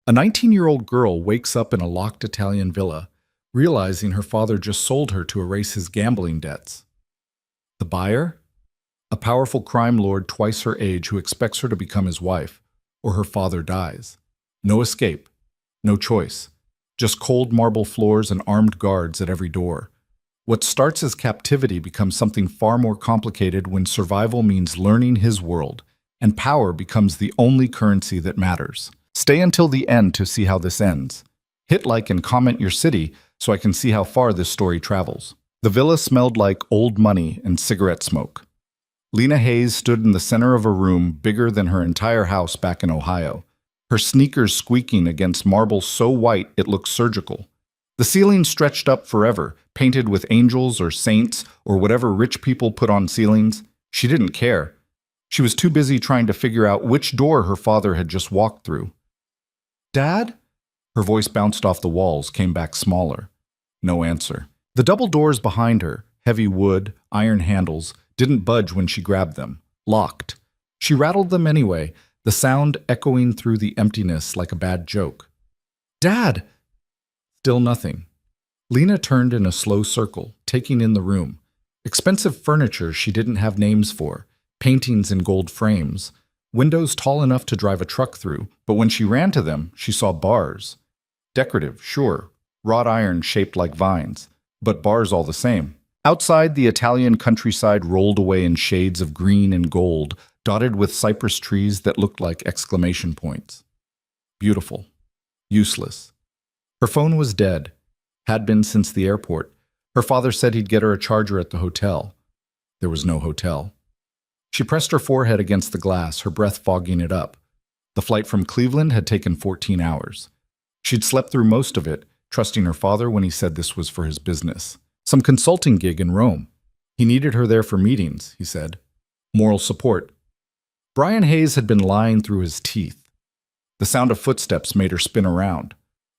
A 19-year-old girl wakes up in a locked Italian villa, realizing her father just sold her to erase his gambling debts. The buyer? A powerful crime lord twice her age who expects her to become his wife, or her father dies. No escape, no choice, just cold marble floors and armed guards at every door. What starts as captivity becomes something far more complicated when survival means learning his world, and power becomes the only currency that matters. Stay until the end to see how this ends. Hit like and comment your city so I can see how far this story travels. The villa smelled like old money and cigarette smoke. Lena Hayes stood in the center of a room bigger than her entire house back in Ohio, her sneakers squeaking against marble so white it looked surgical. The ceiling stretched up forever, painted with angels or saints or whatever rich people put on ceilings. She didn't care. She was too busy trying to figure out which door her father had just walked through. "Dad?" Her voice bounced off the walls, came back smaller. No answer. The double doors behind her, heavy wood, iron handles, didn't budge when she grabbed them. Locked. She rattled them anyway, the sound echoing through the emptiness like a bad joke. "Dad!" Still nothing. Lena turned in a slow circle, taking in the room. Expensive furniture she didn't have names for, paintings in gold frames, windows tall enough to drive a truck through, but when she ran to them, she saw bars. Decorative, sure, wrought iron shaped like vines, but bars all the same. Outside, the Italian countryside rolled away in shades of green and gold, dotted with cypress trees that looked like exclamation points. Beautiful. Useless. Her phone was dead. Had been since the airport. Her father said he'd get her a charger at the hotel. There was no hotel. She pressed her forehead against the glass, her breath fogging it up. The flight from Cleveland had taken 14 hours. She'd slept through most of it, trusting her father when he said this was for his business. Some consulting gig in Rome. He needed her there for meetings, he said. Moral support. Brian Hayes had been lying through his teeth. The sound of footsteps made her spin around.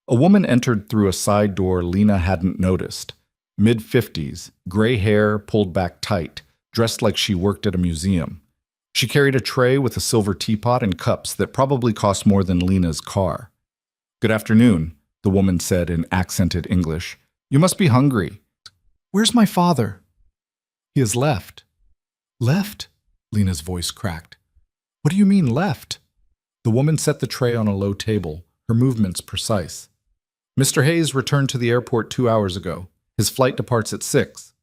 A woman entered through a side door Lena hadn't noticed. Mid-50s, gray hair pulled back tight, dressed like she worked at a museum. She carried a tray with a silver teapot and cups that probably cost more than Lena's car. "Good afternoon," the woman said in accented English. "You must be hungry." "Where's my father?" "He has left." "Left?" Lena's voice cracked. "What do you mean, left?" The woman set the tray on a low table, her movements precise. "Mr. Hayes returned to the airport 2 hours ago. His flight departs at 6.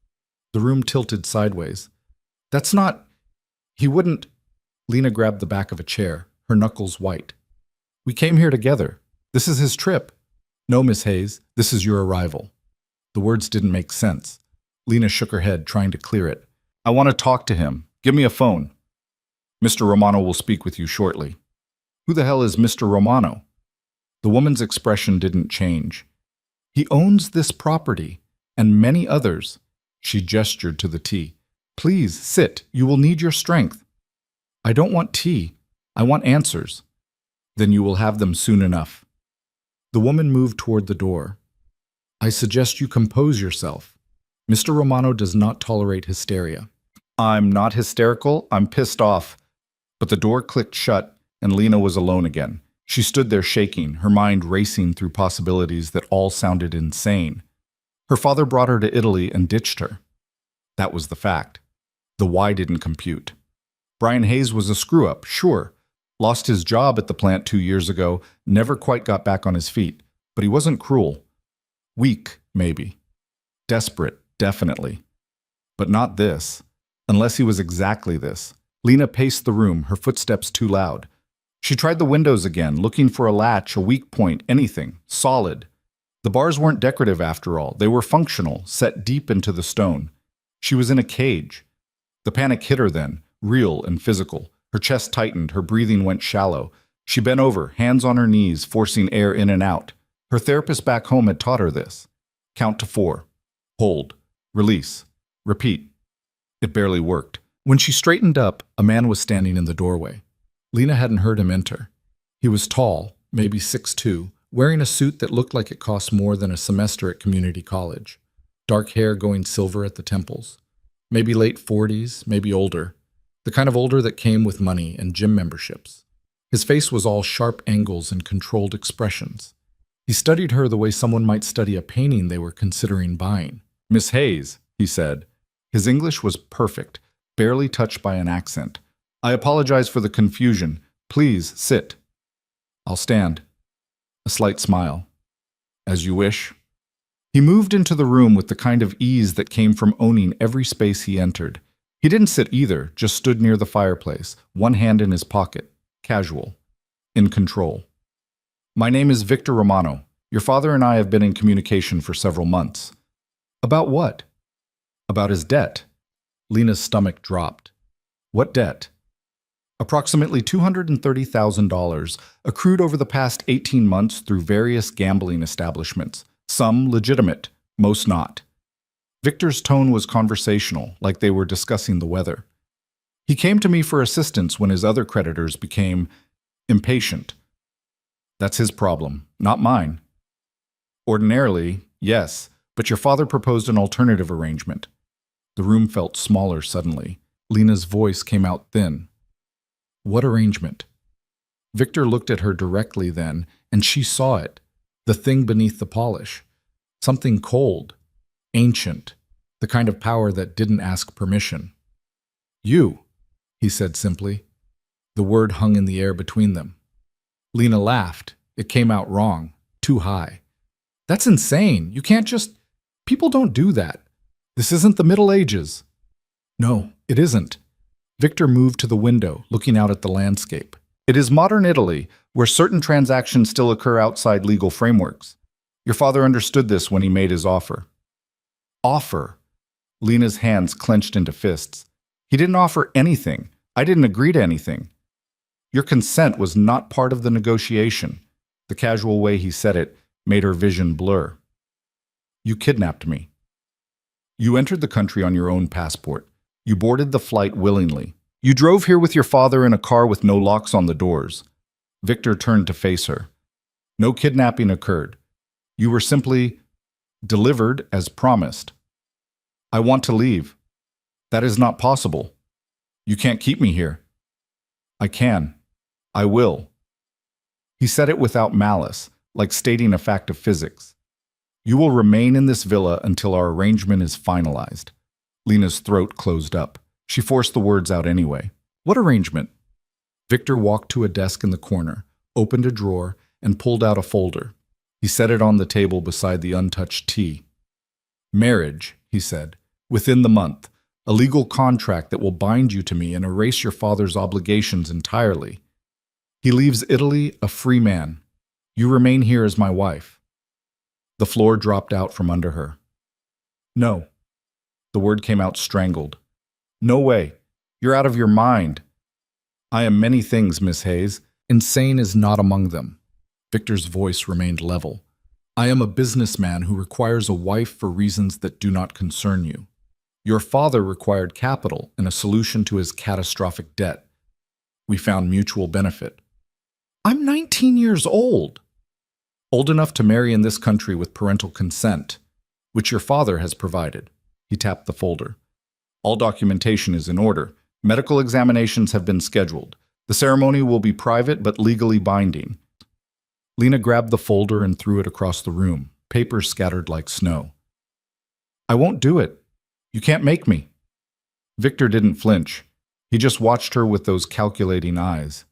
The room tilted sideways. "That's not... He wouldn't..." Lena grabbed the back of a chair, her knuckles white. "We came here together. This is his trip." "No, Miss Hayes, this is your arrival." The words didn't make sense. Lena shook her head, trying to clear it. "I want to talk to him. Give me a phone." "Mr. Romano will speak with you shortly." "Who the hell is Mr. Romano?" The woman's expression didn't change. "He owns this property, and many others." She gestured to the tea. "Please, sit. You will need your strength." "I don't want tea. I want answers." "Then you will have them soon enough." The woman moved toward the door. "I suggest you compose yourself. Mr. Romano does not tolerate hysteria." "I'm not hysterical. I'm pissed off." But the door clicked shut, and Lena was alone again. She stood there shaking, her mind racing through possibilities that all sounded insane. Her father brought her to Italy and ditched her. That was the fact. The why didn't compute. Brian Hayes was a screw-up, sure. Lost his job at the plant 2 years ago, never quite got back on his feet. But he wasn't cruel. Weak, maybe. Desperate, definitely. But not this. Unless he was exactly this. Lena paced the room, her footsteps too loud. She tried the windows again, looking for a latch, a weak point, anything, solid. The bars weren't decorative after all. They were functional, set deep into the stone. She was in a cage. The panic hit her then, real and physical. Her chest tightened, her breathing went shallow. She bent over, hands on her knees, forcing air in and out. Her therapist back home had taught her this. Count to 4. Hold. Release. Repeat. It barely worked. When she straightened up, a man was standing in the doorway. Lena hadn't heard him enter. He was tall, maybe 6'2", wearing a suit that looked like it cost more than a semester at community college. Dark hair going silver at the temples. Maybe late 40s, maybe older. The kind of older that came with money and gym memberships. His face was all sharp angles and controlled expressions. He studied her the way someone might study a painting they were considering buying. "Miss Hayes," he said. His English was perfect, barely touched by an accent. "I apologize for the confusion. Please sit." "I'll stand." A slight smile. "As you wish." He moved into the room with the kind of ease that came from owning every space he entered. He didn't sit either, just stood near the fireplace, one hand in his pocket, casual, in control. "My name is Victor Romano. Your father and I have been in communication for several months." "About what?" "About his debt." Lena's stomach dropped. "What debt?" "Approximately $230,000, accrued over the past 18 months through various gambling establishments. Some legitimate, most not." Victor's tone was conversational, like they were discussing the weather. "He came to me for assistance when his other creditors became impatient." "That's his problem, not mine." "Ordinarily, yes, but your father proposed an alternative arrangement." The room felt smaller suddenly. Lena's voice came out thin. "What arrangement?" Victor looked at her directly then, and she saw it. The thing beneath the polish. Something cold, ancient, the kind of power that didn't ask permission. "You," he said simply. The word hung in the air between them. Lena laughed. It came out wrong, too high. "That's insane. You can't just... People don't do that. This isn't the Middle Ages." "No, it isn't." Victor moved to the window, looking out at the landscape. "It is modern Italy, where certain transactions still occur outside legal frameworks. Your father understood this when he made his offer." "Offer?" Lena's hands clenched into fists. "He didn't offer anything. I didn't agree to anything. Your consent was not part of the negotiation." The casual way he said it made her vision blur. "You kidnapped me. You entered the country on your own passport. You boarded the flight willingly. You drove here with your father in a car with no locks on the doors." Victor turned to face her. "No kidnapping occurred. You were simply delivered as promised." "I want to leave." "That is not possible. You can't keep me here." "I can. I will." He said it without malice, like stating a fact of physics. "You will remain in this villa until our arrangement is finalized." Lena's throat closed up. She forced the words out anyway. "What arrangement?" Victor walked to a desk in the corner, opened a drawer, and pulled out a folder. He set it on the table beside the untouched tea. "Marriage," he said, "within the month. A legal contract that will bind you to me and erase your father's obligations entirely. He leaves Italy a free man. You remain here as my wife." The floor dropped out from under her. "No." The word came out strangled. "No way. You're out of your mind." "I am many things, Miss Hayes. Insane is not among them." Victor's voice remained level. "I am a businessman who requires a wife for reasons that do not concern you. Your father required capital and a solution to his catastrophic debt. We found mutual benefit." "I'm 19 years old." "Old enough to marry in this country with parental consent, which your father has provided." He tapped the folder. "All documentation is in order. Medical examinations have been scheduled. The ceremony will be private but legally binding." Lena grabbed the folder and threw it across the room, papers scattered like snow. "I won't do it. You can't make me." Victor didn't flinch. He just watched her with those calculating eyes.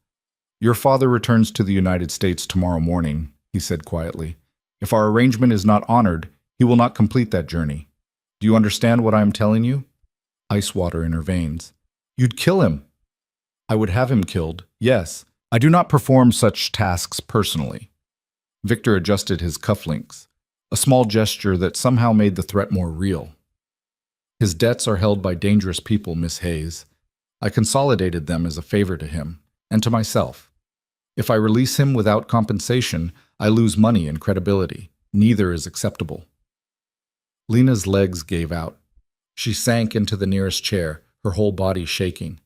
"Your father returns to the United States tomorrow morning," he said quietly. "If our arrangement is not honored, he will not complete that journey. Do you understand what I am telling you?" Ice water in her veins. "You'd kill him." "I would have him killed, yes. I do not perform such tasks personally." Victor adjusted his cufflinks, a small gesture that somehow made the threat more real. "His debts are held by dangerous people, Miss Hayes. I consolidated them as a favor to him, and to myself. If I release him without compensation, I lose money and credibility. Neither is acceptable." Lena's legs gave out. She sank into the nearest chair, her whole body shaking.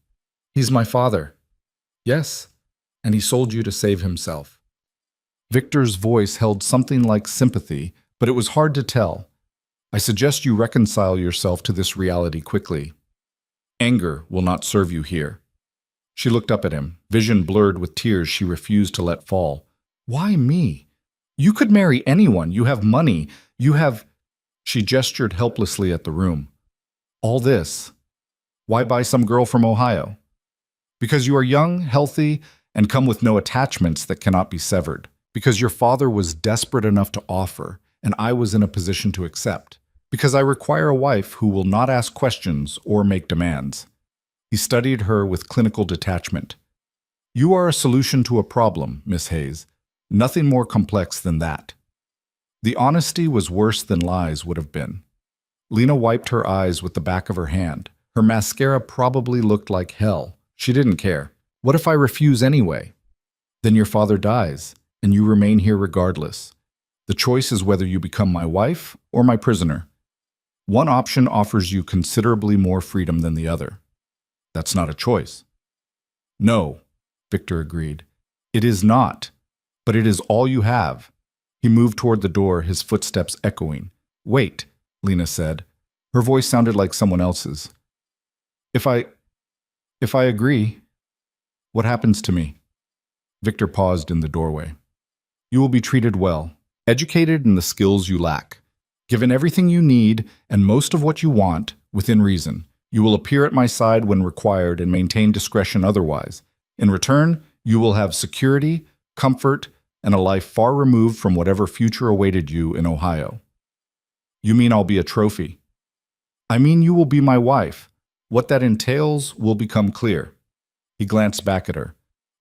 "He's my father." "Yes, and he sold you to save himself." Victor's voice held something like sympathy, but it was hard to tell. "I suggest you reconcile yourself to this reality quickly. Anger will not serve you here." She looked up at him, vision blurred with tears she refused to let fall. Why me? You could marry anyone. You have money. You have... She gestured helplessly at the room. All this. Why buy some girl from Ohio? Because you are young, healthy, and come with no attachments that cannot be severed. Because your father was desperate enough to offer, and I was in a position to accept. Because I require a wife who will not ask questions or make demands. He studied her with clinical detachment. You are a solution to a problem, Miss Hayes. Nothing more complex than that. The honesty was worse than lies would have been. Lena wiped her eyes with the back of her hand. Her mascara probably looked like hell. She didn't care. What if I refuse anyway? Then your father dies, and you remain here regardless. The choice is whether you become my wife or my prisoner. One option offers you considerably more freedom than the other. That's not a choice. No, Victor agreed. It is not, but it is all you have. He moved toward the door, his footsteps echoing. Wait, Lena said. Her voice sounded like someone else's. If I agree, what happens to me? Victor paused in the doorway. You will be treated well, educated in the skills you lack. Given everything you need and most of what you want, within reason, you will appear at my side when required and maintain discretion otherwise. In return, you will have security, comfort, and a life far removed from whatever future awaited you in Ohio. You mean I'll be a trophy? I mean you will be my wife. What that entails will become clear. He glanced back at her.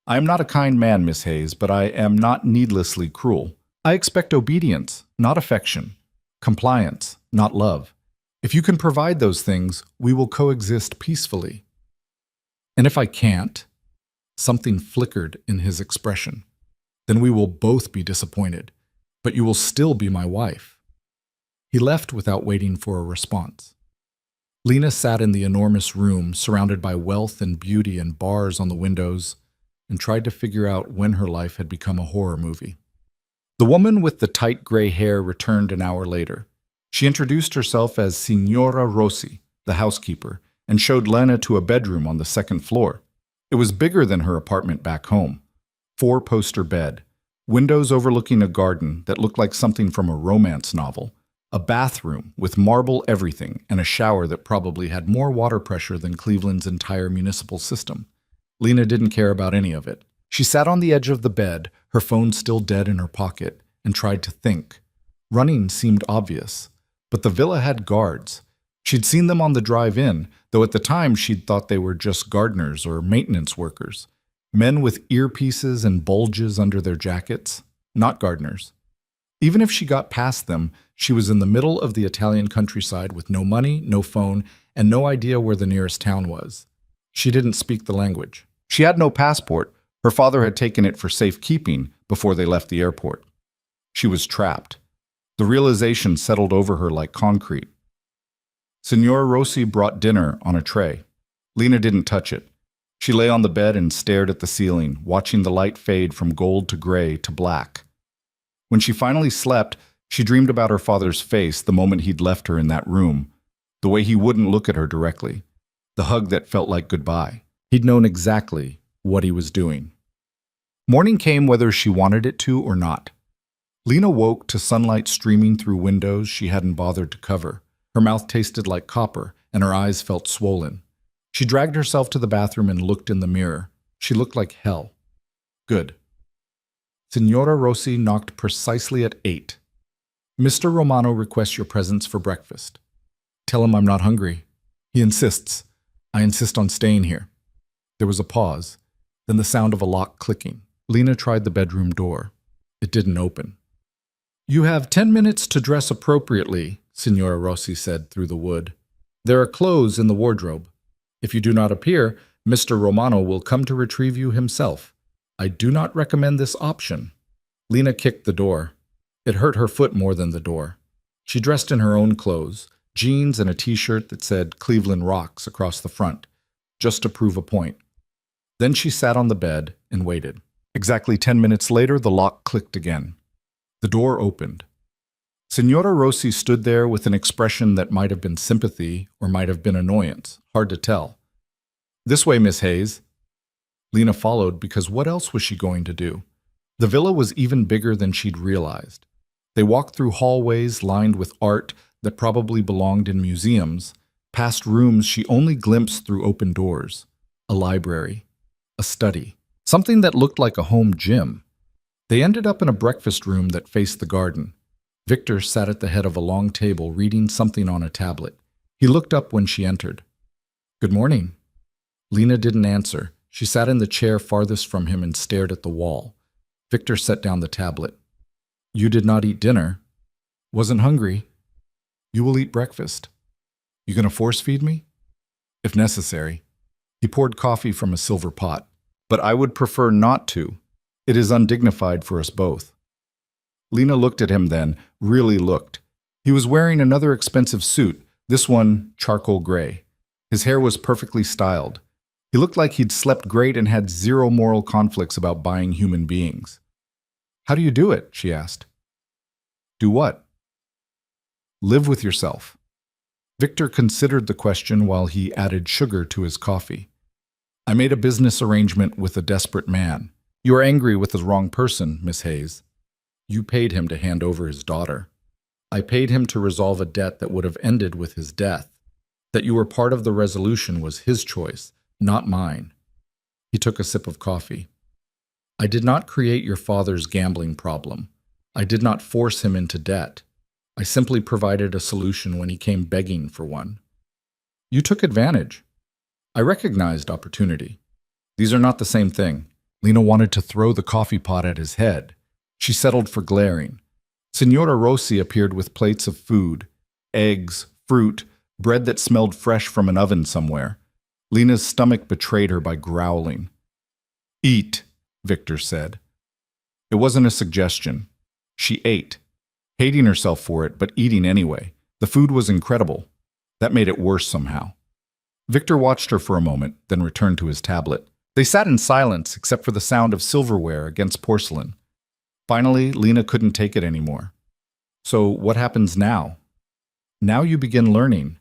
I am not a kind man, Miss Hayes, but I am not needlessly cruel. I expect obedience, not affection. Compliance, not love. If you can provide those things, we will coexist peacefully. And if I can't, something flickered in his expression, then we will both be disappointed, but you will still be my wife. He left without waiting for a response. Lena sat in the enormous room, surrounded by wealth and beauty and bars on the windows, and tried to figure out when her life had become a horror movie. The woman with the tight gray hair returned an hour later. She introduced herself as Signora Rossi, the housekeeper, and showed Lena to a bedroom on the second floor. It was bigger than her apartment back home. 4-poster bed, windows overlooking a garden that looked like something from a romance novel, a bathroom with marble everything, and a shower that probably had more water pressure than Cleveland's entire municipal system. Lena didn't care about any of it. She sat on the edge of the bed, her phone still dead in her pocket, and tried to think. Running seemed obvious, but the villa had guards. She'd seen them on the drive-in, though at the time she'd thought they were just gardeners or maintenance workers. Men with earpieces and bulges under their jackets, not gardeners. Even if she got past them, she was in the middle of the Italian countryside with no money, no phone, and no idea where the nearest town was. She didn't speak the language. She had no passport. Her father had taken it for safekeeping before they left the airport. She was trapped. The realization settled over her like concrete. Signora Rossi brought dinner on a tray. Lena didn't touch it. She lay on the bed and stared at the ceiling, watching the light fade from gold to gray to black. When she finally slept, she dreamed about her father's face the moment he'd left her in that room, the way he wouldn't look at her directly, the hug that felt like goodbye. He'd known exactly what he was doing. Morning came whether she wanted it to or not. Lena woke to sunlight streaming through windows she hadn't bothered to cover. Her mouth tasted like copper, and her eyes felt swollen. She dragged herself to the bathroom and looked in the mirror. She looked like hell. Good. Signora Rossi knocked precisely at 8. Mr. Romano requests your presence for breakfast. Tell him I'm not hungry. He insists. I insist on staying here. There was a pause, then the sound of a lock clicking. Lena tried the bedroom door. It didn't open. You have 10 minutes to dress appropriately, Signora Rossi said through the wood. There are clothes in the wardrobe. If you do not appear, Mr. Romano will come to retrieve you himself. I do not recommend this option. Lena kicked the door. It hurt her foot more than the door. She dressed in her own clothes, jeans and a t-shirt that said Cleveland Rocks across the front, just to prove a point. Then she sat on the bed and waited. Exactly 10 minutes later, the lock clicked again. The door opened. Signora Rossi stood there with an expression that might have been sympathy or might have been annoyance, hard to tell. This way, Miss Hayes. Lena followed because what else was she going to do? The villa was even bigger than she'd realized. They walked through hallways lined with art that probably belonged in museums, past rooms she only glimpsed through open doors. A library, a study, something that looked like a home gym. They ended up in a breakfast room that faced the garden. Victor sat at the head of a long table reading something on a tablet. He looked up when she entered. "Good morning." Lena didn't answer. She sat in the chair farthest from him and stared at the wall. Victor set down the tablet. "You did not eat dinner." "Wasn't hungry." "You will eat breakfast." "You gonna force feed me?" "If necessary." He poured coffee from a silver pot. "But I would prefer not to. It is undignified for us both." Lena looked at him then, really looked. He was wearing another expensive suit, this one charcoal gray. His hair was perfectly styled. He looked like he'd slept great and had zero moral conflicts about buying human beings. "How do you do it?" she asked. "Do what?" "Live with yourself." Victor considered the question while he added sugar to his coffee. "I made a business arrangement with a desperate man. You are angry with the wrong person, Miss Hayes. You paid him to hand over his daughter. I paid him to resolve a debt that would have ended with his death. That you were part of the resolution was his choice, not mine." He took a sip of coffee. "I did not create your father's gambling problem. I did not force him into debt. I simply provided a solution when he came begging for one. You took advantage. I recognized opportunity. These are not the same thing." Lena wanted to throw the coffee pot at his head. She settled for glaring. Signora Rossi appeared with plates of food, eggs, fruit, bread that smelled fresh from an oven somewhere. Lena's stomach betrayed her by growling. "Eat," Victor said. It wasn't a suggestion. She ate, hating herself for it, but eating anyway. The food was incredible. That made it worse somehow. Victor watched her for a moment, then returned to his tablet. They sat in silence except for the sound of silverware against porcelain. Finally, Lena couldn't take it anymore. "So what happens now?" "Now you begin learning."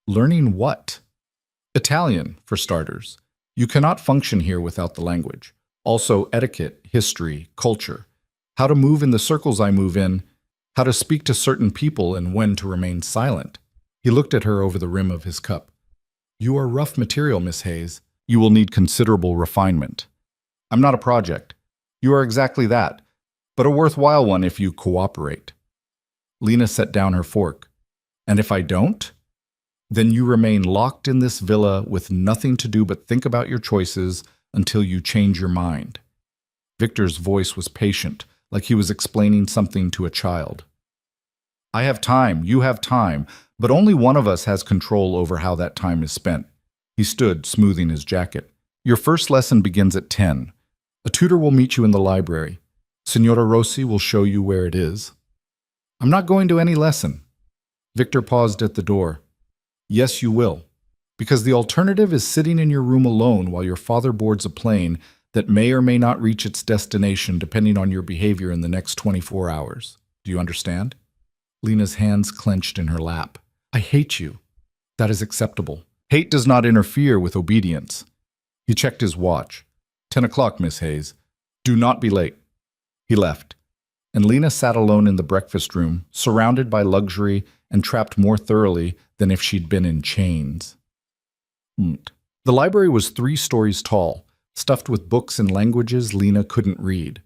"Learning what?" "Italian, for starters. You cannot function here without the language. Also etiquette, history, culture. How to move in the circles I move in, how to speak to certain people and when to remain silent." He looked at her over the rim of his cup. "You are rough material, Miss Hayes. You will need considerable refinement." "I'm not a project." "You are exactly that, but a worthwhile one if you cooperate." Lena set down her fork. "And if I don't?" "Then you remain locked in this villa with nothing to do but think about your choices until you change your mind." Victor's voice was patient, like he was explaining something to a child. "I have time, you have time, but only one of us has control over how that time is spent." He stood, smoothing his jacket. "Your first lesson begins at 10. A tutor will meet you in the library. Signora Rossi will show you where it is." "I'm not going to any lesson." Victor paused at the door. "Yes, you will. Because the alternative is sitting in your room alone while your father boards a plane that may or may not reach its destination depending on your behavior in the next 24 hours. Do you understand?" Lena's hands clenched in her lap. "I hate you." "That is acceptable. Hate does not interfere with obedience." He checked his watch. 10 o'clock, Miss Hayes. Do not be late." He left, and Lena sat alone in the breakfast room, surrounded by luxury and trapped more thoroughly than if she'd been in chains. The library was 3 stories tall, stuffed with books in languages Lena couldn't read.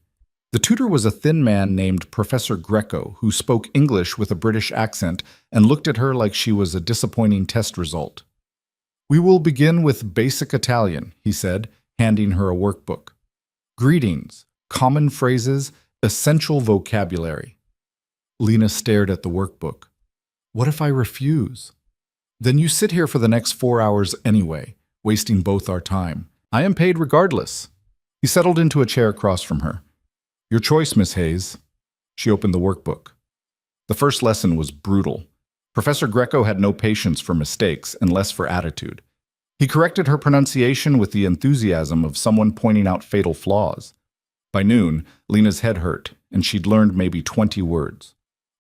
The tutor was a thin man named Professor Greco, who spoke English with a British accent and looked at her like she was a disappointing test result. "We will begin with basic Italian," he said, handing her a workbook. "Greetings, common phrases, essential vocabulary." Lena stared at the workbook. "What if I refuse?" "Then you sit here for the next 4 hours anyway, wasting both our time. I am paid regardless." He settled into a chair across from her. "Your choice, Miss Hayes." She opened the workbook. The first lesson was brutal. Professor Greco had no patience for mistakes and less for attitude. He corrected her pronunciation with the enthusiasm of someone pointing out fatal flaws. By noon, Lena's head hurt, and she'd learned maybe 20 words.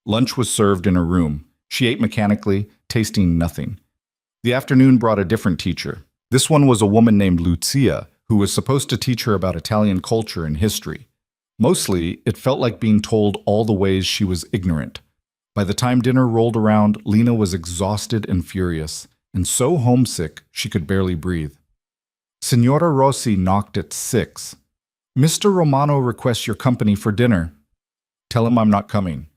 Lunch was served in her room. She ate mechanically, tasting nothing. The afternoon brought a different teacher. This one was a woman named Lucia, who was supposed to teach her about Italian culture and history. Mostly, it felt like being told all the ways she was ignorant. By the time dinner rolled around, Lena was exhausted and furious, and so homesick she could barely breathe. Signora Rossi knocked at 6. "Mr. Romano requests your company for dinner." "Tell him I'm not coming."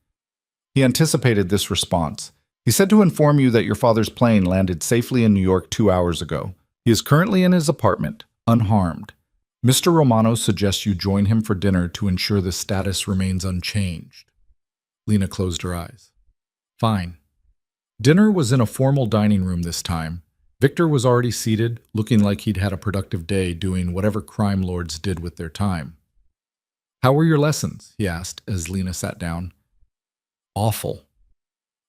He anticipated this response. "He said to inform you that your father's plane landed safely in New York 2 hours ago. He is currently in his apartment, unharmed. Mr. Romano suggests you join him for dinner to ensure the status remains unchanged." Lena closed her eyes. "Fine." Dinner was in a formal dining room this time. Victor was already seated, looking like he'd had a productive day doing whatever crime lords did with their time. "How were your lessons?" he asked as Lena sat down. "Awful.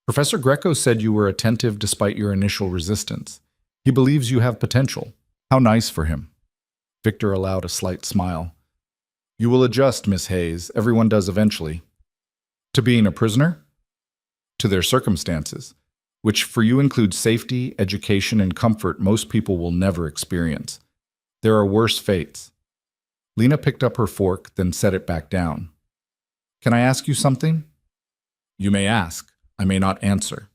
Professor Greco said you were attentive despite your initial resistance. He believes you have potential. How nice for him." Victor allowed a slight smile. "You will adjust, Miss Hayes. Everyone does eventually." "To being a prisoner?" "To their circumstances, which for you include safety, education, and comfort most people will never experience. There are worse fates." Lena picked up her fork, then set it back down. "Can I ask you something?" "You may ask. I may not answer."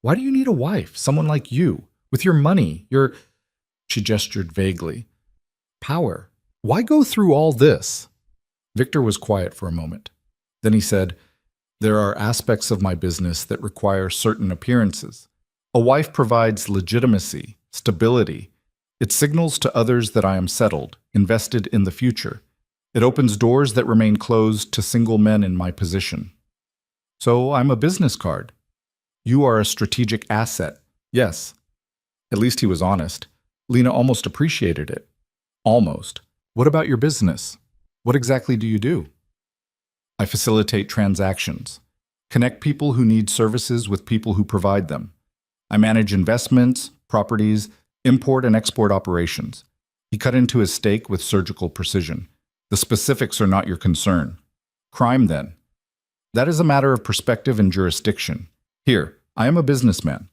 "Why do you need a wife, someone like you, with your money, your—" She gestured vaguely. "Power. Why go through all this?" Victor was quiet for a moment. Then he said, "There are aspects of my business that require certain appearances. A wife provides legitimacy, stability. It signals to others that I am settled, invested in the future. It opens doors that remain closed to single men in my position. So I'm a business card. You are a strategic asset. Yes." At least he was honest. Lena almost appreciated it. Almost. "What about your business? What exactly do you do?" "I facilitate transactions. Connect people who need services with people who provide them. I manage investments, properties, import and export operations." He cut into his steak with surgical precision. "The specifics are not your concern. Crime, then? That is a matter of perspective and jurisdiction. Here, I am a businessman.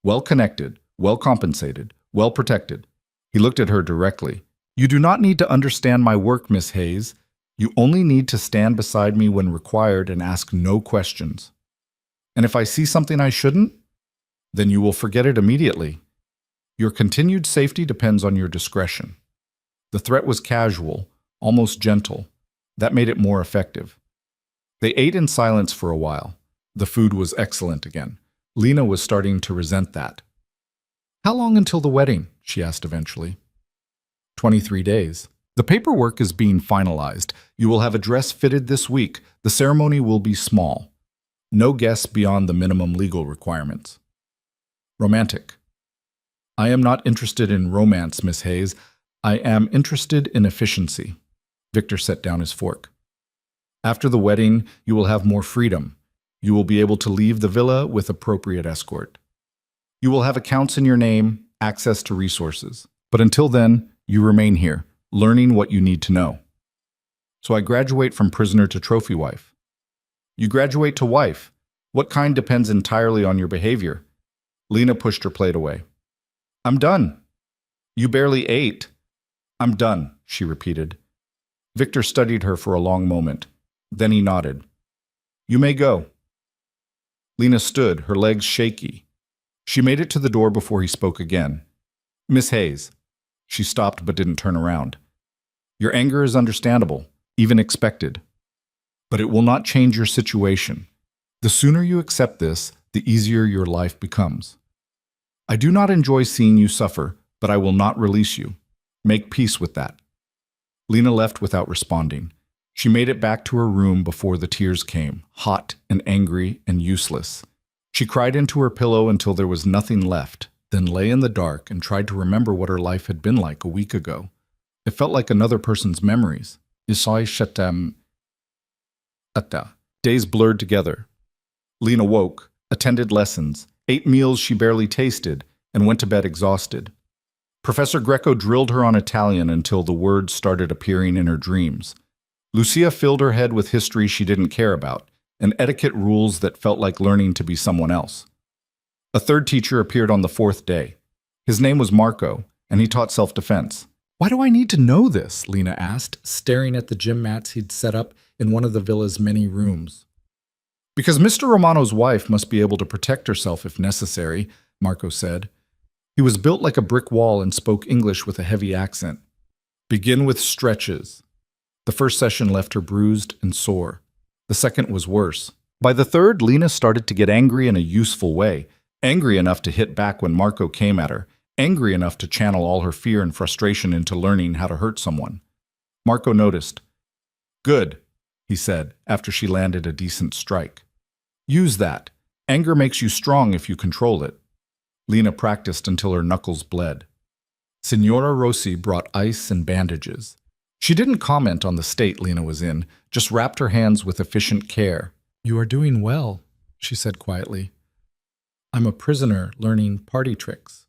Well-connected, well-compensated, well-protected." He looked at her directly. "You do not need to understand my work, Miss Hayes. You only need to stand beside me when required and ask no questions. And if I see something I shouldn't, then you will forget it immediately. Your continued safety depends on your discretion." The threat was casual, almost gentle. That made it more effective. They ate in silence for a while. The food was excellent again. Lena was starting to resent that. "How long until the wedding?" she asked eventually. 23 days. "The paperwork is being finalized. You will have a dress fitted this week. The ceremony will be small. No guests beyond the minimum legal requirements." Romantic. "I am not interested in romance, Miss Hayes. I am interested in efficiency." Victor set down his fork. "After the wedding, you will have more freedom. You will be able to leave the villa with appropriate escort. You will have accounts in your name, access to resources. But until then, you remain here, learning what you need to know." "So I graduate from prisoner to trophy wife." "You graduate to wife. What kind depends entirely on your behavior." Lena pushed her plate away. "I'm done." "You barely ate." "I'm done," she repeated. Victor studied her for a long moment. Then he nodded. "You may go." Lena stood, her legs shaky. She made it to the door before he spoke again. "Miss Hayes." She stopped but didn't turn around. "Your anger is understandable, even expected. But it will not change your situation. The sooner you accept this, the easier your life becomes. I do not enjoy seeing you suffer, but I will not release you. Make peace with that." Lena left without responding. She made it back to her room before the tears came, hot and angry and useless. She cried into her pillow until there was nothing left, then lay in the dark and tried to remember what her life had been like a week ago. It felt like another person's memories. Days blurred together. Lena woke, attended lessons, ate meals she barely tasted, and went to bed exhausted. Professor Greco drilled her on Italian until the words started appearing in her dreams. Lucia filled her head with history she didn't care about, and etiquette rules that felt like learning to be someone else. A third teacher appeared on the 4th day. His name was Marco, and he taught self-defense. Why do I need to know this? Lena asked, staring at the gym mats he'd set up in one of the villa's many rooms. Because Mr. Romano's wife must be able to protect herself if necessary, Marco said. He was built like a brick wall and spoke English with a heavy accent. Begin with stretches. The first session left her bruised and sore. The second was worse. By the third, Lena started to get angry in a useful way, angry enough to hit back when Marco came at her, angry enough to channel all her fear and frustration into learning how to hurt someone. Marco noticed. Good, he said, after she landed a decent strike. Use that. Anger makes you strong if you control it. Lena practiced until her knuckles bled. Signora Rossi brought ice and bandages. She didn't comment on the state Lena was in, just wrapped her hands with efficient care. You are doing well, she said quietly. I'm a prisoner learning party tricks.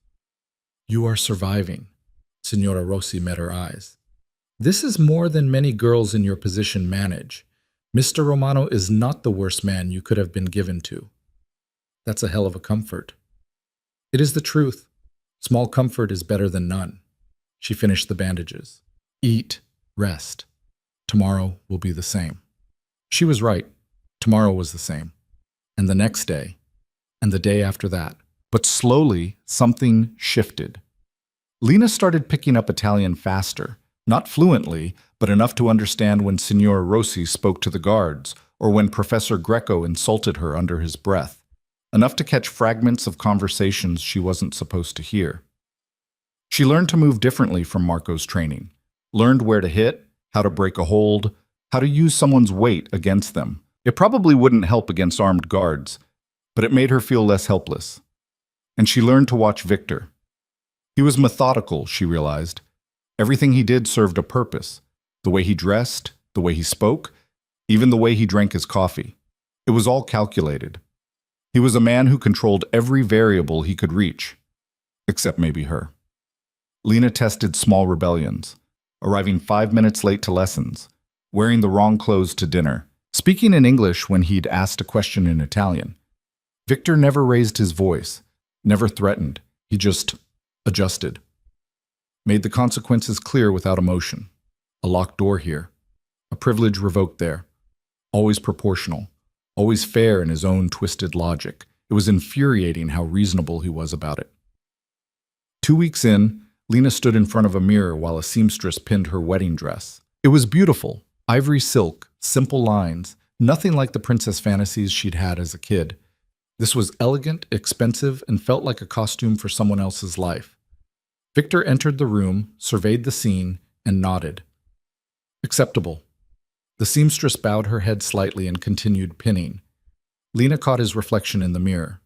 You are surviving. Signora Rossi met her eyes. This is more than many girls in your position manage. Mr. Romano is not the worst man you could have been given to. That's a hell of a comfort. It is the truth. Small comfort is better than none. She finished the bandages. Eat, rest. Tomorrow will be the same. She was right. Tomorrow was the same. And the next day. And the day after that. But slowly, something shifted. Lena started picking up Italian faster. Not fluently, but enough to understand when Signora Rossi spoke to the guards, or when Professor Greco insulted her under his breath. Enough to catch fragments of conversations she wasn't supposed to hear. She learned to move differently from Marco's training. Learned where to hit, how to break a hold, how to use someone's weight against them. It probably wouldn't help against armed guards, but it made her feel less helpless. And she learned to watch Victor. He was methodical, she realized. Everything he did served a purpose. The way he dressed, the way he spoke, even the way he drank his coffee. It was all calculated. He was a man who controlled every variable he could reach, except maybe her. Lena tested small rebellions, arriving 5 minutes late to lessons, wearing the wrong clothes to dinner, speaking in English when he'd asked a question in Italian. Victor never raised his voice, never threatened. He just adjusted. Made the consequences clear without emotion. A locked door here. A privilege revoked there. Always proportional. Always fair in his own twisted logic. It was infuriating how reasonable he was about it. 2 weeks in, Lena stood in front of a mirror while a seamstress pinned her wedding dress. It was beautiful. Ivory silk, simple lines, nothing like the princess fantasies she'd had as a kid. This was elegant, expensive, and felt like a costume for someone else's life. Victor entered the room, surveyed the scene, and nodded. Acceptable. The seamstress bowed her head slightly and continued pinning. Lena caught his reflection in the mirror.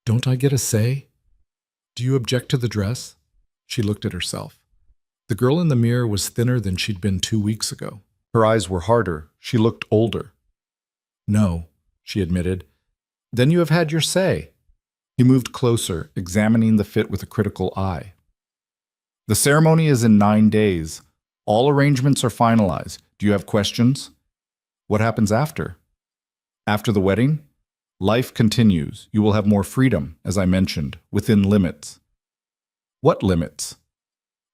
Don't I get a say? Do you object to the dress? She looked at herself. The girl in the mirror was thinner than she'd been 2 weeks ago. Her eyes were harder. She looked older. No, she admitted. Then you have had your say. He moved closer, examining the fit with a critical eye. The ceremony is in 9 days. All arrangements are finalized. Do you have questions? What happens after? After the wedding? Life continues. You will have more freedom, as I mentioned, within limits. What limits?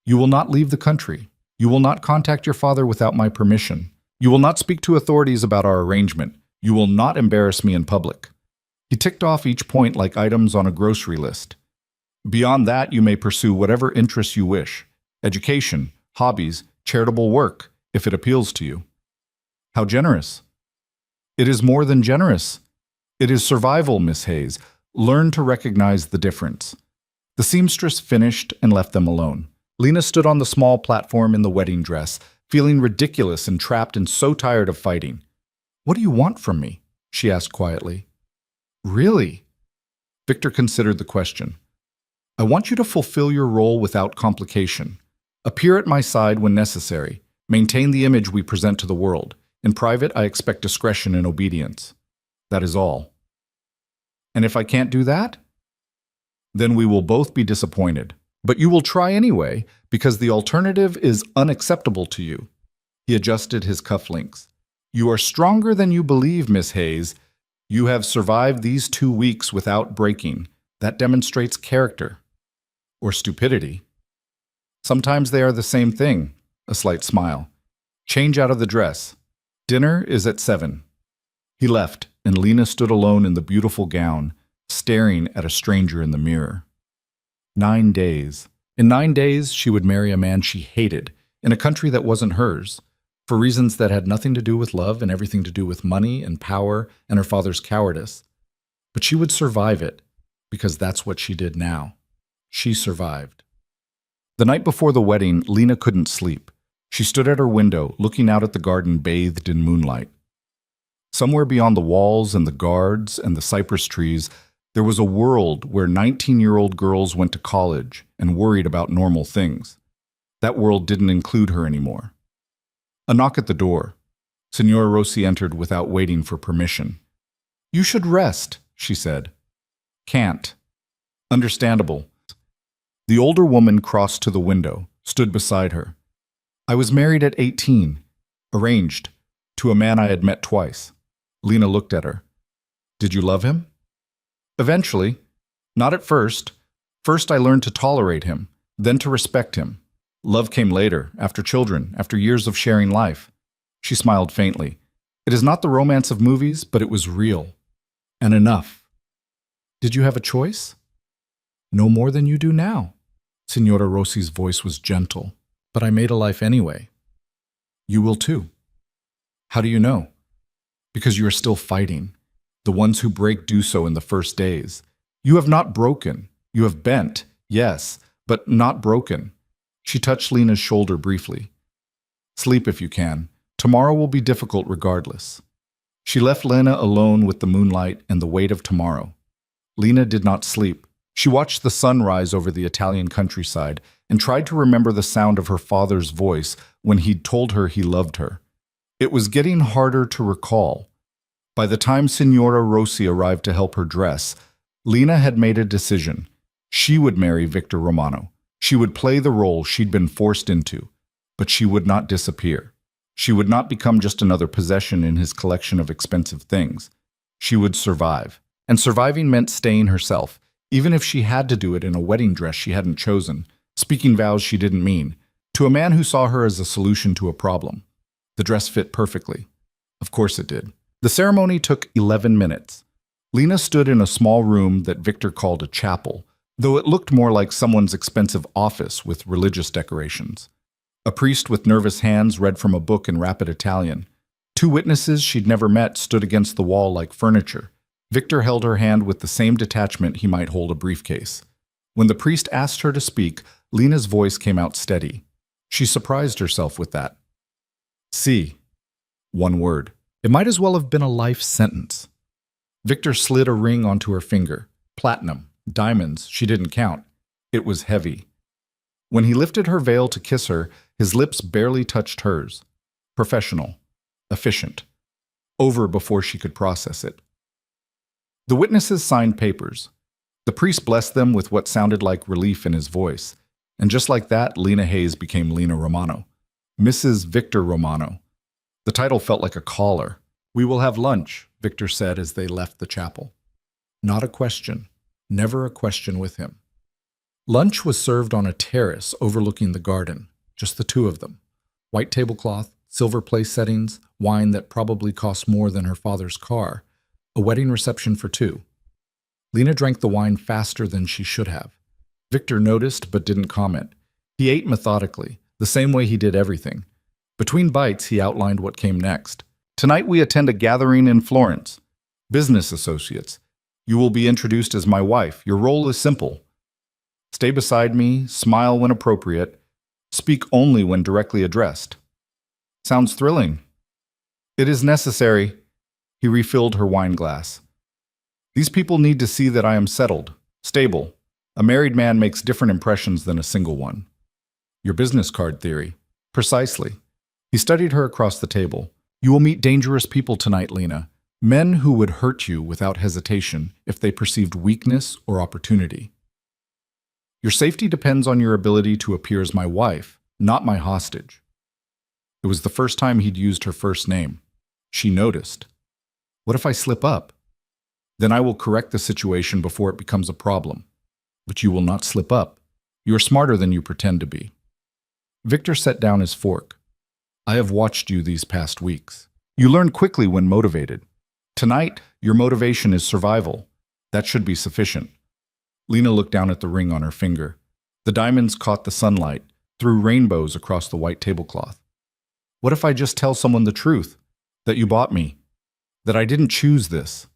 You will not leave the country. You will not contact your father without my permission. You will not speak to authorities about our arrangement. You will not embarrass me in public. He ticked off each point like items on a grocery list. Beyond that, you may pursue whatever interests you wish. Education, hobbies, charitable work, if it appeals to you. How generous. It is more than generous. It is survival, Miss Hayes. Learn to recognize the difference. The seamstress finished and left them alone. Lena stood on the small platform in the wedding dress, feeling ridiculous and trapped and so tired of fighting. What do you want from me? She asked quietly. Really? Victor considered the question. I want you to fulfill your role without complication. Appear at my side when necessary. Maintain the image we present to the world. In private, I expect discretion and obedience. That is all. And if I can't do that? Then we will both be disappointed. But you will try anyway, because the alternative is unacceptable to you. He adjusted his cufflinks. You are stronger than you believe, Miss Hayes. You have survived these 2 weeks without breaking. That demonstrates character. Or stupidity. Sometimes they are the same thing. A slight smile. Change out of the dress. Dinner is at 7. He left, and Lena stood alone in the beautiful gown, staring at a stranger in the mirror. 9 days. In 9 days, she would marry a man she hated, in a country that wasn't hers, for reasons that had nothing to do with love and everything to do with money and power and her father's cowardice. But she would survive it, because that's what she did now. She survived. The night before the wedding, Lena couldn't sleep. She stood at her window, looking out at the garden bathed in moonlight. Somewhere beyond the walls and the guards and the cypress trees, there was a world where 19-year-old girls went to college and worried about normal things. That world didn't include her anymore. A knock at the door. Signora Rossi entered without waiting for permission. "You should rest," she said. "Can't." "Understandable." The older woman crossed to the window, stood beside her. "I was married at 18, arranged, to a man I had met twice." Lena looked at her. "Did you love him?" "Eventually. Not at first. First I learned to tolerate him, then to respect him. Love came later, after children, after years of sharing life." She smiled faintly. "It is not the romance of movies, but it was real. And enough." "Did you have a choice?" "No more than you do now." Signora Rossi's voice was gentle. "But I made a life anyway." "You will too." "How do you know?" "Because you are still fighting. The ones who break do so in the first days. You have not broken. You have bent, yes, but not broken." She touched Lena's shoulder briefly. "Sleep if you can. Tomorrow will be difficult regardless." She left Lena alone with the moonlight and the weight of tomorrow. Lena did not sleep. She watched the sun rise over the Italian countryside and tried to remember the sound of her father's voice when he'd told her he loved her. It was getting harder to recall. By the time Signora Rossi arrived to help her dress, Lena had made a decision. She would marry Victor Romano. She would play the role she'd been forced into, but she would not disappear. She would not become just another possession in his collection of expensive things. She would survive. And surviving meant staying herself, even if she had to do it in a wedding dress she hadn't chosen, speaking vows she didn't mean, to a man who saw her as a solution to a problem. The dress fit perfectly. Of course it did. The ceremony took 11 minutes. Lena stood in a small room that Victor called a chapel, though it looked more like someone's expensive office with religious decorations. A priest with nervous hands read from a book in rapid Italian. 2 witnesses she'd never met stood against the wall like furniture. Victor held her hand with the same detachment he might hold a briefcase. When the priest asked her to speak, Lena's voice came out steady. She surprised herself with that. "Si." 1 word. It might as well have been a life sentence. Victor slid a ring onto her finger. Platinum, diamonds, she didn't count. It was heavy. When he lifted her veil to kiss her, his lips barely touched hers. Professional. Efficient. Over before she could process it. The witnesses signed papers. The priest blessed them with what sounded like relief in his voice. And just like that, Lena Hayes became Lena Romano. Mrs. Victor Romano. The title felt like a collar. "We will have lunch," Victor said as they left the chapel. Not a question. Never a question with him. Lunch was served on a terrace overlooking the garden. Just the 2 of them. White tablecloth, silver place settings, wine that probably cost more than her father's car. A wedding reception for 2. Lena drank the wine faster than she should have. Victor noticed but didn't comment. He ate methodically, the same way he did everything. Between bites, he outlined what came next. "Tonight we attend a gathering in Florence. Business associates. You will be introduced as my wife. Your role is simple. Stay beside me, smile when appropriate, speak only when directly addressed." Sounds thrilling. "It is necessary." He refilled her wine glass. "These people need to see that I am settled, stable. A married man makes different impressions than a single one." "Your business card theory." "Precisely." He studied her across the table. "You will meet dangerous people tonight, Lena. Men who would hurt you without hesitation if they perceived weakness or opportunity. Your safety depends on your ability to appear as my wife, not my hostage." It was the first time he'd used her first name. She noticed. "What if I slip up?" "Then I will correct the situation before it becomes a problem." "But you will not slip up. You are smarter than you pretend to be." Victor set down his fork. I have watched you these past weeks. You learn quickly when motivated. Tonight, your motivation is survival. That should be sufficient. Lena looked down at the ring on her finger. The diamonds caught the sunlight, threw rainbows across the white tablecloth. What if I just tell someone the truth? That you bought me? That I didn't choose this?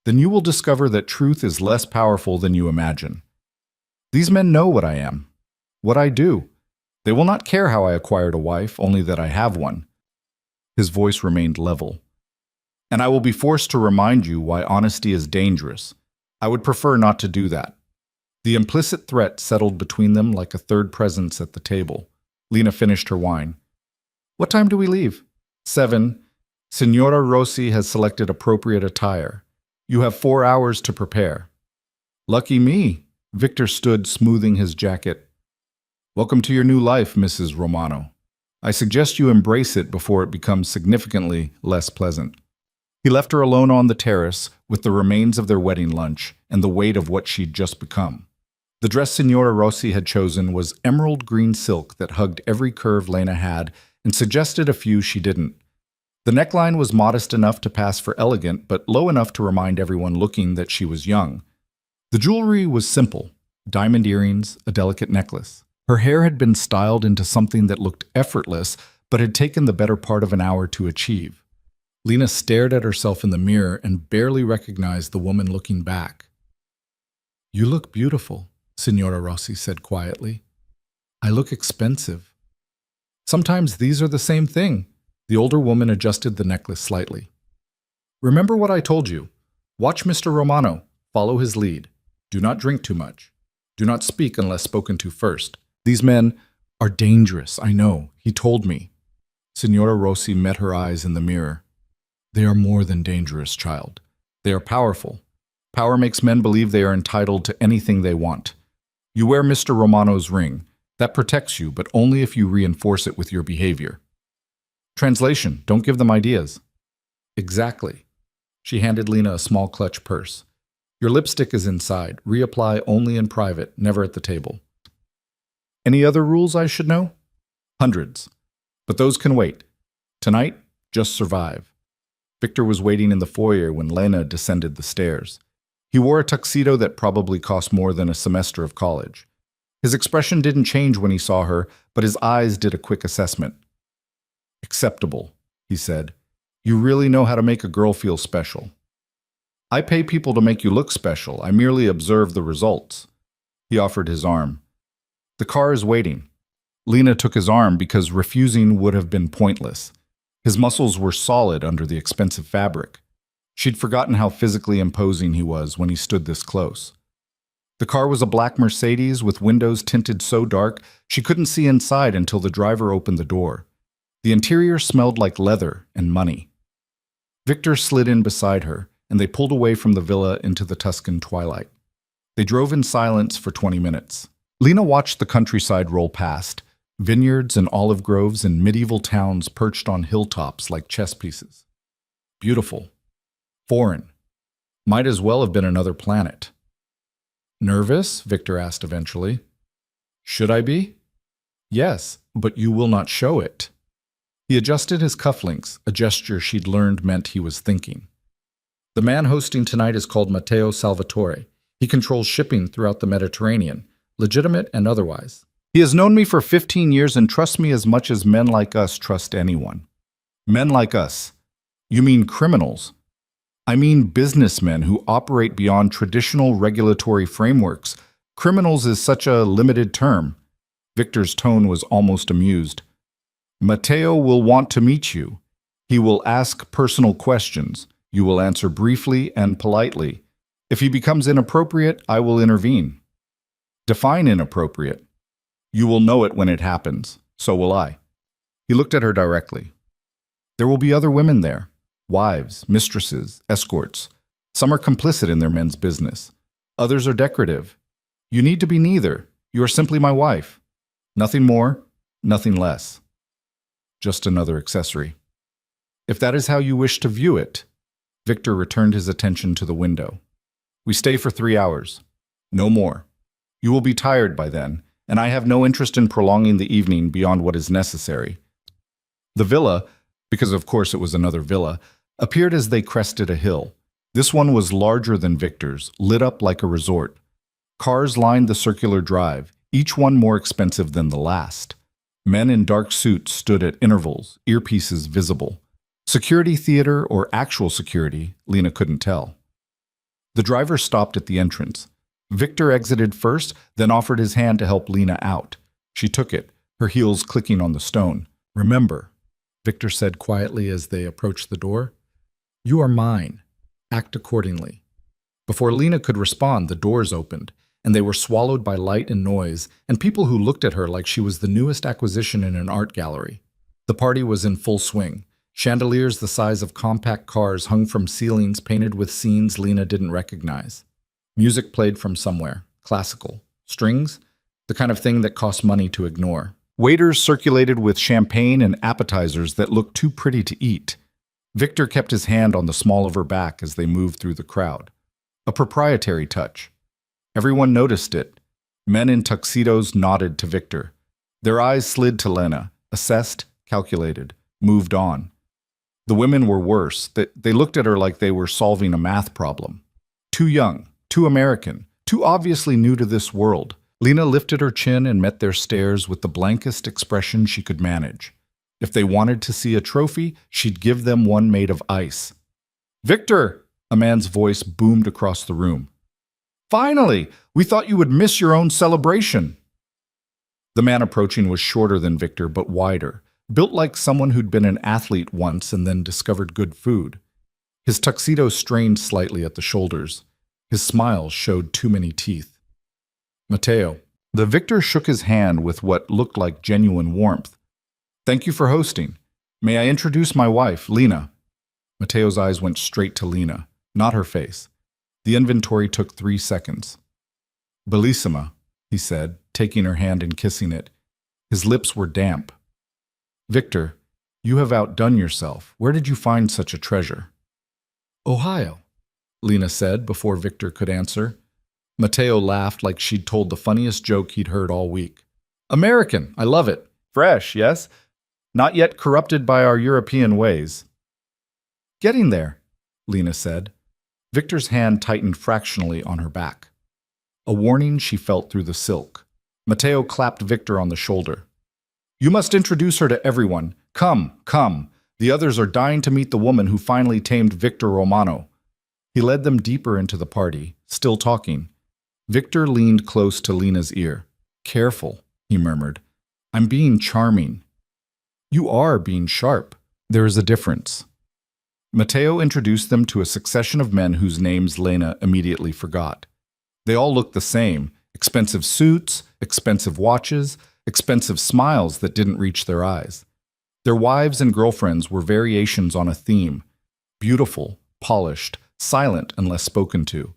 Then you will discover that truth is less powerful than you imagine. These men know what I am, what I do. They will not care how I acquired a wife, only that I have one. His voice remained level. And I will be forced to remind you why honesty is dangerous. I would prefer not to do that. The implicit threat settled between them like a third presence at the table. Lena finished her wine. What time do we leave? 7. Signora Rossi has selected appropriate attire. You have 4 hours to prepare. Lucky me. Victor stood, smoothing his jacket. Welcome to your new life, Mrs. Romano. I suggest you embrace it before it becomes significantly less pleasant. He left her alone on the terrace with the remains of their wedding lunch and the weight of what she'd just become. The dress Signora Rossi had chosen was emerald green silk that hugged every curve Lena had and suggested a few she didn't. The neckline was modest enough to pass for elegant, but low enough to remind everyone looking that she was young. The jewelry was simple: diamond earrings, a delicate necklace. Her hair had been styled into something that looked effortless, but had taken the better part of an hour to achieve. Lena stared at herself in the mirror and barely recognized the woman looking back. You look beautiful, Signora Rossi said quietly. I look expensive. Sometimes these are the same thing. The older woman adjusted the necklace slightly. Remember what I told you. Watch Mr. Romano. Follow his lead. Do not drink too much. Do not speak unless spoken to first. These men are dangerous, I know. He told me. Signora Rossi met her eyes in the mirror. They are more than dangerous, child. They are powerful. Power makes men believe they are entitled to anything they want. You wear Mr. Romano's ring. That protects you, but only if you reinforce it with your behavior. Translation: don't give them ideas. Exactly. She handed Lena a small clutch purse. Your lipstick is inside. Reapply only in private, never at the table. Any other rules I should know? Hundreds. But those can wait. Tonight, just survive. Victor was waiting in the foyer when Lena descended the stairs. He wore a tuxedo that probably cost more than a semester of college. His expression didn't change when he saw her, but his eyes did a quick assessment. Acceptable, he said. You really know how to make a girl feel special. I pay people to make you look special. I merely observe the results. He offered his arm. The car is waiting. Lena took his arm because refusing would have been pointless. His muscles were solid under the expensive fabric. She'd forgotten how physically imposing he was when he stood this close. The car was a black Mercedes with windows tinted so dark she couldn't see inside until the driver opened the door. The interior smelled like leather and money. Victor slid in beside her, and they pulled away from the villa into the Tuscan twilight. They drove in silence for 20 minutes. Lena watched the countryside roll past, vineyards and olive groves and medieval towns perched on hilltops like chess pieces. Beautiful. Foreign. Might as well have been another planet. Nervous? Victor asked eventually. Should I be? Yes, but you will not show it. He adjusted his cufflinks, a gesture she'd learned meant he was thinking. The man hosting tonight is called Matteo Salvatore. He controls shipping throughout the Mediterranean, legitimate and otherwise. He has known me for 15 years and trusts me as much as men like us trust anyone. Men like us? You mean criminals? I mean businessmen who operate beyond traditional regulatory frameworks. Criminals is such a limited term. Victor's tone was almost amused. Matteo will want to meet you. He will ask personal questions. You will answer briefly and politely. If he becomes inappropriate, I will intervene. Define inappropriate. You will know it when it happens. So will I. He looked at her directly. There will be other women there. Wives, mistresses, escorts. Some are complicit in their men's business. Others are decorative. You need to be neither. You are simply my wife. Nothing more, nothing less. Just another accessory. If that is how you wish to view it, Victor returned his attention to the window. We stay for 3 hours. No more. You will be tired by then, and I have no interest in prolonging the evening beyond what is necessary. The villa, because of course it was another villa, appeared as they crested a hill. This one was larger than Victor's, lit up like a resort. Cars lined the circular drive, each one more expensive than the last. Men in dark suits stood at intervals, earpieces visible. Security theater or actual security, Lena couldn't tell. The driver stopped at the entrance. Victor exited first, then offered his hand to help Lena out. She took it, her heels clicking on the stone. "Remember," Victor said quietly as they approached the door, "you are mine. Act accordingly." Before Lena could respond, the doors opened, and they were swallowed by light and noise, and people who looked at her like she was the newest acquisition in an art gallery. The party was in full swing. Chandeliers the size of compact cars hung from ceilings painted with scenes Lena didn't recognize. Music played from somewhere, classical. Strings? The kind of thing that costs money to ignore. Waiters circulated with champagne and appetizers that looked too pretty to eat. Victor kept his hand on the small of her back as they moved through the crowd. A proprietary touch. Everyone noticed it. Men in tuxedos nodded to Victor. Their eyes slid to Lena, assessed, calculated, moved on. The women were worse. They looked at her like they were solving a math problem. Too young, too American, too obviously new to this world. Lena lifted her chin and met their stares with the blankest expression she could manage. If they wanted to see a trophy, she'd give them one made of ice. "Victor!" A man's voice boomed across the room. "Finally! We thought you would miss your own celebration." The man approaching was shorter than Victor, but wider, built like someone who'd been an athlete once and then discovered good food. His tuxedo strained slightly at the shoulders. His smile showed too many teeth. "Matteo." The Victor shook his hand with what looked like genuine warmth. "Thank you for hosting. May I introduce my wife, Lena?" Matteo's eyes went straight to Lena, not her face. The inventory took 3 seconds. "Bellissima," he said, taking her hand and kissing it. His lips were damp. "Victor, you have outdone yourself. Where did you find such a treasure?" "Ohio," Lena said before Victor could answer. Matteo laughed like she'd told the funniest joke he'd heard all week. "American, I love it. Fresh, yes? Not yet corrupted by our European ways." "Getting there," Lena said. Victor's hand tightened fractionally on her back. A warning she felt through the silk. Matteo clapped Victor on the shoulder. "You must introduce her to everyone. Come, come. The others are dying to meet the woman who finally tamed Victor Romano." He led them deeper into the party, still talking. Victor leaned close to Lena's ear. "Careful," he murmured. "I'm being charming." "You are being sharp. There is a difference." Matteo introduced them to a succession of men whose names Lena immediately forgot. They all looked the same: expensive suits, expensive watches, expensive smiles that didn't reach their eyes. Their wives and girlfriends were variations on a theme: beautiful, polished, silent unless spoken to.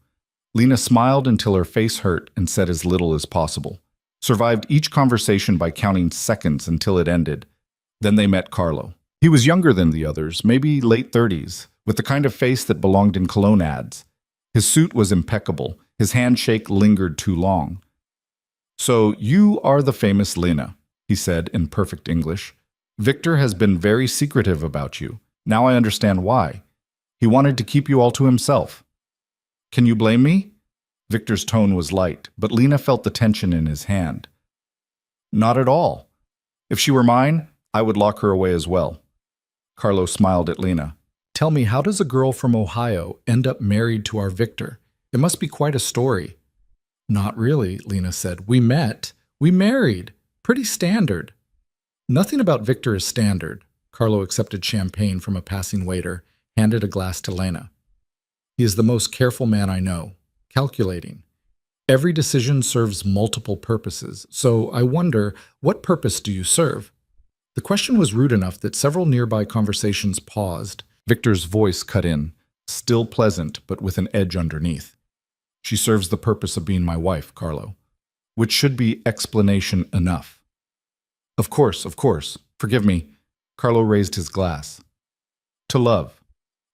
Lena smiled until her face hurt and said as little as possible. Survived each conversation by counting seconds until it ended. Then they met Carlo. He was younger than the others, maybe late 30s, with the kind of face that belonged in cologne ads. His suit was impeccable. His handshake lingered too long. "So you are the famous Lena," he said in perfect English. "Victor has been very secretive about you. Now I understand why. He wanted to keep you all to himself. Can you blame me?" Victor's tone was light, but Lena felt the tension in his hand. "Not at all. If she were mine, I would lock her away as well." Carlo smiled at Lena. "Tell me, how does a girl from Ohio end up married to our Victor? It must be quite a story." "Not really," Lena said. "We met. We married. Pretty standard." "Nothing about Victor is standard." Carlo accepted champagne from a passing waiter, handed a glass to Lena. "He is the most careful man I know. Calculating. Every decision serves multiple purposes. So I wonder, what purpose do you serve?" The question was rude enough that several nearby conversations paused. Victor's voice cut in, still pleasant, but with an edge underneath. "She serves the purpose of being my wife, Carlo. Which should be explanation enough." Of course, of course. Forgive me." Carlo raised his glass. "To love.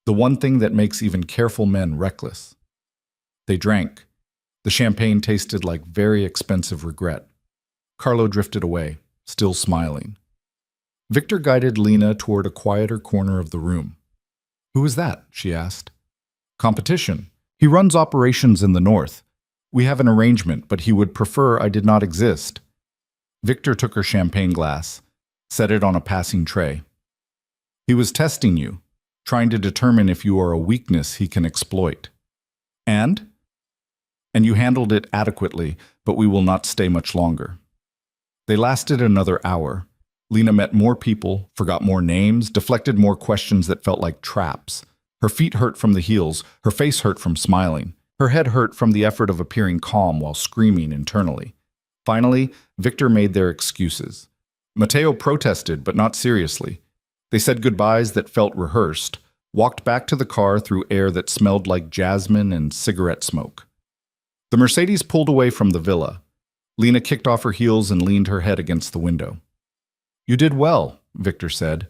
The one thing that makes even careful men reckless." They drank. The champagne tasted like very expensive regret. Carlo drifted away, still smiling. Victor guided Lena toward a quieter corner of the room. "Who is that?" she asked. "Competition. He runs operations in the north. We have an arrangement, but he would prefer I did not exist." Victor took her champagne glass, set it on a passing tray. "He was testing you, trying to determine if you are a weakness he can exploit. And you handled it adequately, but we will not stay much longer." They lasted another hour. Lena met more people, forgot more names, deflected more questions that felt like traps. Her feet hurt from the heels, her face hurt from smiling. Her head hurt from the effort of appearing calm while screaming internally. Finally, Victor made their excuses. Matteo protested, but not seriously. They said goodbyes that felt rehearsed, walked back to the car through air that smelled like jasmine and cigarette smoke. The Mercedes pulled away from the villa. Lena kicked off her heels and leaned her head against the window. "You did well," Victor said.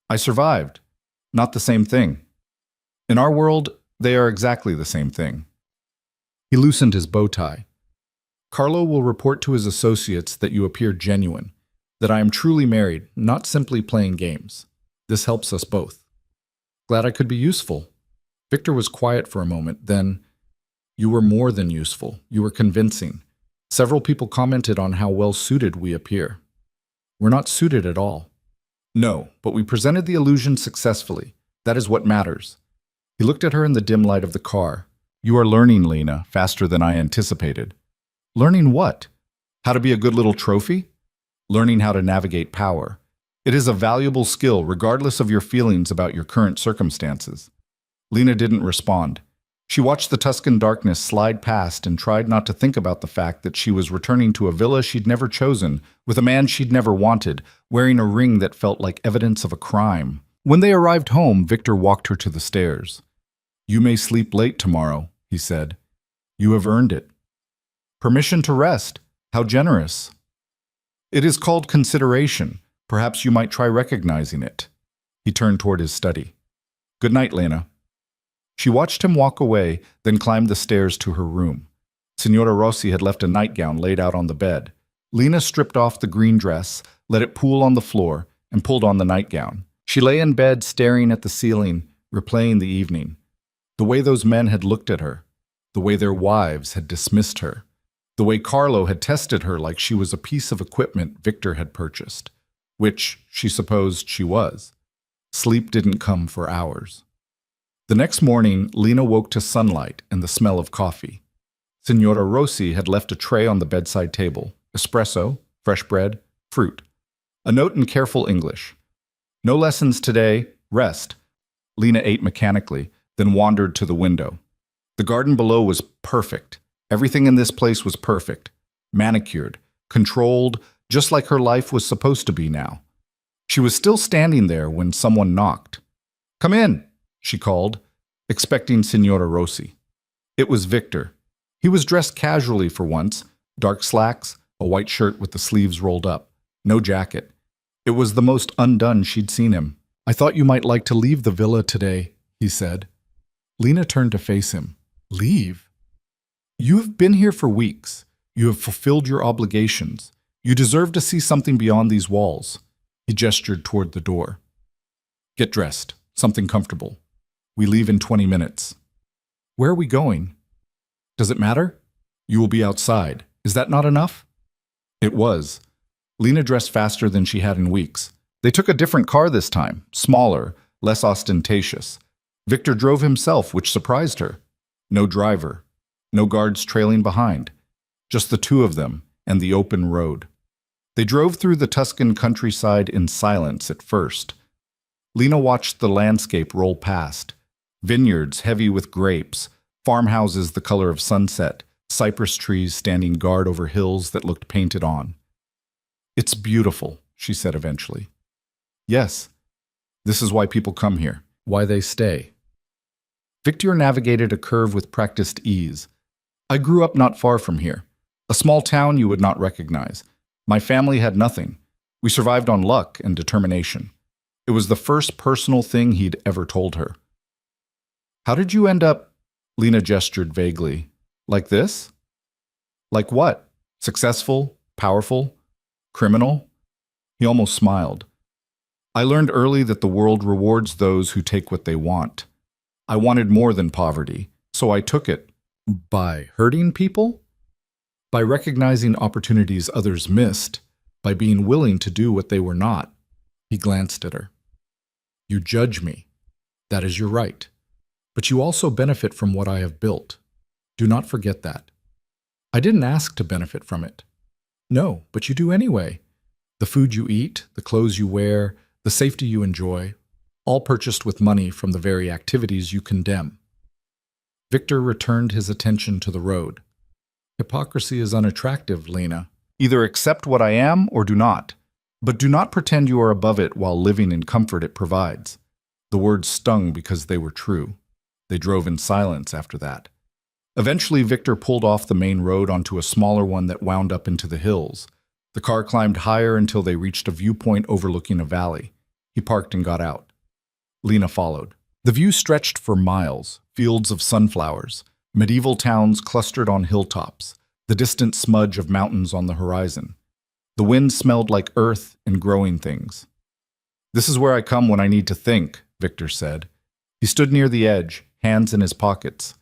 "I survived. Not the same thing. In our world, they are exactly the same thing." He loosened his bow tie. "Carlo will report to his associates that you appear genuine, that I am truly married, not simply playing games. This helps us both." "Glad I could be useful." Victor was quiet for a moment, then, "You were more than useful. You were convincing. Several people commented on how well suited we appear." "We're not suited at all." "No, but we presented the illusion successfully. That is what matters." He looked at her in the dim light of the car. "You are learning, Lena, faster than I anticipated." "Learning what? How to be a good little trophy?" "Learning how to navigate power. It is a valuable skill, regardless of your feelings about your current circumstances." Lena didn't respond. She watched the Tuscan darkness slide past and tried not to think about the fact that she was returning to a villa she'd never chosen, with a man she'd never wanted, wearing a ring that felt like evidence of a crime. When they arrived home, Victor walked her to the stairs. "You may sleep late tomorrow," he said. "You have earned it." "Permission to rest. How generous." "It is called consideration. Perhaps you might try recognizing it." He turned toward his study. "Good night, Lena." She watched him walk away, then climbed the stairs to her room. Signora Rossi had left a nightgown laid out on the bed. Lena stripped off the green dress, let it pool on the floor, and pulled on the nightgown. She lay in bed staring at the ceiling, replaying the evening. The way those men had looked at her. The way their wives had dismissed her. The way Carlo had tested her like she was a piece of equipment Victor had purchased. Which she supposed she was. Sleep didn't come for hours. The next morning, Lena woke to sunlight and the smell of coffee. Signora Rossi had left a tray on the bedside table, espresso, fresh bread, fruit. A note in careful English. "No lessons today, rest." Lena ate mechanically, then wandered to the window. The garden below was perfect. Everything in this place was perfect. Manicured, controlled, just like her life was supposed to be now. She was still standing there when someone knocked. "Come in," she called, expecting Signora Rossi. It was Victor. He was dressed casually for once, dark slacks, a white shirt with the sleeves rolled up, no jacket. It was the most undone she'd seen him. "I thought you might like to leave the villa today," he said. Lena turned to face him. "Leave? You have been here for weeks. You have fulfilled your obligations. You deserve to see something beyond these walls." He gestured toward the door. "Get dressed. Something comfortable. We leave in 20 minutes. "Where are we going?" "Does it matter? You will be outside. Is that not enough?" It was. Lena dressed faster than she had in weeks. They took a different car this time, smaller, less ostentatious. Victor drove himself, which surprised her. No driver. No guards trailing behind. Just the two of them and the open road. They drove through the Tuscan countryside in silence at first. Lena watched the landscape roll past. Vineyards heavy with grapes, farmhouses the color of sunset, cypress trees standing guard over hills that looked painted on. "It's beautiful," she said eventually. "Yes, this is why people come here, why they stay." Victor navigated a curve with practiced ease. "I grew up not far from here. A small town you would not recognize. My family had nothing. We survived on luck and determination." It was the first personal thing he'd ever told her. "How did you end up?" Lena gestured vaguely. "Like this?" "Like what? Successful? Powerful? Criminal? He almost smiled. I learned early that the world rewards those who take what they want. I wanted more than poverty, so I took it. By hurting people? By recognizing opportunities others missed, by being willing to do what they were not. He glanced at her. You judge me. That is your right. But you also benefit from what I have built. Do not forget that. I didn't ask to benefit from it. No, but you do anyway. The food you eat, the clothes you wear, the safety you enjoy, all purchased with money from the very activities you condemn. Victor returned his attention to the road. Hypocrisy is unattractive, Lena. Either accept what I am or do not. But do not pretend you are above it while living in comfort it provides. The words stung because they were true. They drove in silence after that. Eventually, Victor pulled off the main road onto a smaller one that wound up into the hills. The car climbed higher until they reached a viewpoint overlooking a valley. He parked and got out. Lena followed. The view stretched for miles, fields of sunflowers, medieval towns clustered on hilltops, the distant smudge of mountains on the horizon. The wind smelled like earth and growing things. This is where I come when I need to think, Victor said. He stood near the edge, hands in his pockets.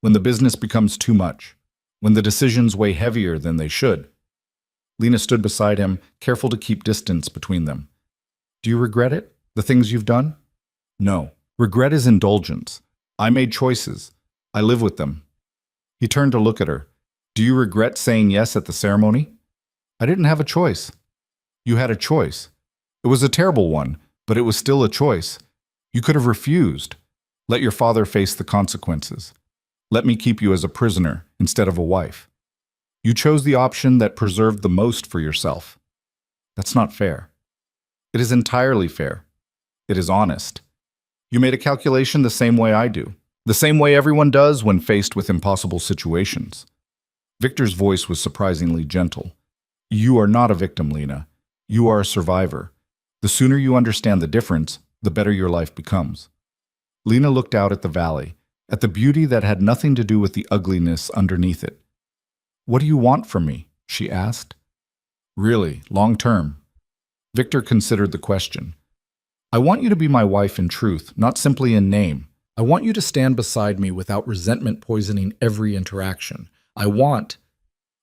When the business becomes too much, when the decisions weigh heavier than they should. Lena stood beside him, careful to keep distance between them. Do you regret it? The things you've done? No. Regret is indulgence. I made choices. I live with them. He turned to look at her. Do you regret saying yes at the ceremony? I didn't have a choice. You had a choice. It was a terrible one, but it was still a choice. You could have refused. Let your father face the consequences. Let me keep you as a prisoner instead of a wife. You chose the option that preserved the most for yourself. That's not fair. It is entirely fair. It is honest. You made a calculation the same way I do, the same way everyone does when faced with impossible situations. Victor's voice was surprisingly gentle. You are not a victim, Lena. You are a survivor. The sooner you understand the difference, the better your life becomes. Lena looked out at the valley, at the beauty that had nothing to do with the ugliness underneath it. What do you want from me? She asked. Really, long term. Victor considered the question. I want you to be my wife in truth, not simply in name. I want you to stand beside me without resentment poisoning every interaction. I want...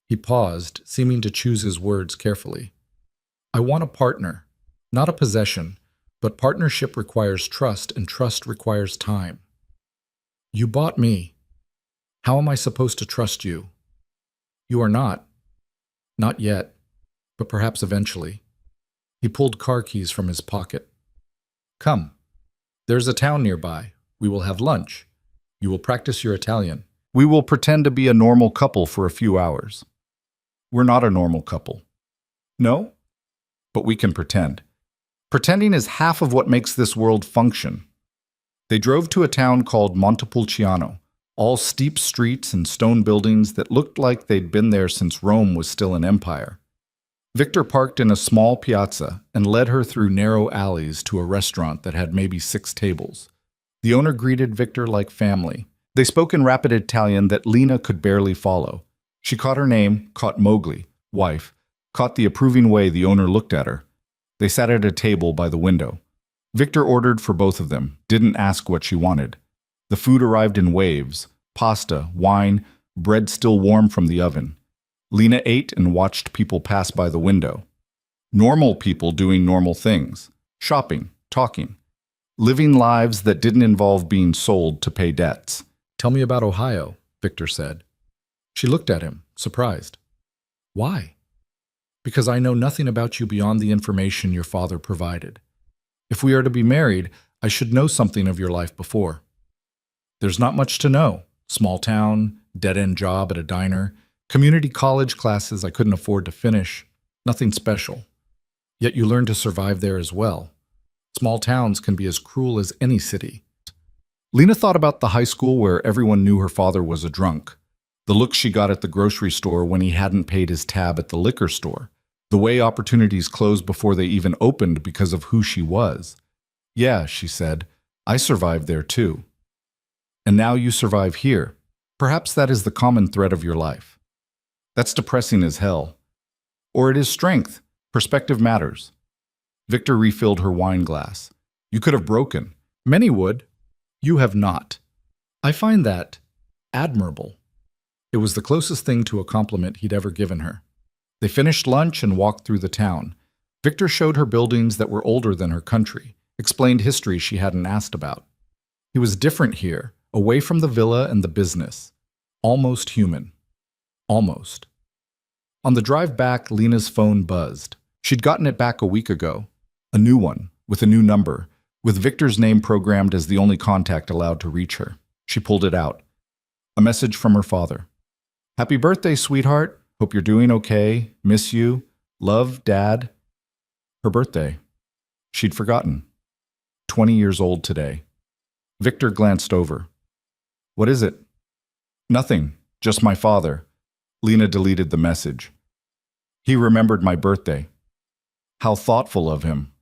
He paused, seeming to choose his words carefully. I want a partner, not a possession, but partnership requires trust, and trust requires time. You bought me. How am I supposed to trust you? You are not. Not yet, but perhaps eventually. He pulled car keys from his pocket. Come. There's a town nearby. We will have lunch. You will practice your Italian. We will pretend to be a normal couple for a few hours. We're not a normal couple. No? But we can pretend. Pretending is half of what makes this world function. They drove to a town called Montepulciano, all steep streets and stone buildings that looked like they'd been there since Rome was still an empire. Victor parked in a small piazza and led her through narrow alleys to a restaurant that had maybe 6 tables. The owner greeted Victor like family. They spoke in rapid Italian that Lena could barely follow. She caught her name, caught Mowgli, wife, caught the approving way the owner looked at her. They sat at a table by the window. Victor ordered for both of them, didn't ask what she wanted. The food arrived in waves, pasta, wine, bread still warm from the oven. Lena ate and watched people pass by the window. Normal people doing normal things, shopping, talking, living lives that didn't involve being sold to pay debts. Tell me about Ohio, Victor said. She looked at him, surprised. Why? Because I know nothing about you beyond the information your father provided. If we are to be married, I should know something of your life before. There's not much to know. Small town, dead-end job at a diner, community college classes I couldn't afford to finish. Nothing special. Yet you learn to survive there as well. Small towns can be as cruel as any city. Lena thought about the high school where everyone knew her father was a drunk. The look she got at the grocery store when he hadn't paid his tab at the liquor store. The way opportunities closed before they even opened because of who she was. Yeah, she said, I survived there too. And now you survive here. Perhaps that is the common thread of your life. That's depressing as hell. Or it is strength. Perspective matters. Victor refilled her wine glass. You could have broken. Many would. You have not. I find that admirable. It was the closest thing to a compliment he'd ever given her. They finished lunch and walked through the town. Victor showed her buildings that were older than her country, explained history she hadn't asked about. He was different here, away from the villa and the business. Almost human. Almost. On the drive back, Lena's phone buzzed. She'd gotten it back a week ago. A new one, with a new number, with Victor's name programmed as the only contact allowed to reach her. She pulled it out. A message from her father. Happy birthday, sweetheart. Hope you're doing okay. Miss you. Love, Dad. Her birthday. She'd forgotten. 20 years old today. Victor glanced over. What is it? Nothing. Just my father. Lena deleted the message. He remembered my birthday. How thoughtful of him.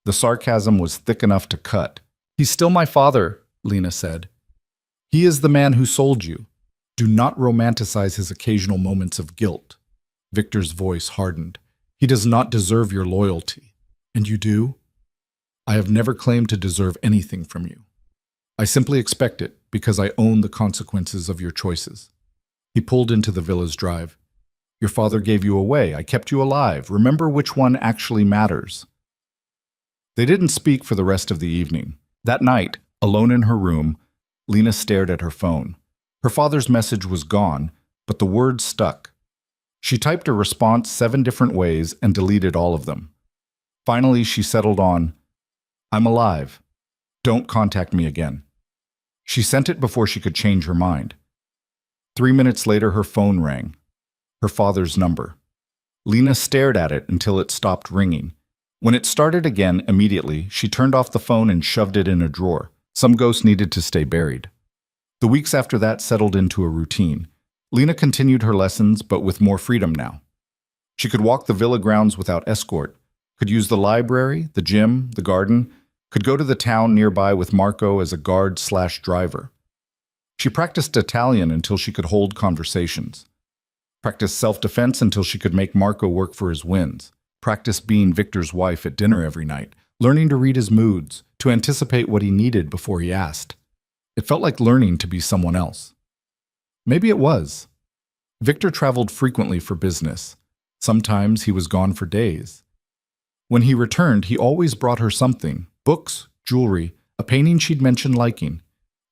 The sarcasm was thick enough to cut. He's still my father, Lena said. He is the man who sold you. Do not romanticize his occasional moments of guilt. Victor's voice hardened. He does not deserve your loyalty. And you do? I have never claimed to deserve anything from you. I simply expect it because I own the consequences of your choices. He pulled into the villa's drive. Your father gave you away. I kept you alive. Remember which one actually matters. They didn't speak for the rest of the evening. That night, alone in her room, Lena stared at her phone. Her father's message was gone, but the words stuck. She typed a response 7 different ways and deleted all of them. Finally, she settled on, I'm alive. Don't contact me again. She sent it before she could change her mind. 3 minutes later, her phone rang. Her father's number. Lena stared at it until it stopped ringing. When it started again, immediately, she turned off the phone and shoved it in a drawer. Some ghost needed to stay buried. The weeks after that settled into a routine. Lena continued her lessons, but with more freedom now. She could walk the villa grounds without escort, could use the library, the gym, the garden, could go to the town nearby with Marco as a guard/driver. She practiced Italian until she could hold conversations. Practiced self-defense until she could make Marco work for his wins. Practiced being Victor's wife at dinner every night, learning to read his moods, to anticipate what he needed before he asked. It felt like learning to be someone else. Maybe it was. Victor traveled frequently for business. Sometimes he was gone for days. When he returned, he always brought her something: books, jewelry, a painting she'd mentioned liking,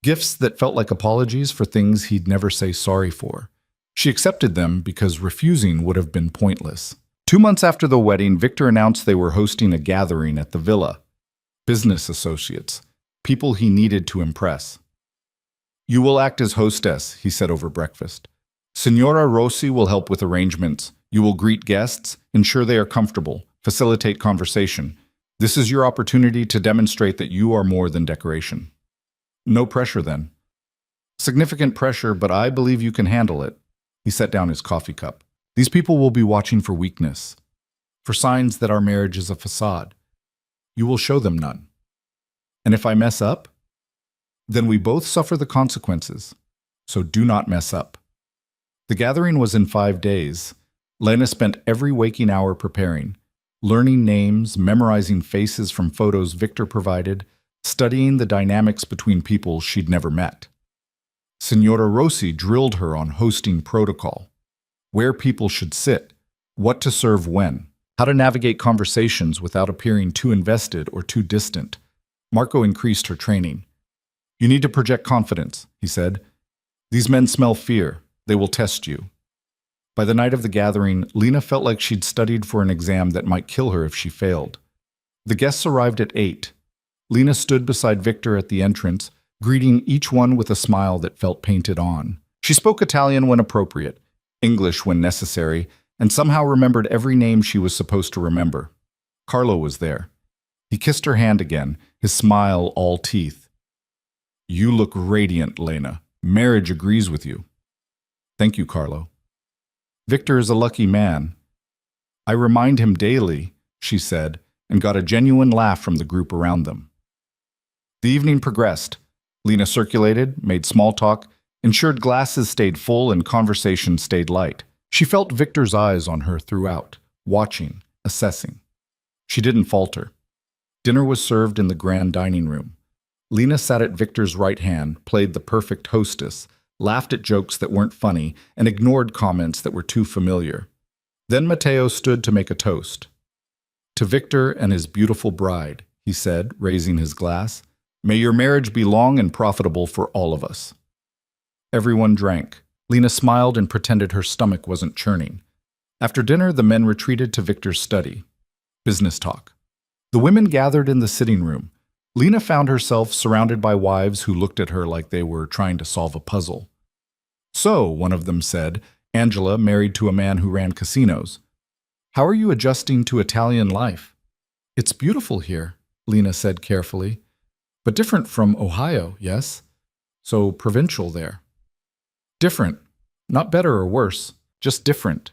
gifts that felt like apologies for things he'd never say sorry for. She accepted them because refusing would have been pointless. 2 months after the wedding, Victor announced they were hosting a gathering at the villa. Business associates, people he needed to impress. You will act as hostess, he said over breakfast. Signora Rossi will help with arrangements. You will greet guests, ensure they are comfortable, facilitate conversation. This is your opportunity to demonstrate that you are more than decoration. No pressure then. Significant pressure, but I believe you can handle it. He set down his coffee cup. These people will be watching for weakness, for signs that our marriage is a facade. You will show them none. And if I mess up, then we both suffer the consequences. So do not mess up. The gathering was in 5 days. Lena spent every waking hour preparing, learning names, memorizing faces from photos Victor provided, studying the dynamics between people she'd never met. Signora Rossi drilled her on hosting protocol, where people should sit, what to serve when, how to navigate conversations without appearing too invested or too distant. Marco increased her training. You need to project confidence, he said. These men smell fear. They will test you. By the night of the gathering, Lena felt like she'd studied for an exam that might kill her if she failed. The guests arrived at 8. Lena stood beside Victor at the entrance, greeting each one with a smile that felt painted on. She spoke Italian when appropriate, English when necessary, and somehow remembered every name she was supposed to remember. Carlo was there. He kissed her hand again, his smile all teeth. You look radiant, Lena. Marriage agrees with you. Thank you, Carlo. Victor is a lucky man. I remind him daily, she said, and got a genuine laugh from the group around them. The evening progressed. Lena circulated, made small talk, ensured glasses stayed full and conversation stayed light. She felt Victor's eyes on her throughout, watching, assessing. She didn't falter. Dinner was served in the grand dining room. Lena sat at Victor's right hand, played the perfect hostess, laughed at jokes that weren't funny, and ignored comments that were too familiar. Then Matteo stood to make a toast. "To Victor and his beautiful bride," he said, raising his glass. "May your marriage be long and profitable for all of us." Everyone drank. Lena smiled and pretended her stomach wasn't churning. After dinner, the men retreated to Victor's study. Business talk. The women gathered in the sitting room. Lena found herself surrounded by wives who looked at her like they were trying to solve a puzzle. "So," one of them said, Angela, married to a man who ran casinos. "How are you adjusting to Italian life?" "It's beautiful here," Lena said carefully. "But different from Ohio, yes? So provincial there." "Different. Not better or worse, just different."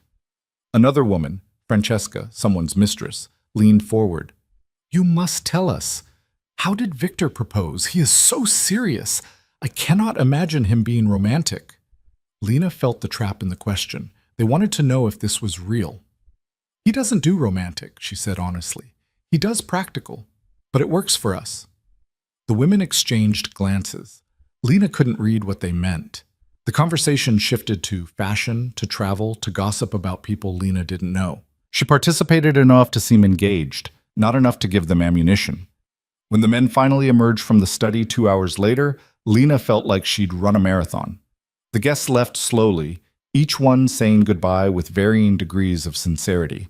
Another woman, Francesca, someone's mistress, leaned forward. "You must tell us. How did Victor propose? He is so serious. I cannot imagine him being romantic." Lena felt the trap in the question. They wanted to know if this was real. "He doesn't do romantic," she said honestly. "He does practical, but it works for us." The women exchanged glances. Lena couldn't read what they meant. The conversation shifted to fashion, to travel, to gossip about people Lena didn't know. She participated enough to seem engaged, not enough to give them ammunition. When the men finally emerged from the study 2 hours later, Lena felt like she'd run a marathon. The guests left slowly, each one saying goodbye with varying degrees of sincerity.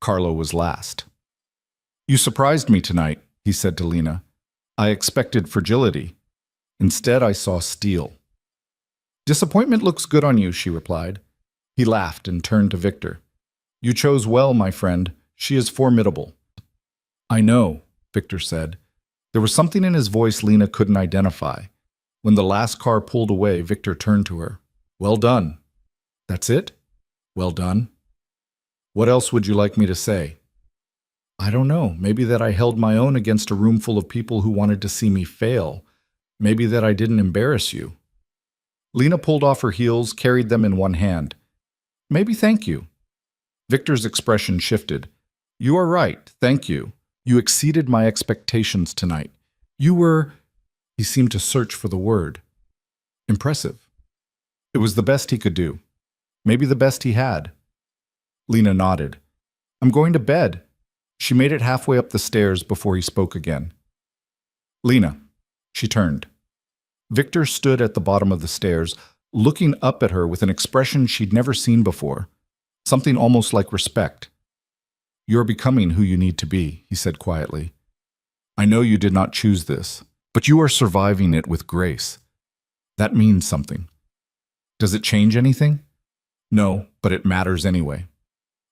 Carlo was last. "You surprised me tonight," he said to Lena. "I expected fragility. Instead, I saw steel." "Disappointment looks good on you," she replied. He laughed and turned to Victor. "You chose well, my friend. She is formidable." "I know," Victor said. There was something in his voice Lena couldn't identify. When the last car pulled away, Victor turned to her. "Well done." "That's it?" "Well done." "What else would you like me to say?" "I don't know. Maybe that I held my own against a room full of people who wanted to see me fail. Maybe that I didn't embarrass you." Lena pulled off her heels, carried them in one hand. "Maybe thank you." Victor's expression shifted. "You are right, thank you. You exceeded my expectations tonight. You were—" He seemed to search for the word. "Impressive." It was the best he could do. Maybe the best he had. Lena nodded. "I'm going to bed." She made it halfway up the stairs before he spoke again. "Lena." She turned. Victor stood at the bottom of the stairs, looking up at her with an expression she'd never seen before, something almost like respect. "You're becoming who you need to be," he said quietly. "I know you did not choose this, but you are surviving it with grace. That means something." "Does it change anything?" "No, but it matters anyway."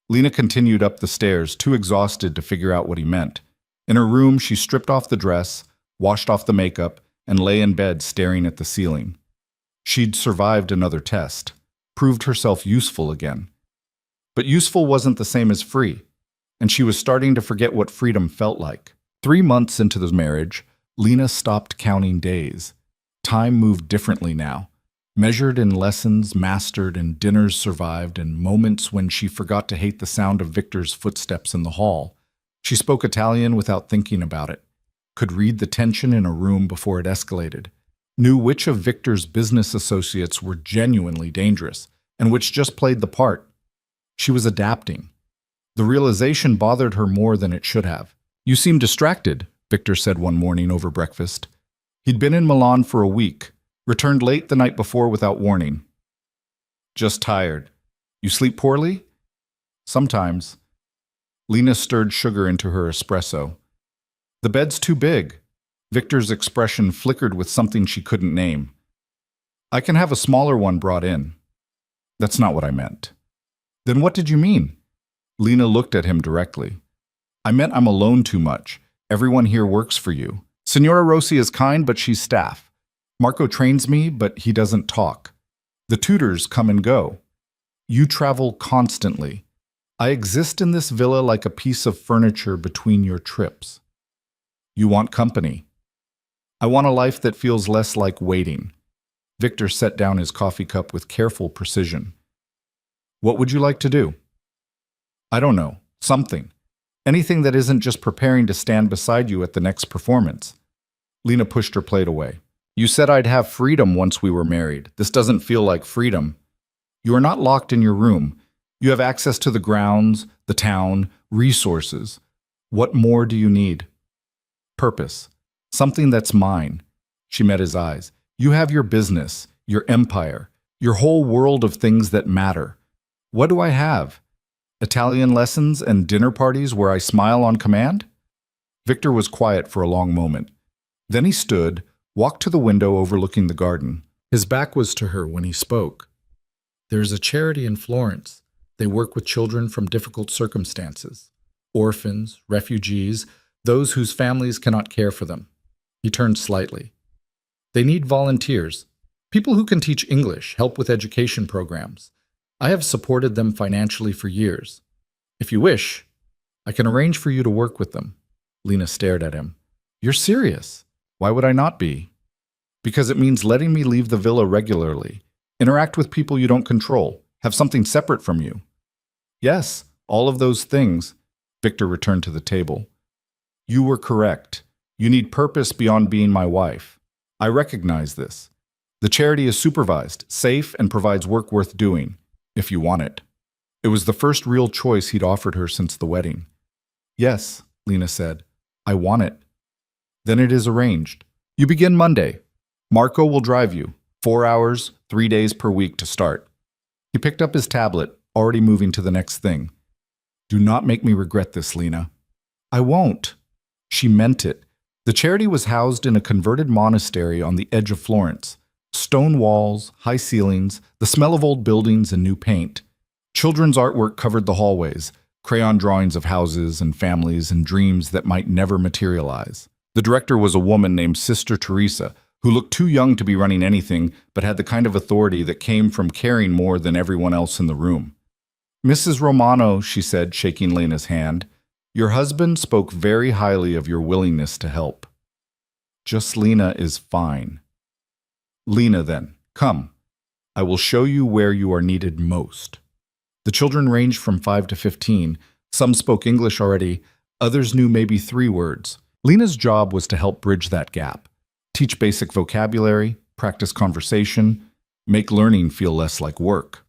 Lena continued up the stairs, too exhausted to figure out what he meant. In her room, she stripped off the dress, washed off the makeup, and lay in bed staring at the ceiling. She'd survived another test, proved herself useful again. But useful wasn't the same as free, and she was starting to forget what freedom felt like. 3 months into the marriage, Lena stopped counting days. Time moved differently now, measured in lessons mastered and dinners survived and moments when she forgot to hate the sound of Victor's footsteps in the hall. She spoke Italian without thinking about it, could read the tension in a room before it escalated, knew which of Victor's business associates were genuinely dangerous and which just played the part. She was adapting. The realization bothered her more than it should have. "You seem distracted," Victor said one morning over breakfast. He'd been in Milan for a week, returned late the night before without warning. "Just tired. You sleep poorly?" "Sometimes." Lena stirred sugar into her espresso. "The bed's too big." Victor's expression flickered with something she couldn't name. "I can have a smaller one brought in." "That's not what I meant." "Then what did you mean?" Lena looked at him directly. "I meant I'm alone too much. Everyone here works for you. Signora Rossi is kind, but she's staff. Marco trains me, but he doesn't talk. The tutors come and go. You travel constantly. I exist in this villa like a piece of furniture between your trips. You want company. I want a life that feels less like waiting." Victor set down his coffee cup with careful precision. "What would you like to do?" "I don't know. Something. Anything that isn't just preparing to stand beside you at the next performance. Lena pushed her plate away. You said I'd have freedom once we were married. This doesn't feel like freedom. You are not locked in your room. You have access to the grounds, the town, resources. What more do you need? Purpose. Something that's mine. She met his eyes. You have your business, your empire, your whole world of things that matter. What do I have? Italian lessons and dinner parties where I smile on command? Victor was quiet for a long moment. Then he stood, walked to the window overlooking the garden. His back was to her when he spoke. There's a charity in Florence. They work with children from difficult circumstances. Orphans, refugees, those whose families cannot care for them. He turned slightly. They need volunteers, people who can teach English, help with education programs. I have supported them financially for years. If you wish, I can arrange for you to work with them. Lena stared at him. You're serious. Why would I not be? Because it means letting me leave the villa regularly, interact with people you don't control, have something separate from you. Yes, all of those things. Victor returned to the table. You were correct. You need purpose beyond being my wife. I recognize this. The charity is supervised, safe, and provides work worth doing, if you want it. It was the first real choice he'd offered her since the wedding. Yes, Lena said. I want it. Then it is arranged. You begin Monday. Marco will drive you. 4 hours, 3 days per week to start. He picked up his tablet, already moving to the next thing. Do not make me regret this, Lena. I won't. She meant it. The charity was housed in a converted monastery on the edge of Florence. Stone walls, high ceilings, the smell of old buildings and new paint. Children's artwork covered the hallways, crayon drawings of houses and families and dreams that might never materialize. The director was a woman named Sister Teresa, who looked too young to be running anything, but had the kind of authority that came from caring more than everyone else in the room. Mrs. Romano, she said, shaking Lena's hand, your husband spoke very highly of your willingness to help. Just Lena is fine. Lena, then, come. I will show you where you are needed most. The children ranged from 5 to 15. Some spoke English already, others knew maybe 3 words. Lena's job was to help bridge that gap. Teach basic vocabulary, practice conversation, make learning feel less like work.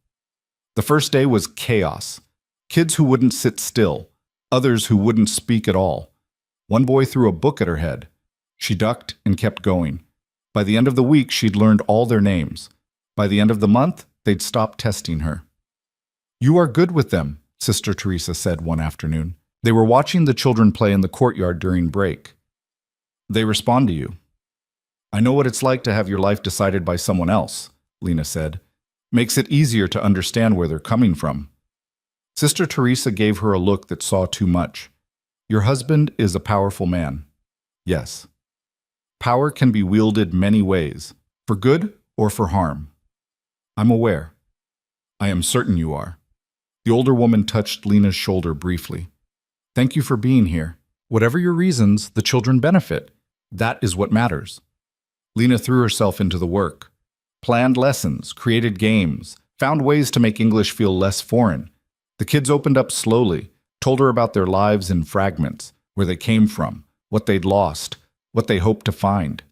The first day was chaos. Kids who wouldn't sit still, others who wouldn't speak at all. One boy threw a book at her head. She ducked and kept going. By the end of the week, she'd learned all their names. By the end of the month, they'd stopped testing her. You are good with them, Sister Teresa said one afternoon. They were watching the children play in the courtyard during break. They respond to you. I know what it's like to have your life decided by someone else, Lena said. Makes it easier to understand where they're coming from. Sister Teresa gave her a look that saw too much. Your husband is a powerful man. Yes. Power can be wielded many ways, for good or for harm. I'm aware. I am certain you are. The older woman touched Lena's shoulder briefly. Thank you for being here. Whatever your reasons, the children benefit. That is what matters. Lena threw herself into the work. Planned lessons, created games, found ways to make English feel less foreign. The kids opened up slowly, told her about their lives in fragments, where they came from, what they'd lost, what they hoped to find.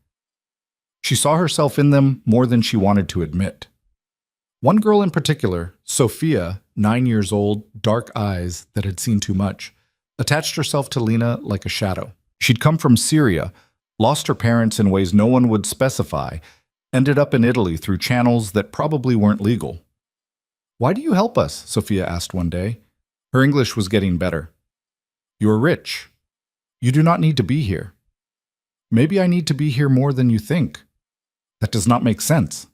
She saw herself in them more than she wanted to admit. One girl in particular, Sophia, 9 years old, dark eyes that had seen too much, attached herself to Lena like a shadow. She'd come from Syria, lost her parents in ways no one would specify, ended up in Italy through channels that probably weren't legal. Why do you help us? Sophia asked one day. Her English was getting better. You're rich. You do not need to be here. Maybe I need to be here more than you think. That does not make sense.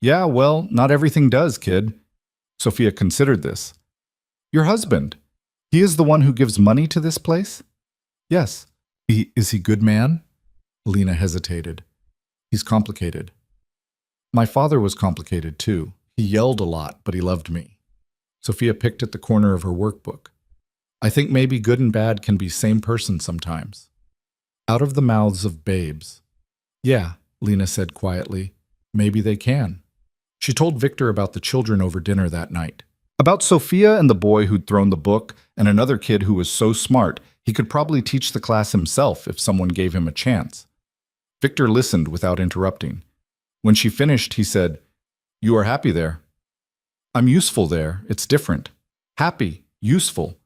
Yeah, well, not everything does, kid. Sophia considered this. Your husband, he is the one who gives money to this place? Yes. Is he good man? Lena hesitated. He's complicated. My father was complicated too. He yelled a lot, but he loved me. Sophia picked at the corner of her workbook. I think maybe good and bad can be same person sometimes. Out of the mouths of babes. Yeah, Lena said quietly. Maybe they can. She told Victor about the children over dinner that night. About Sophia and the boy who'd thrown the book, and another kid who was so smart he could probably teach the class himself if someone gave him a chance. Victor listened without interrupting. When she finished, he said, "You are happy there." "I'm useful there. It's different. Happy, useful.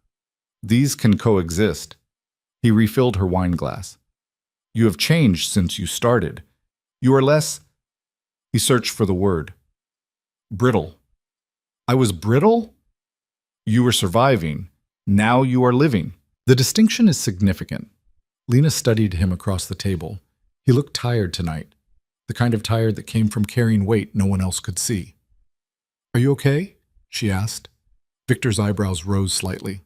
These can coexist." He refilled her wine glass. "You have changed since you started. You are less—" He searched for the word. "Brittle." "I was brittle?" "You were surviving. Now you are living." The distinction is significant. Lena studied him across the table. He looked tired tonight, the kind of tired that came from carrying weight no one else could see. "Are you okay?" she asked. Victor's eyebrows rose slightly.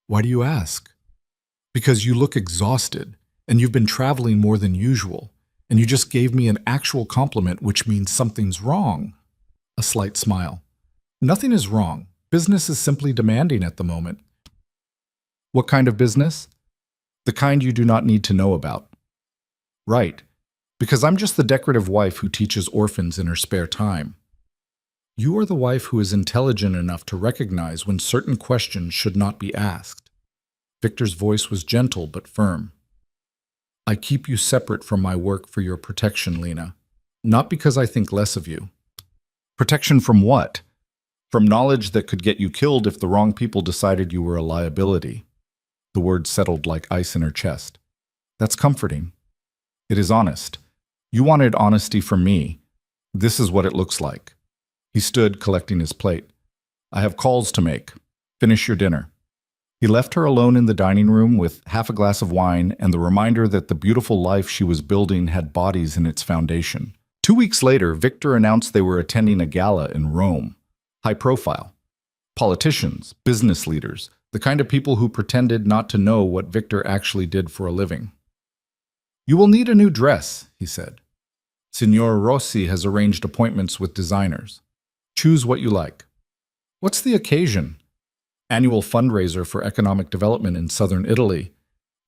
"Why do you ask?" "Because you look exhausted, and you've been traveling more than usual, and you just gave me an actual compliment, which means something's wrong." A slight smile. "Nothing is wrong. Business is simply demanding at the moment." "What kind of business?" "The kind you do not need to know about." "Right. Because I'm just the decorative wife who teaches orphans in her spare time." "You are the wife who is intelligent enough to recognize when certain questions should not be asked." Victor's voice was gentle but firm. "I keep you separate from my work for your protection, Lena. Not because I think less of you." "Protection from what?" "From knowledge that could get you killed if the wrong people decided you were a liability." The words settled like ice in her chest. "That's comforting." "It is honest. You wanted honesty from me. This is what it looks like." He stood, collecting his plate. "I have calls to make. Finish your dinner." He left her alone in the dining room with half a glass of wine and the reminder that the beautiful life she was building had bodies in its foundation. 2 weeks later, Victor announced they were attending a gala in Rome. High profile. Politicians, business leaders, the kind of people who pretended not to know what Victor actually did for a living. "You will need a new dress," he said. "Signor Rossi has arranged appointments with designers. Choose what you like." "What's the occasion?" "Annual fundraiser for economic development in southern Italy.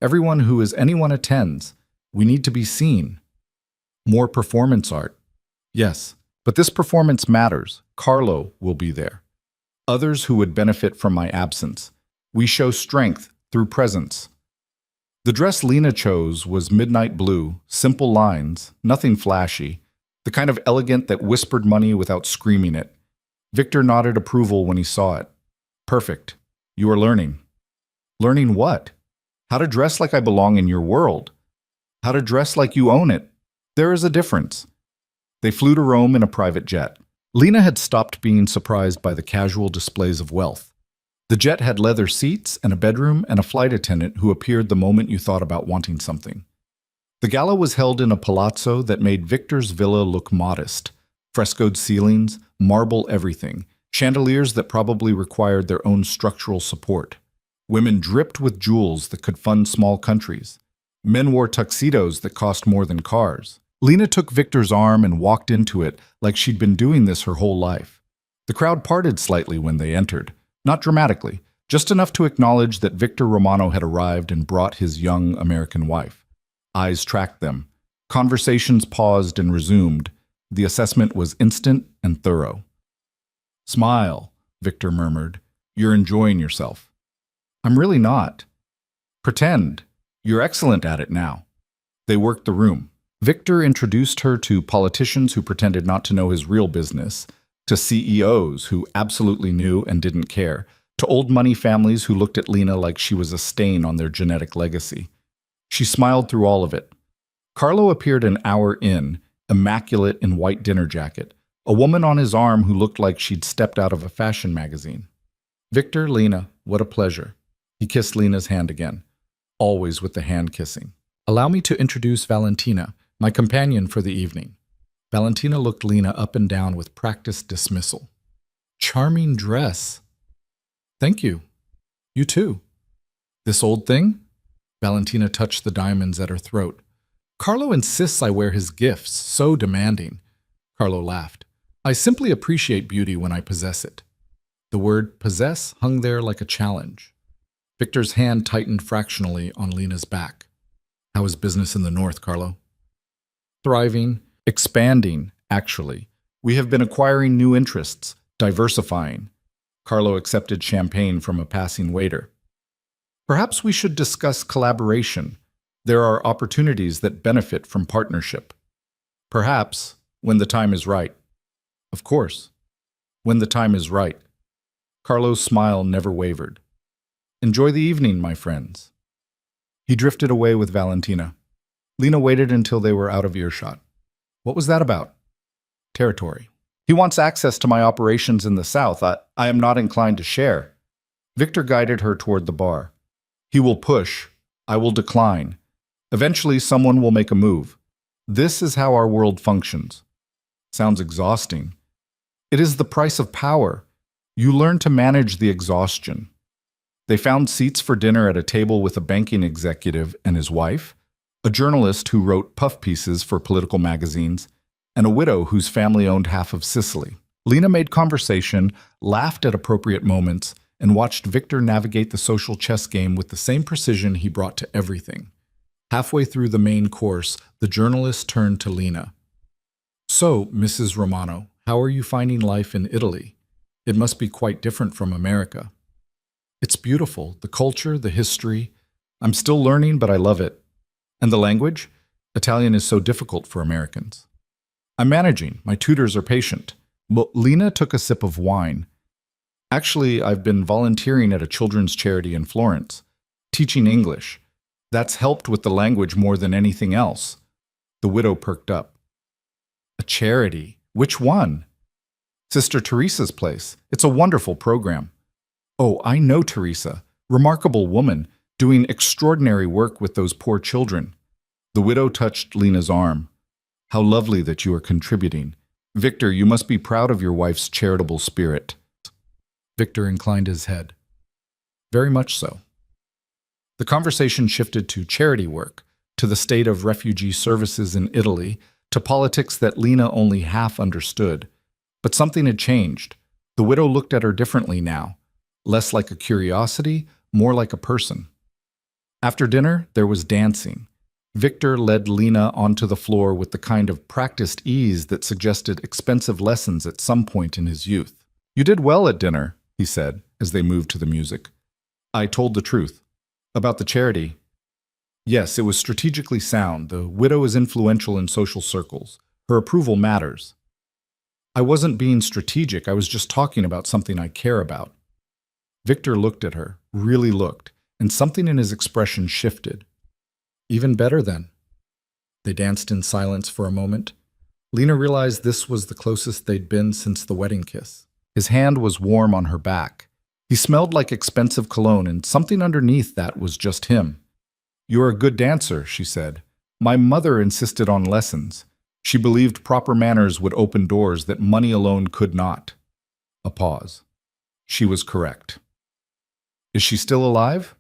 Everyone who is anyone attends. We need to be seen." "More performance art." "Yes, but this performance matters. Carlo will be there. Others who would benefit from my absence. We show strength through presence." The dress Lena chose was midnight blue, simple lines, nothing flashy, the kind of elegant that whispered money without screaming it. Victor nodded approval when he saw it. "Perfect. You are learning." "Learning what?" "How to dress like I belong in your world. How to dress like you own it. There is a difference." They flew to Rome in a private jet. Lena had stopped being surprised by the casual displays of wealth. The jet had leather seats and a bedroom and a flight attendant who appeared the moment you thought about wanting something. The gala was held in a palazzo that made Victor's villa look modest. Frescoed ceilings, marble everything, chandeliers that probably required their own structural support. Women dripped with jewels that could fund small countries. Men wore tuxedos that cost more than cars. Lena took Victor's arm and walked into it like she'd been doing this her whole life. The crowd parted slightly when they entered, not dramatically, just enough to acknowledge that Victor Romano had arrived and brought his young American wife. Eyes tracked them. Conversations paused and resumed. The assessment was instant and thorough. "Smile," Victor murmured. "You're enjoying yourself." "I'm really not." "Pretend. You're excellent at it now." They worked the room. Victor introduced her to politicians who pretended not to know his real business, to CEOs who absolutely knew and didn't care, to old money families who looked at Lena like she was a stain on their genetic legacy. She smiled through all of it. Carlo appeared an hour in, immaculate in white dinner jacket, a woman on his arm who looked like she'd stepped out of a fashion magazine. "Victor, Lena, what a pleasure." He kissed Lena's hand again, always with the hand kissing. "Allow me to introduce Valentina, my companion for the evening." Valentina looked Lena up and down with practiced dismissal. "Charming dress." "Thank you. You too." "This old thing?" Valentina touched the diamonds at her throat. "Carlo insists I wear his gifts, so demanding." Carlo laughed. "I simply appreciate beauty when I possess it." The word possess hung there like a challenge. Victor's hand tightened fractionally on Lena's back. "How is business in the north, Carlo?" "Thriving, expanding, actually. We have been acquiring new interests, diversifying." Carlo accepted champagne from a passing waiter. Perhaps we should discuss collaboration. There are opportunities that benefit from partnership. Perhaps, when the time is right. Of course, when the time is right. Carlo's smile never wavered. Enjoy the evening, my friends. He drifted away with Valentina. Lena waited until they were out of earshot. What was that about? Territory. He wants access to my operations in the south. I am not inclined to share. Victor guided her toward the bar. He will push. I will decline. Eventually, someone will make a move. This is how our world functions. Sounds exhausting. It is the price of power. You learn to manage the exhaustion. They found seats for dinner at a table with a banking executive and his wife, a journalist who wrote puff pieces for political magazines, and a widow whose family owned half of Sicily. Lena made conversation, laughed at appropriate moments, and watched Victor navigate the social chess game with the same precision he brought to everything. Halfway through the main course, the journalist turned to Lena. So, Mrs. Romano, how are you finding life in Italy? It must be quite different from America. It's beautiful, the culture, the history. I'm still learning, but I love it. And the language? Italian is so difficult for Americans. I'm managing. My tutors are patient. But Lena took a sip of wine. Actually, I've been volunteering at a children's charity in Florence, teaching English. That's helped with the language more than anything else. The widow perked up. A charity? Which one? Sister Teresa's place. It's a wonderful program. Oh, I know Teresa. Remarkable woman, doing extraordinary work with those poor children. The widow touched Lena's arm. How lovely that you are contributing. Victor, you must be proud of your wife's charitable spirit. Victor inclined his head. Very much so. The conversation shifted to charity work, to the state of refugee services in Italy, to politics that Lena only half understood. But something had changed. The widow looked at her differently now, less like a curiosity, more like a person. After dinner, there was dancing. Victor led Lena onto the floor with the kind of practiced ease that suggested expensive lessons at some point in his youth. You did well at dinner, he said, as they moved to the music. I told the truth. About the charity. Yes, it was strategically sound. The widow is influential in social circles. Her approval matters. I wasn't being strategic. I was just talking about something I care about. Victor looked at her, really looked, and something in his expression shifted. Even better then. They danced in silence for a moment. Lena realized this was the closest they'd been since the wedding kiss. His hand was warm on her back. He smelled like expensive cologne, and something underneath that was just him. You're a good dancer, she said. My mother insisted on lessons. She believed proper manners would open doors that money alone could not. A pause. She was correct. Is she still alive?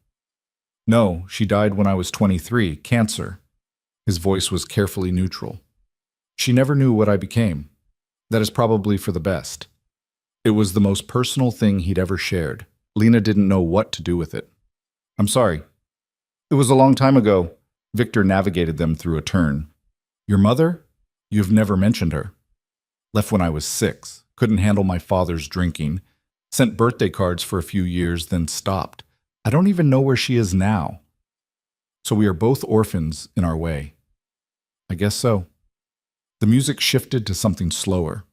No, she died when I was 23, cancer. His voice was carefully neutral. She never knew what I became. That is probably for the best. It was the most personal thing he'd ever shared. Lena didn't know what to do with it. I'm sorry. It was a long time ago. Victor navigated them through a turn. Your mother? You've never mentioned her. Left when I was 6. Couldn't handle my father's drinking. Sent birthday cards for a few years, then stopped. I don't even know where she is now. So we are both orphans in our way. I guess so. The music shifted to something slower.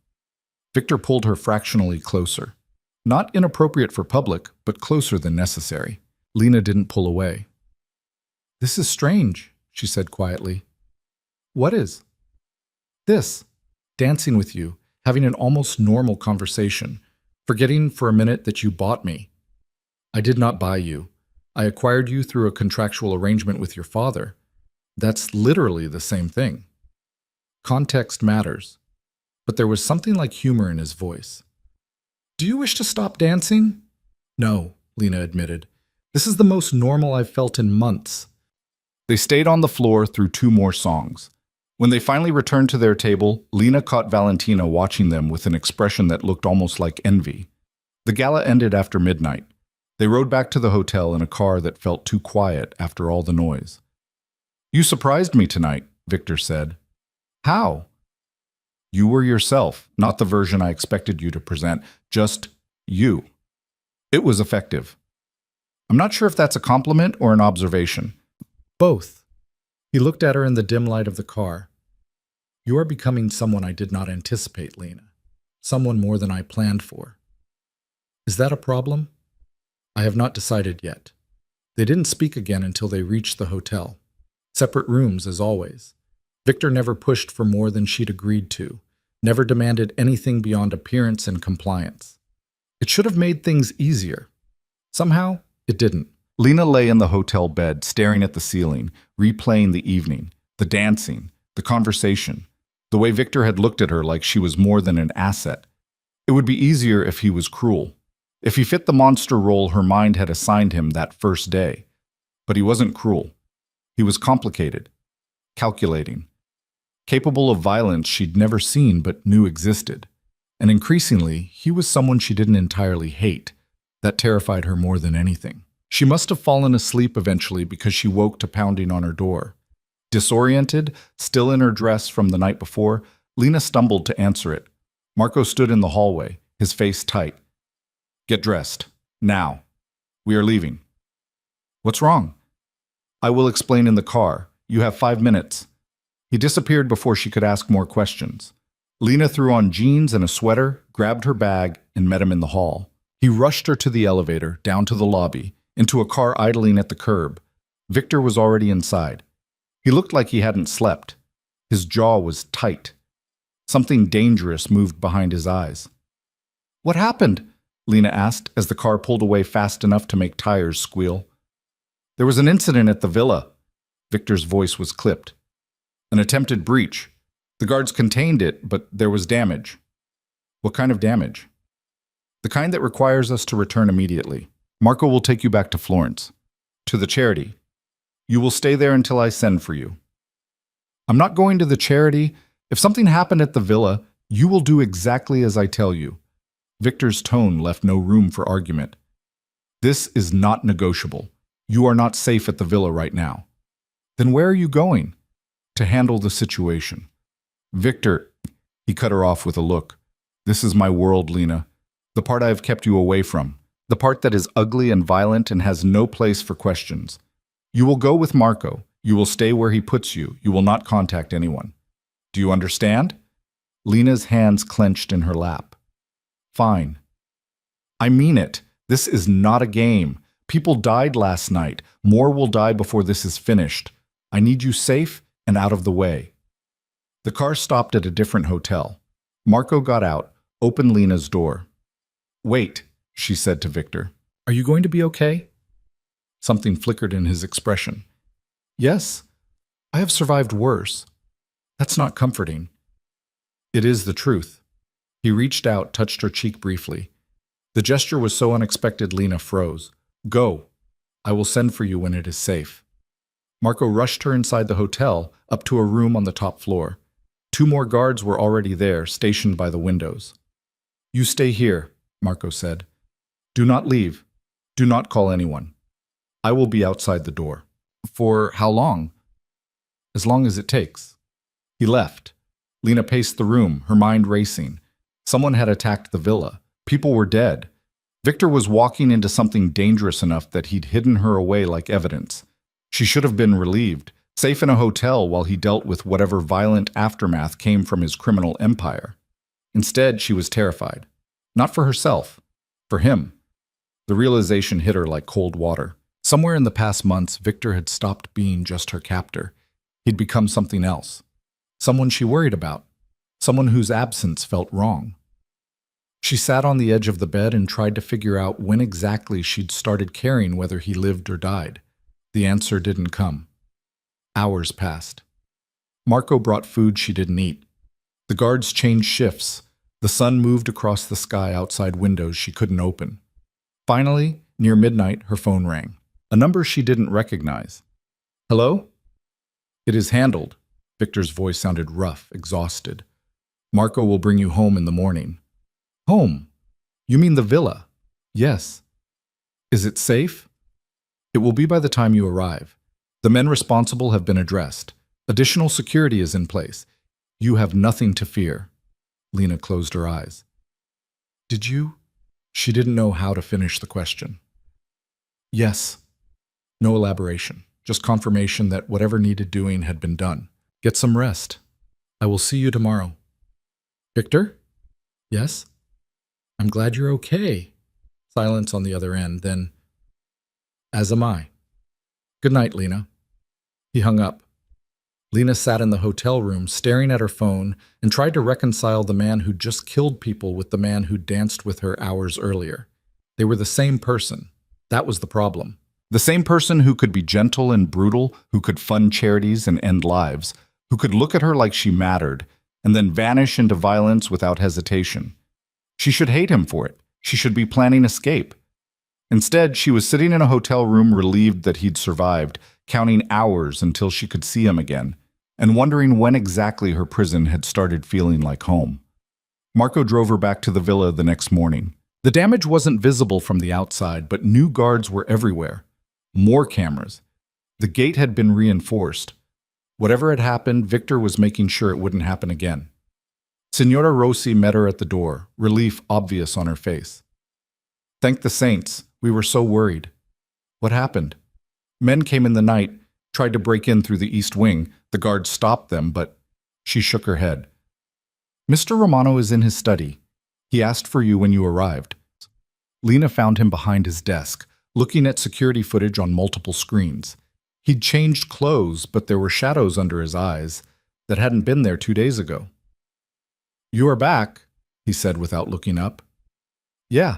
Victor pulled her fractionally closer. Not inappropriate for public, but closer than necessary. Lena didn't pull away. This is strange, she said quietly. What is? This. Dancing with you, having an almost normal conversation, forgetting for a minute that you bought me. I did not buy you. I acquired you through a contractual arrangement with your father. That's literally the same thing. Context matters. But there was something like humor in his voice. Do you wish to stop dancing? No, Lena admitted. This is the most normal I've felt in months. They stayed on the floor through 2 more songs. When they finally returned to their table, Lena caught Valentina watching them with an expression that looked almost like envy. The gala ended after midnight. They rode back to the hotel in a car that felt too quiet after all the noise. You surprised me tonight, Victor said. How? You were yourself, not the version I expected you to present, just you. It was effective. I'm not sure if that's a compliment or an observation. Both. He looked at her in the dim light of the car. You are becoming someone I did not anticipate, Lena. Someone more than I planned for. Is that a problem? I have not decided yet. They didn't speak again until they reached the hotel. Separate rooms, as always. Victor never pushed for more than she'd agreed to, never demanded anything beyond appearance and compliance. It should have made things easier. Somehow, it didn't. Lena lay in the hotel bed, staring at the ceiling, replaying the evening, the dancing, the conversation, the way Victor had looked at her like she was more than an asset. It would be easier if he was cruel, if he fit the monster role her mind had assigned him that first day. But he wasn't cruel. He was complicated, calculating, capable of violence she'd never seen but knew existed. And increasingly, he was someone she didn't entirely hate. That terrified her more than anything. She must have fallen asleep eventually because she woke to pounding on her door. Disoriented, still in her dress from the night before, Lena stumbled to answer it. Marco stood in the hallway, his face tight. Get dressed. Now. We are leaving. What's wrong? I will explain in the car. You have 5 minutes. He disappeared before she could ask more questions. Lena threw on jeans and a sweater, grabbed her bag, and met him in the hall. He rushed her to the elevator, down to the lobby, into a car idling at the curb. Victor was already inside. He looked like he hadn't slept. His jaw was tight. Something dangerous moved behind his eyes. What happened? Lena asked as the car pulled away fast enough to make tires squeal. There was an incident at the villa. Victor's voice was clipped. An attempted breach. The guards contained it, but there was damage. What kind of damage? The kind that requires us to return immediately. Marco will take you back to Florence. To the charity. You will stay there until I send for you. I'm not going to the charity. If something happened at the villa, you will do exactly as I tell you. Victor's tone left no room for argument. This is not negotiable. You are not safe at the villa right now. Then where are you going? To handle the situation. Victor, he cut her off with a look. This is my world, Lena. The part I have kept you away from. The part that is ugly and violent and has no place for questions. You will go with Marco. You will stay where he puts you. You will not contact anyone. Do you understand? Lena's hands clenched in her lap. Fine. I mean it. This is not a game. People died last night. More will die before this is finished. I need you safe and out of the way. The car stopped at a different hotel. Marco got out, opened Lena's door. Wait, she said to Victor. Are you going to be okay? Something flickered in his expression. Yes, I have survived worse. That's not comforting. It is the truth. He reached out, touched her cheek briefly. The gesture was so unexpected Lena froze. Go. I will send for you when it is safe. Marco rushed her inside the hotel, up to a room on the top floor. 2 more guards were already there, stationed by the windows. You stay here, Marco said. Do not leave. Do not call anyone. I will be outside the door. For how long? As long as it takes. He left. Lena paced the room, her mind racing. Someone had attacked the villa. People were dead. Victor was walking into something dangerous enough that he'd hidden her away like evidence. She should have been relieved, safe in a hotel while he dealt with whatever violent aftermath came from his criminal empire. Instead, she was terrified. Not for herself. For him. The realization hit her like cold water. Somewhere in the past months, Victor had stopped being just her captor. He'd become something else. Someone she worried about. Someone whose absence felt wrong. She sat on the edge of the bed and tried to figure out when exactly she'd started caring whether he lived or died. The answer didn't come. Hours passed. Marco brought food she didn't eat. The guards changed shifts. The sun moved across the sky outside windows she couldn't open. Finally, near midnight, her phone rang. A number she didn't recognize. Hello? It is handled. Victor's voice sounded rough, exhausted. Marco will bring you home in the morning. Home? You mean the villa? Yes. Is it safe? It will be by the time you arrive. The men responsible have been addressed. Additional security is in place. You have nothing to fear. Lena closed her eyes. Did you? She didn't know how to finish the question. Yes. No elaboration. Just confirmation that whatever needed doing had been done. Get some rest. I will see you tomorrow. Victor? Yes? I'm glad you're okay. Silence on the other end, then, as am I. Good night, Lena. He hung up. Lena sat in the hotel room, staring at her phone, and tried to reconcile the man who'd just killed people with the man who'd danced with her hours earlier. They were the same person. That was the problem. The same person who could be gentle and brutal, who could fund charities and end lives, who could look at her like she mattered, and then vanish into violence without hesitation. She should hate him for it. She should be planning escape. Instead, she was sitting in a hotel room relieved that he'd survived, counting hours until she could see him again, and wondering when exactly her prison had started feeling like home. Marco drove her back to the villa the next morning. The damage wasn't visible from the outside, but new guards were everywhere. More cameras. The gate had been reinforced. Whatever had happened, Victor was making sure it wouldn't happen again. Signora Rossi met her at the door, relief obvious on her face. Thank the saints, we were so worried. What happened? Men came in the night, tried to break in through the east wing. The guards stopped them, but she shook her head. Mr. Romano is in his study. He asked for you when you arrived. Lena found him behind his desk, looking at security footage on multiple screens. He'd changed clothes, but there were shadows under his eyes that hadn't been there 2 days ago. You are back, he said without looking up. Yeah.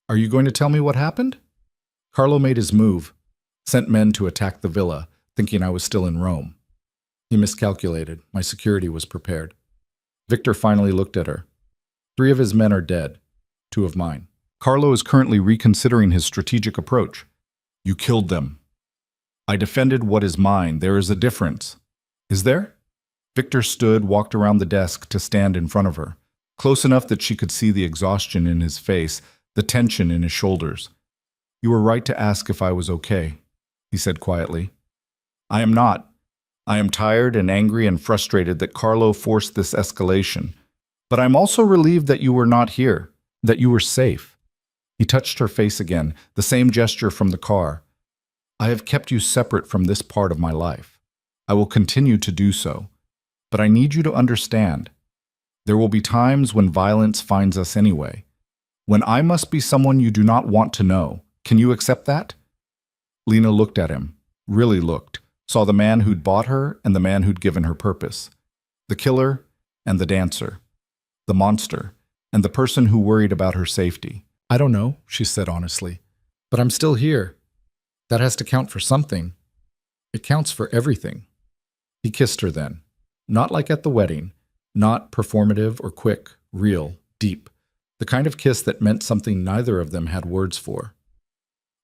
Are you going to tell me what happened? Carlo made his move, sent men to attack the villa, thinking I was still in Rome. He miscalculated. My security was prepared. Victor finally looked at her. 3 of his men are dead, 2 of mine. Carlo is currently reconsidering his strategic approach. You killed them. I defended what is mine. There is a difference. Is there? Victor stood, walked around the desk to stand in front of her, close enough that she could see the exhaustion in his face, the tension in his shoulders. You were right to ask if I was okay, he said quietly. I am not. I am tired and angry and frustrated that Carlo forced this escalation. But I'm also relieved that you were not here, that you were safe. He touched her face again, the same gesture from the car. I have kept you separate from this part of my life. I will continue to do so. But I need you to understand. There will be times when violence finds us anyway. When I must be someone you do not want to know. Can you accept that? Lena looked at him, really looked, saw the man who'd bought her and the man who'd given her purpose. The killer and the dancer. The monster and the person who worried about her safety. I don't know, she said honestly, but I'm still here. That has to count for something. It counts for everything. He kissed her then. Not like at the wedding, not performative or quick, real, deep. The kind of kiss that meant something neither of them had words for.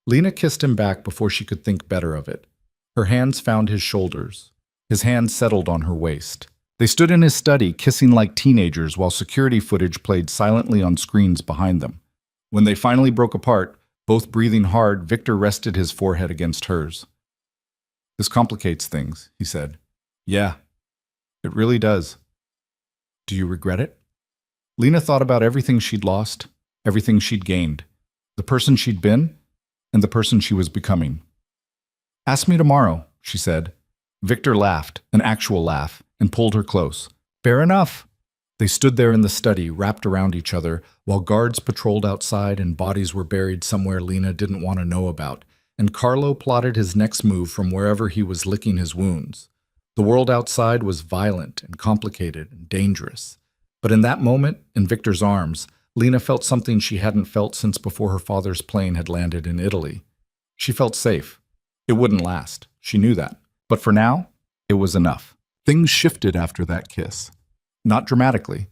Lena kissed him back before she could think better of it. Her hands found his shoulders. His hands settled on her waist. They stood in his study, kissing like teenagers while security footage played silently on screens behind them. When they finally broke apart, both breathing hard, Victor rested his forehead against hers. This complicates things, he said. Yeah, it really does. Do you regret it? Lena thought about everything she'd lost, everything she'd gained, the person she'd been, and the person she was becoming. Ask me tomorrow, she said. Victor laughed, an actual laugh, and pulled her close. Fair enough. They stood there in the study, wrapped around each other, while guards patrolled outside and bodies were buried somewhere Lena didn't want to know about, and Carlo plotted his next move from wherever he was licking his wounds. The world outside was violent and complicated and dangerous. But in that moment, in Victor's arms, Lena felt something she hadn't felt since before her father's plane had landed in Italy. She felt safe. It wouldn't last. She knew that. But for now, it was enough. Things shifted after that kiss. Not dramatically.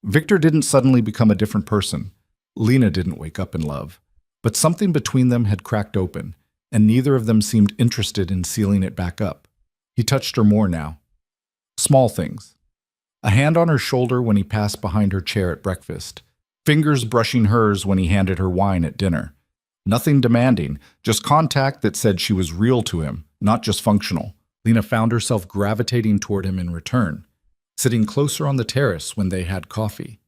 Victor didn't suddenly become a different person. Lena didn't wake up in love. But something between them had cracked open, and neither of them seemed interested in sealing it back up. He touched her more now. Small things. A hand on her shoulder when he passed behind her chair at breakfast. Fingers brushing hers when he handed her wine at dinner. Nothing demanding, just contact that said she was real to him, not just functional. Lena found herself gravitating toward him in return, sitting closer on the terrace when they had coffee,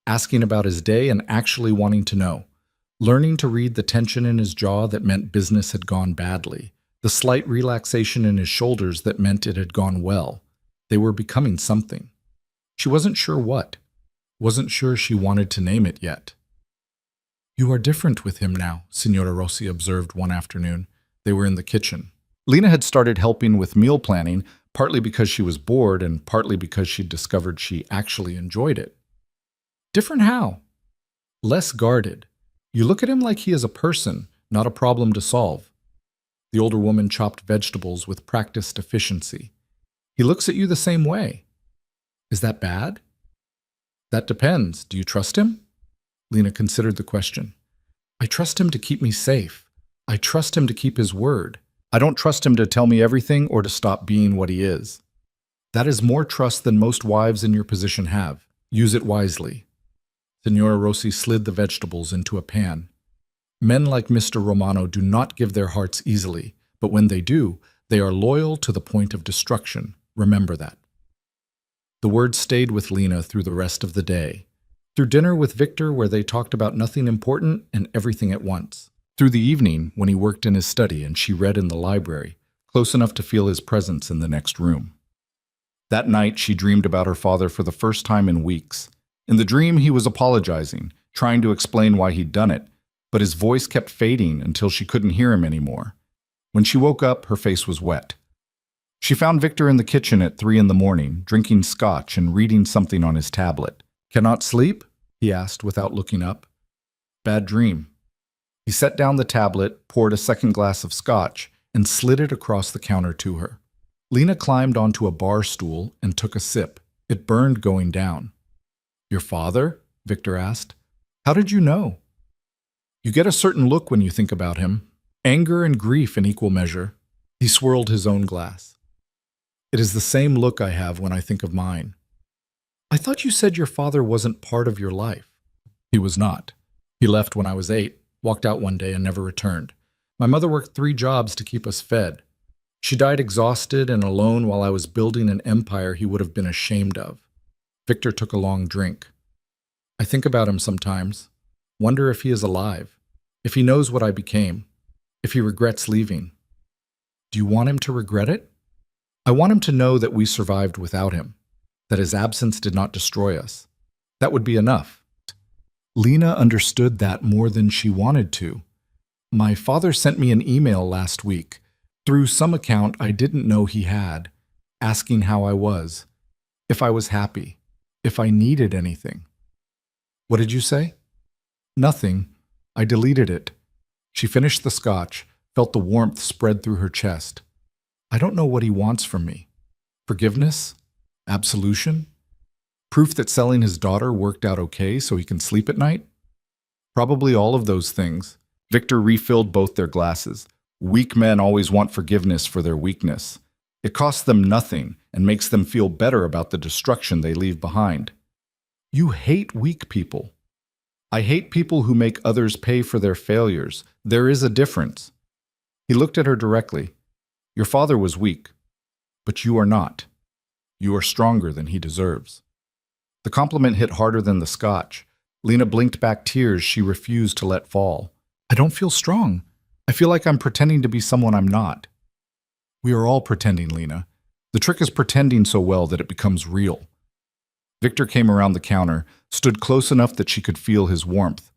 asking about his day and actually wanting to know. Learning to read the tension in his jaw that meant business had gone badly, the slight relaxation in his shoulders that meant it had gone well. They were becoming something. She wasn't sure what. Wasn't sure she wanted to name it yet. "You are different with him now," Signora Rossi observed one afternoon. They were in the kitchen. Lena had started helping with meal planning, partly because she was bored and partly because she'd discovered she actually enjoyed it. "Different how?" "Less guarded. You look at him like he is a person, not a problem to solve." The older woman chopped vegetables with practiced efficiency. "He looks at you the same way." "Is that bad?" "That depends. Do you trust him?" Lena considered the question. "I trust him to keep me safe. I trust him to keep his word. I don't trust him to tell me everything or to stop being what he is." "That is more trust than most wives in your position have. Use it wisely." Signora Rossi slid the vegetables into a pan. "Men like Mr. Romano do not give their hearts easily, but when they do, they are loyal to the point of destruction. Remember that." The words stayed with Lena through the rest of the day. Through dinner with Victor, where they talked about nothing important and everything at once. Through the evening, when he worked in his study and she read in the library, close enough to feel his presence in the next room. That night, she dreamed about her father for the first time in weeks. In the dream, he was apologizing, trying to explain why he'd done it, but his voice kept fading until she couldn't hear him anymore. When she woke up, her face was wet. She found Victor in the kitchen at 3 a.m, drinking scotch and reading something on his tablet. "Cannot sleep?" he asked without looking up. "Bad dream." He set down the tablet, poured a second glass of scotch, and slid it across the counter to her. Lena climbed onto a bar stool and took a sip. It burned going down. "Your father?" Victor asked. "How did you know?" "You get a certain look when you think about him. Anger and grief in equal measure." He swirled his own glass. "It is the same look I have when I think of mine." "I thought you said your father wasn't part of your life." "He was not. He left when I was 8, walked out one day and never returned. My mother worked 3 jobs to keep us fed. She died exhausted and alone while I was building an empire he would have been ashamed of." Victor took a long drink. "I think about him sometimes. Wonder if he is alive. If he knows what I became. If he regrets leaving." "Do you want him to regret it?" "I want him to know that we survived without him. That his absence did not destroy us. That would be enough." Lena understood that more than she wanted to. "My father sent me an email last week. Through some account I didn't know he had, asking how I was, if I was happy, if I needed anything." "What did you say?" "Nothing. I deleted it." She finished the scotch, felt the warmth spread through her chest. "I don't know what he wants from me. Forgiveness? Absolution? Proof that selling his daughter worked out okay so he can sleep at night? Probably all of those things." Victor refilled both their glasses. "Weak men always want forgiveness for their weakness. It costs them nothing and makes them feel better about the destruction they leave behind." "You hate weak people." "I hate people who make others pay for their failures. There is a difference." He looked at her directly. "Your father was weak, but you are not. You are stronger than he deserves." The compliment hit harder than the scotch. Lena blinked back tears she refused to let fall. "I don't feel strong. I feel like I'm pretending to be someone I'm not." "We are all pretending, Lena. The trick is pretending so well that it becomes real." Victor came around the counter, stood close enough that she could feel his warmth.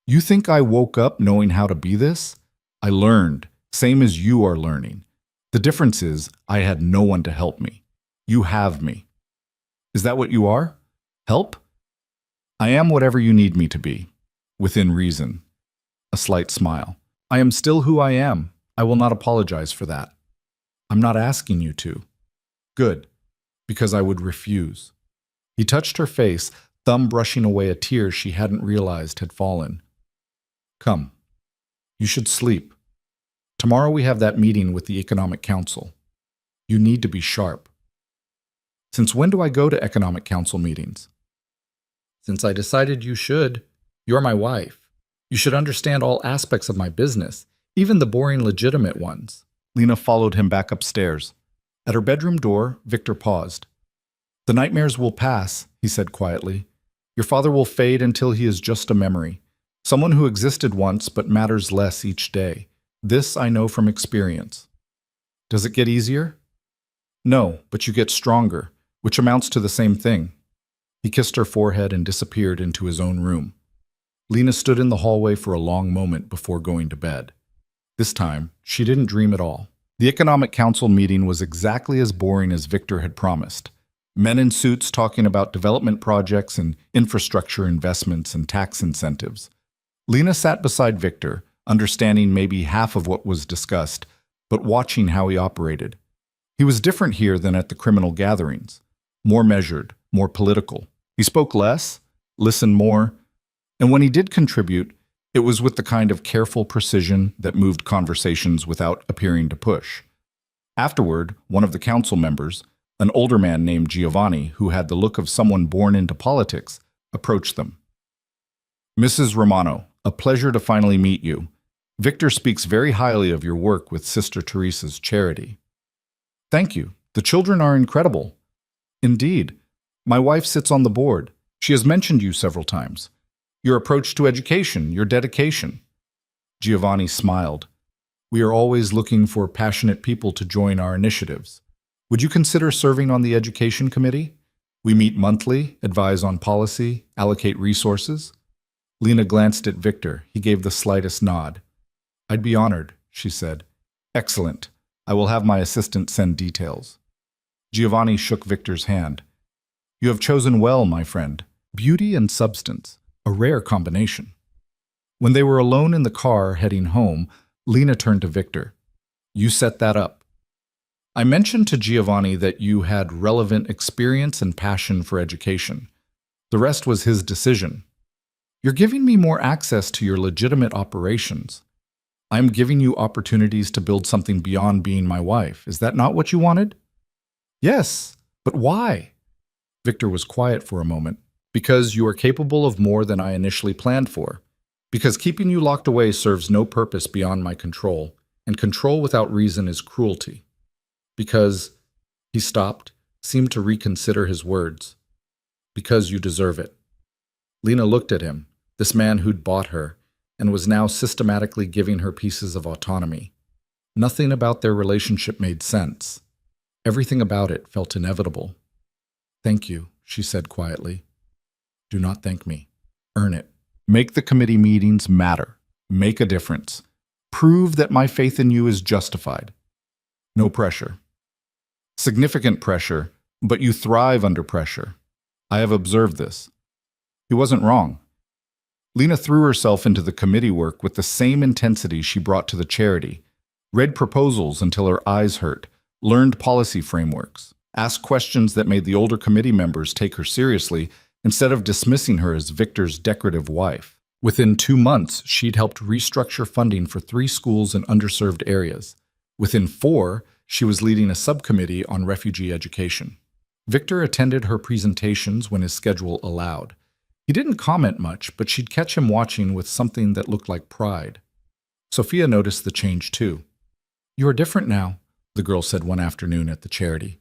"You think I woke up knowing how to be this? I learned, same as you are learning. The difference is I had no one to help me. You have me." "Is that what you are? Help?" "I am whatever you need me to be, within reason." A slight smile. "I am still who I am. I will not apologize for that." "I'm not asking you to." "Good, because I would refuse." He touched her face, thumb brushing away a tear she hadn't realized had fallen. "Come. You should sleep. Tomorrow we have that meeting with the Economic Council. You need to be sharp." "Since when do I go to Economic Council meetings?" "Since I decided you should. You're my wife. You should understand all aspects of my business, even the boring legitimate ones." Lena followed him back upstairs. At her bedroom door, Victor paused. "The nightmares will pass," he said quietly. "Your father will fade until he is just a memory. Someone who existed once but matters less each day. This I know from experience. Does it get easier? No, but you get stronger, which amounts to the same thing. He kissed her forehead and disappeared into his own room. Lena stood in the hallway for a long moment before going to bed. This time, she didn't dream at all. The Economic Council meeting was exactly as boring as Victor had promised. Men in suits talking about development projects and infrastructure investments and tax incentives. Lena sat beside Victor, understanding maybe half of what was discussed, but watching how he operated. He was different here than at the criminal gatherings. More measured, more political. He spoke less, listened more, and when he did contribute, it was with the kind of careful precision that moved conversations without appearing to push. Afterward, one of the council members, an older man named Giovanni, who had the look of someone born into politics, approached them. "Mrs. Romano, a pleasure to finally meet you. Victor speaks very highly of your work with Sister Teresa's charity." "Thank you. The children are incredible." "Indeed. My wife sits on the board. She has mentioned you several times. Your approach to education, your dedication." Giovanni smiled. "We are always looking for passionate people to join our initiatives. Would you consider serving on the Education Committee? We meet monthly, advise on policy, allocate resources." Lena glanced at Victor. He gave the slightest nod. "I'd be honored," she said. "Excellent. I will have my assistant send details." Giovanni shook Victor's hand. "You have chosen well, my friend. Beauty and substance, a rare combination." When they were alone in the car heading home, Lena turned to Victor. "You set that up." "I mentioned to Giovanni that you had relevant experience and passion for education. The rest was his decision. You're giving me more access to your legitimate operations. I'm giving you opportunities to build something beyond being my wife. Is that not what you wanted?" "Yes, but why?" Victor was quiet for a moment. "Because you are capable of more than I initially planned for. Because keeping you locked away serves no purpose beyond my control, and control without reason is cruelty. Because," he stopped, seemed to reconsider his words, "because you deserve it." Lena looked at him, this man who'd bought her, and was now systematically giving her pieces of autonomy. Nothing about their relationship made sense. Everything about it felt inevitable. "Thank you," she said quietly. "Do not thank me. Earn it. Make the committee meetings matter. Make a difference. Prove that my faith in you is justified. No pressure. Significant pressure, but you thrive under pressure. I have observed this." He wasn't wrong. Lena threw herself into the committee work with the same intensity she brought to the charity, read proposals until her eyes hurt, learned policy frameworks, asked questions that made the older committee members take her seriously instead of dismissing her as Victor's decorative wife. Within 2 months, she'd helped restructure funding for 3 schools in underserved areas. Within 4, she was leading a subcommittee on refugee education. Victor attended her presentations when his schedule allowed. He didn't comment much, but she'd catch him watching with something that looked like pride. Sophia noticed the change too. "You are different now," the girl said one afternoon at the charity.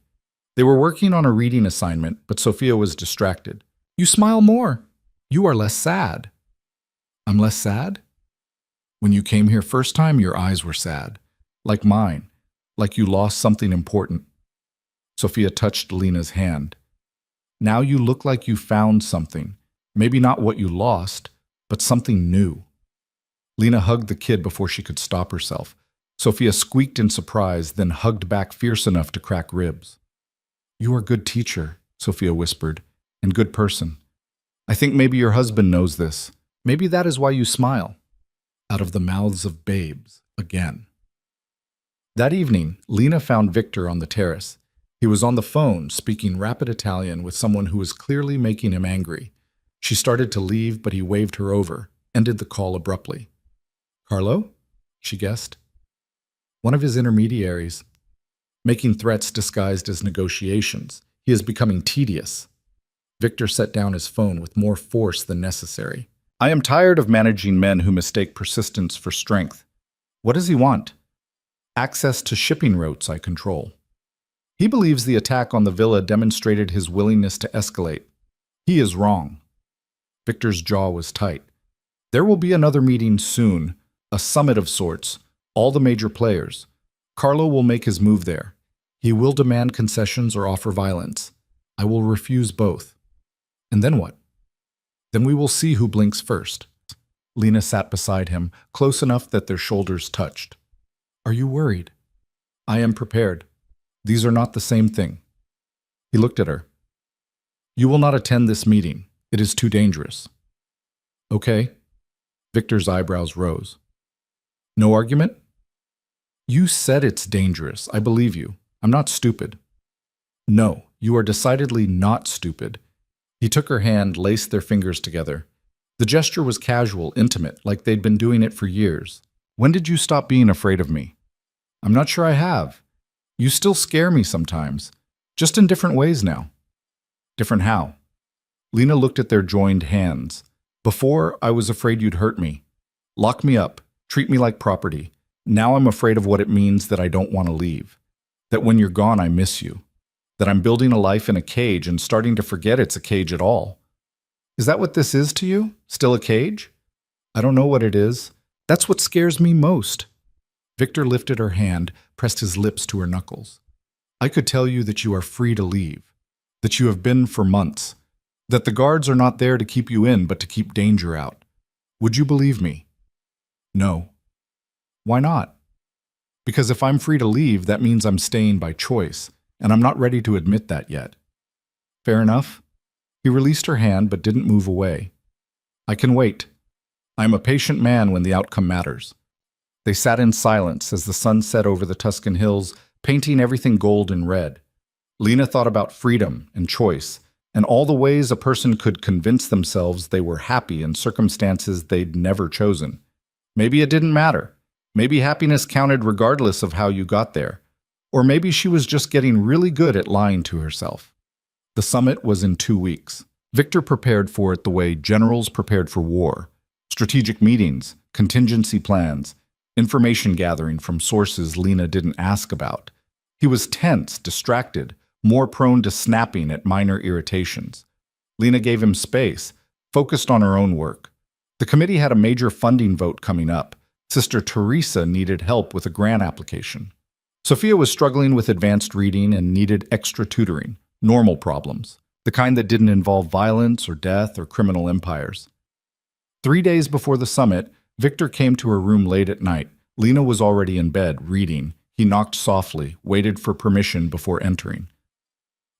They were working on a reading assignment, but Sophia was distracted. "You smile more. You are less sad." "I'm less sad?" "When you came here first time, your eyes were sad. Like mine. Like you lost something important." Sophia touched Lena's hand. "Now you look like you found something. Maybe not what you lost, but something new." Lena hugged the kid before she could stop herself. Sophia squeaked in surprise, then hugged back fierce enough to crack ribs. "You are a good teacher," Sophia whispered, "and good person. I think maybe your husband knows this. Maybe that is why you smile." Out of the mouths of babes, again. That evening, Lena found Victor on the terrace. He was on the phone, speaking rapid Italian with someone who was clearly making him angry. She started to leave, but he waved her over, ended the call abruptly. "Carlo?" she guessed. "One of his intermediaries. Making threats disguised as negotiations. He is becoming tedious." Victor set down his phone with more force than necessary. "I am tired of managing men who mistake persistence for strength. What does he want?" "Access to shipping routes I control." He believes the attack on the villa demonstrated his willingness to escalate. He is wrong. Victor's jaw was tight. There will be another meeting soon, a summit of sorts, all the major players. Carlo will make his move there. He will demand concessions or offer violence. I will refuse both. And then what? Then we will see who blinks first. Lena sat beside him, close enough that their shoulders touched. Are you worried? I am prepared. These are not the same thing. He looked at her. You will not attend this meeting. It is too dangerous. Okay. Victor's eyebrows rose. No argument? You said it's dangerous. I believe you. I'm not stupid. No, you are decidedly not stupid. He took her hand, laced their fingers together. The gesture was casual, intimate, like they'd been doing it for years. When did you stop being afraid of me? I'm not sure I have. You still scare me sometimes, just in different ways now. Different how? Lena looked at their joined hands. Before, I was afraid you'd hurt me. Lock me up, treat me like property. Now I'm afraid of what it means that I don't want to leave. That when you're gone, I miss you. That I'm building a life in a cage and starting to forget it's a cage at all. Is that what this is to you? Still a cage? I don't know what it is. That's what scares me most. Victor lifted her hand, pressed his lips to her knuckles. I could tell you that you are free to leave. That you have been for months. That the guards are not there to keep you in, but to keep danger out. Would you believe me? No. Why not? Because if I'm free to leave, that means I'm staying by choice, and I'm not ready to admit that yet. Fair enough? He released her hand but didn't move away. I can wait. I am a patient man when the outcome matters. They sat in silence as the sun set over the Tuscan hills, painting everything gold and red. Lena thought about freedom and choice, and all the ways a person could convince themselves they were happy in circumstances they'd never chosen. Maybe it didn't matter. Maybe happiness counted regardless of how you got there. Or maybe she was just getting really good at lying to herself. The summit was in 2 weeks. Victor prepared for it the way generals prepared for war. Strategic meetings, contingency plans, information gathering from sources Lena didn't ask about. He was tense, distracted, more prone to snapping at minor irritations. Lena gave him space, focused on her own work. The committee had a major funding vote coming up. Sister Teresa needed help with a grant application. Sophia was struggling with advanced reading and needed extra tutoring, normal problems, the kind that didn't involve violence or death or criminal empires. 3 days before the summit, Victor came to her room late at night. Lena was already in bed, reading. He knocked softly, waited for permission before entering.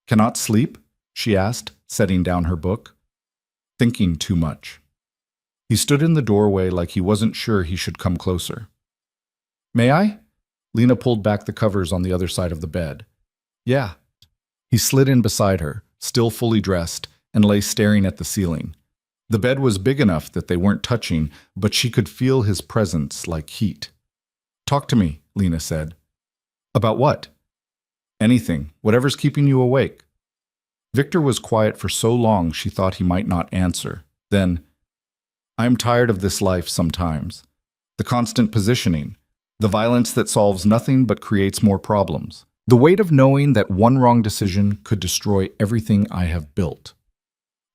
Cannot sleep? She asked, setting down her book. Thinking too much. He stood in the doorway like he wasn't sure he should come closer. May I? Lena pulled back the covers on the other side of the bed. Yeah. He slid in beside her, still fully dressed, and lay staring at the ceiling. The bed was big enough that they weren't touching, but she could feel his presence like heat. Talk to me, Lena said. About what? Anything, whatever's keeping you awake. Victor was quiet for so long she thought he might not answer. Then, I am tired of this life sometimes. The constant positioning, the violence that solves nothing but creates more problems. The weight of knowing that one wrong decision could destroy everything I have built.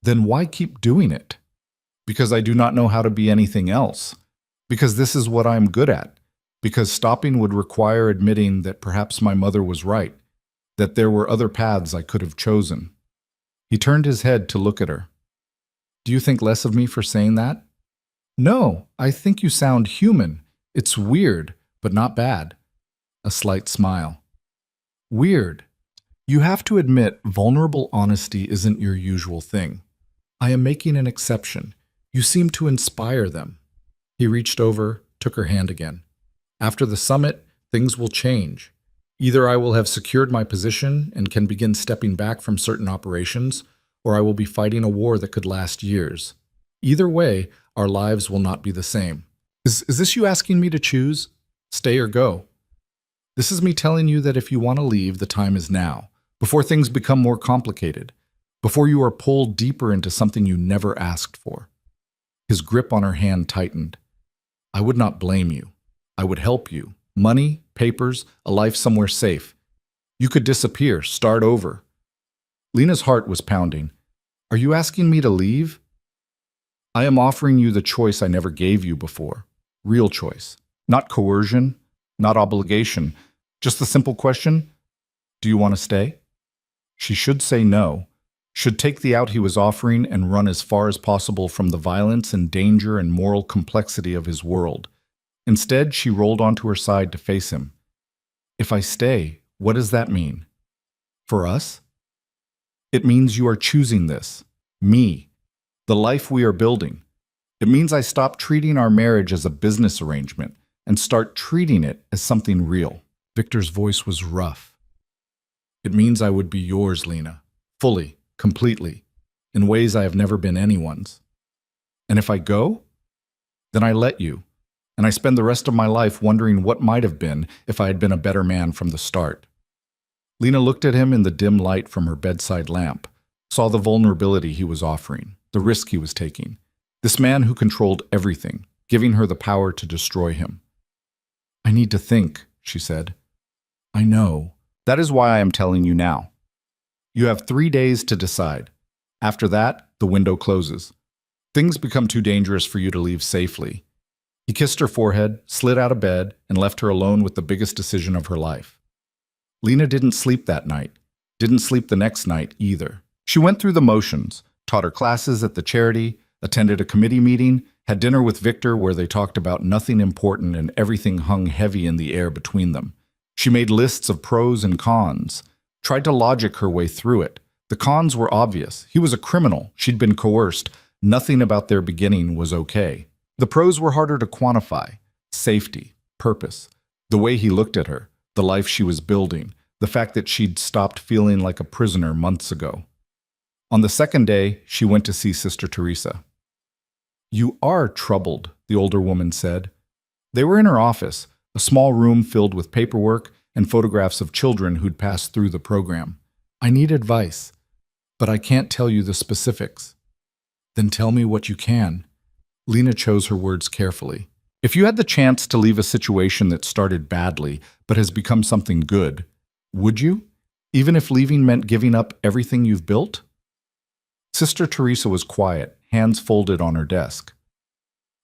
Then why keep doing it? Because I do not know how to be anything else. Because this is what I am good at. Because stopping would require admitting that perhaps my mother was right, that there were other paths I could have chosen. He turned his head to look at her. Do you think less of me for saying that? No, I think you sound human. It's weird, but not bad. A slight smile. Weird. You have to admit, vulnerable honesty isn't your usual thing. I am making an exception. You seem to inspire them. He reached over, took her hand again. After the summit, things will change. Either I will have secured my position and can begin stepping back from certain operations, or I will be fighting a war that could last years. Either way, our lives will not be the same. Is this you asking me to choose? Stay or go? This is me telling you that if you want to leave, the time is now, before things become more complicated, before you are pulled deeper into something you never asked for. His grip on her hand tightened. I would not blame you. I would help you. Money, papers, a life somewhere safe. You could disappear, start over. Lena's heart was pounding. Are you asking me to leave? I am offering you the choice I never gave you before. Real choice. Not coercion, not obligation. Just the simple question, do you want to stay? She should say no, should take the out he was offering and run as far as possible from the violence and danger and moral complexity of his world. Instead, she rolled onto her side to face him. If I stay, what does that mean? For us? It means you are choosing this, me, the life we are building. It means I stop treating our marriage as a business arrangement and start treating it as something real. Victor's voice was rough. It means I would be yours, Lena, fully, completely, in ways I have never been anyone's. And if I go, then I let you, and I spend the rest of my life wondering what might have been if I had been a better man from the start. Lena looked at him in the dim light from her bedside lamp, saw the vulnerability he was offering, the risk he was taking. This man who controlled everything, giving her the power to destroy him. I need to think, she said. I know. That is why I am telling you now. You have 3 days to decide. After that, the window closes. Things become too dangerous for you to leave safely. He kissed her forehead, slid out of bed, and left her alone with the biggest decision of her life. Lena didn't sleep that night, didn't sleep the next night either. She went through the motions, taught her classes at the charity, attended a committee meeting, had dinner with Victor where they talked about nothing important and everything hung heavy in the air between them. She made lists of pros and cons, tried to logic her way through it. The cons were obvious. He was a criminal. She'd been coerced. Nothing about their beginning was okay. The pros were harder to quantify. Safety, purpose, the way he looked at her, the life she was building, the fact that she'd stopped feeling like a prisoner months ago. On the second day, she went to see Sister Teresa. You are troubled, the older woman said. They were in her office, a small room filled with paperwork and photographs of children who'd passed through the program. I need advice, but I can't tell you the specifics. Then tell me what you can. Lena chose her words carefully. If you had the chance to leave a situation that started badly but has become something good, would you? Even if leaving meant giving up everything you've built? Sister Teresa was quiet, hands folded on her desk.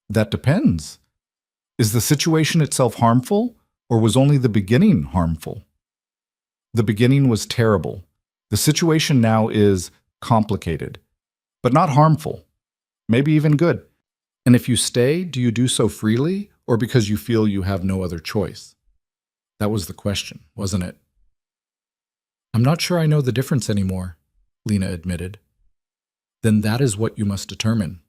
That depends. Is the situation itself harmful, or was only the beginning harmful? The beginning was terrible. The situation now is complicated, but not harmful, maybe even good. And if you stay, do you do so freely, or because you feel you have no other choice? That was the question, wasn't it? I'm not sure I know the difference anymore, Lena admitted. Then that is what you must determine.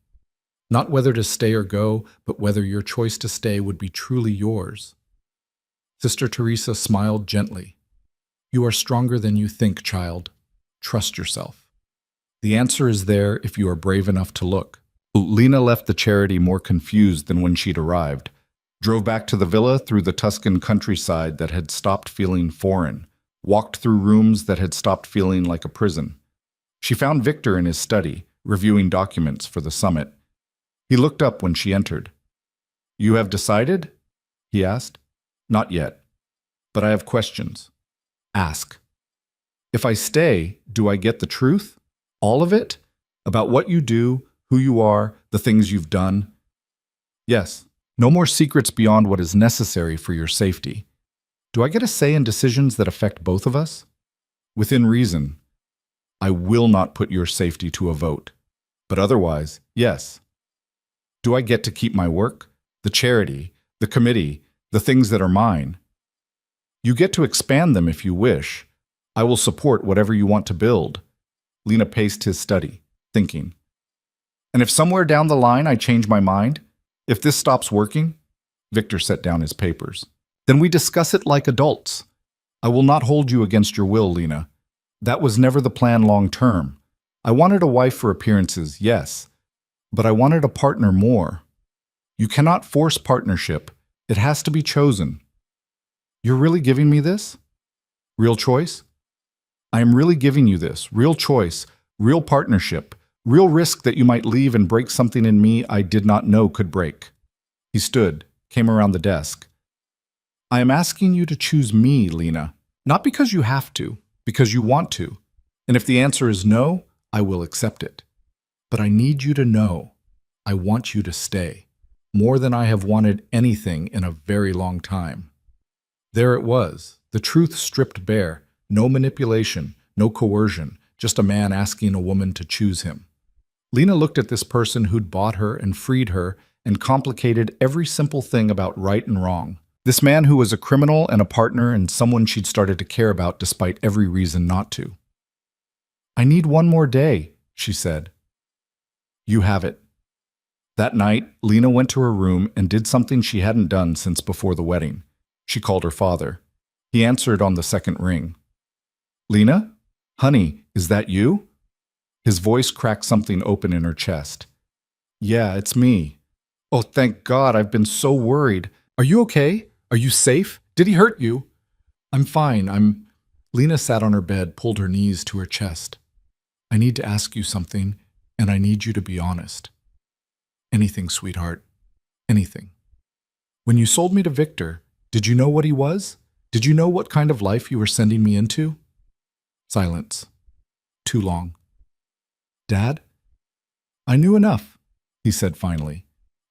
Not whether to stay or go, but whether your choice to stay would be truly yours. Sister Teresa smiled gently. You are stronger than you think, child. Trust yourself. The answer is there if you are brave enough to look. Lena left the charity more confused than when she'd arrived, drove back to the villa through the Tuscan countryside that had stopped feeling foreign, walked through rooms that had stopped feeling like a prison. She found Victor in his study, reviewing documents for the summit. He looked up when she entered. You have decided? He asked. Not yet, but I have questions. Ask. If I stay, do I get the truth? All of it? About what you do, who you are, the things you've done? Yes. No more secrets beyond what is necessary for your safety. Do I get a say in decisions that affect both of us? Within reason. I will not put your safety to a vote. But otherwise, yes. Do I get to keep my work, the charity, the committee, the things that are mine? You get to expand them if you wish. I will support whatever you want to build. Lena paced his study, thinking. And if somewhere down the line I change my mind, if this stops working, Victor set down his papers. Then we discuss it like adults. I will not hold you against your will, Lena. That was never the plan long term. I wanted a wife for appearances, yes, but I wanted a partner more. You cannot force partnership. It has to be chosen. You're really giving me this? Real choice? I am really giving you this. Real choice, real partnership, real risk that you might leave and break something in me I did not know could break. He stood, came around the desk. I am asking you to choose me, Lena, not because you have to, because you want to. And if the answer is no, I will accept it. But I need you to know. I want you to stay. More than I have wanted anything in a very long time. There it was, the truth stripped bare. No manipulation, no coercion, just a man asking a woman to choose him. Lena looked at this person who'd bought her and freed her and complicated every simple thing about right and wrong. This man who was a criminal and a partner and someone she'd started to care about despite every reason not to. I need one more day, she said. You have it. That night, Lena went to her room and did something she hadn't done since before the wedding. She called her father. He answered on the second ring. Lena? Honey, is that you? His voice cracked something open in her chest. Yeah, it's me. Oh, thank God, I've been so worried. Are you okay? Are you safe? Did he hurt you? I'm fine, Lena sat on her bed, pulled her knees to her chest. I need to ask you something, and I need you to be honest. Anything, sweetheart. Anything. When you sold me to Victor, did you know what he was? Did you know what kind of life you were sending me into? Silence. Too long. Dad? I knew enough, he said finally.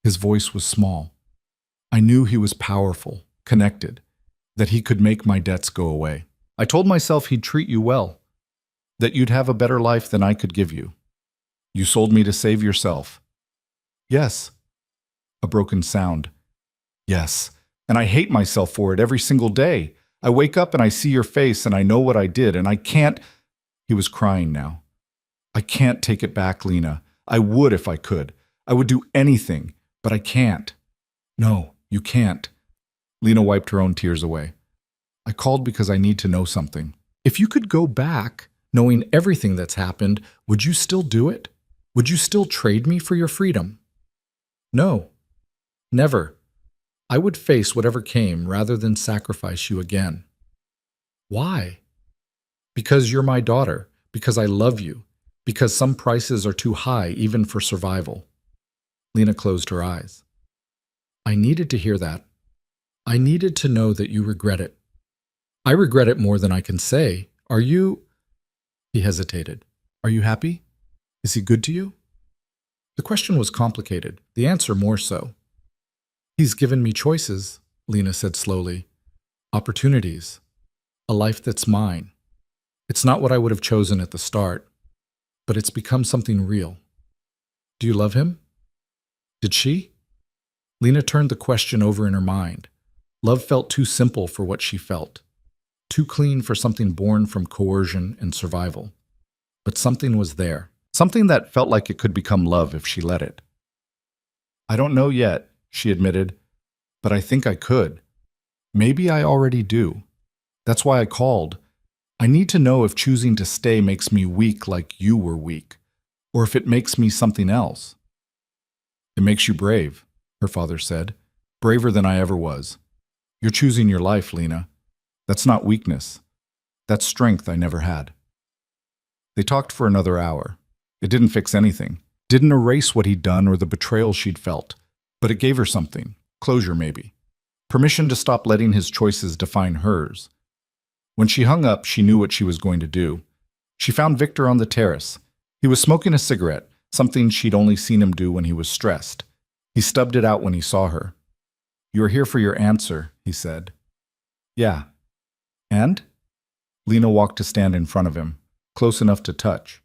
His voice was small. I knew he was powerful, connected, that he could make my debts go away. I told myself he'd treat you well, that you'd have a better life than I could give you. You sold me to save yourself. Yes. A broken sound. Yes. And I hate myself for it every single day. I wake up and I see your face and I know what I did and I can't. He was crying now. I can't take it back, Lena. I would if I could. I would do anything, but I can't. No, you can't. Lena wiped her own tears away. I called because I need to know something. If you could go back, knowing everything that's happened, would you still do it? Would you still trade me for your freedom? No. Never. I would face whatever came rather than sacrifice you again. Why? Because you're my daughter, because I love you, because some prices are too high even for survival. Lena closed her eyes. I needed to hear that. I needed to know that you regret it. I regret it more than I can say. Are you... He hesitated. Are you happy? Is he good to you? The question was complicated, the answer more so. He's given me choices, Lena said slowly. Opportunities. A life that's mine. It's not what I would have chosen at the start, but it's become something real. Do you love him? Did she? Lena turned the question over in her mind. Love felt too simple for what she felt. Too clean for something born from coercion and survival. But something was there. Something that felt like it could become love if she let it. I don't know yet, she admitted, but I think I could. Maybe I already do. That's why I called. I need to know if choosing to stay makes me weak like you were weak, or if it makes me something else. It makes you brave, her father said, braver than I ever was. You're choosing your life, Lena. That's not weakness. That's strength I never had. They talked for another hour. It didn't fix anything. Didn't erase what he'd done or the betrayal she'd felt. But it gave her something. Closure, maybe. Permission to stop letting his choices define hers. When she hung up, she knew what she was going to do. She found Victor on the terrace. He was smoking a cigarette, something she'd only seen him do when he was stressed. He stubbed it out when he saw her. You are here for your answer, he said. Yeah. And? Lena walked to stand in front of him, close enough to touch.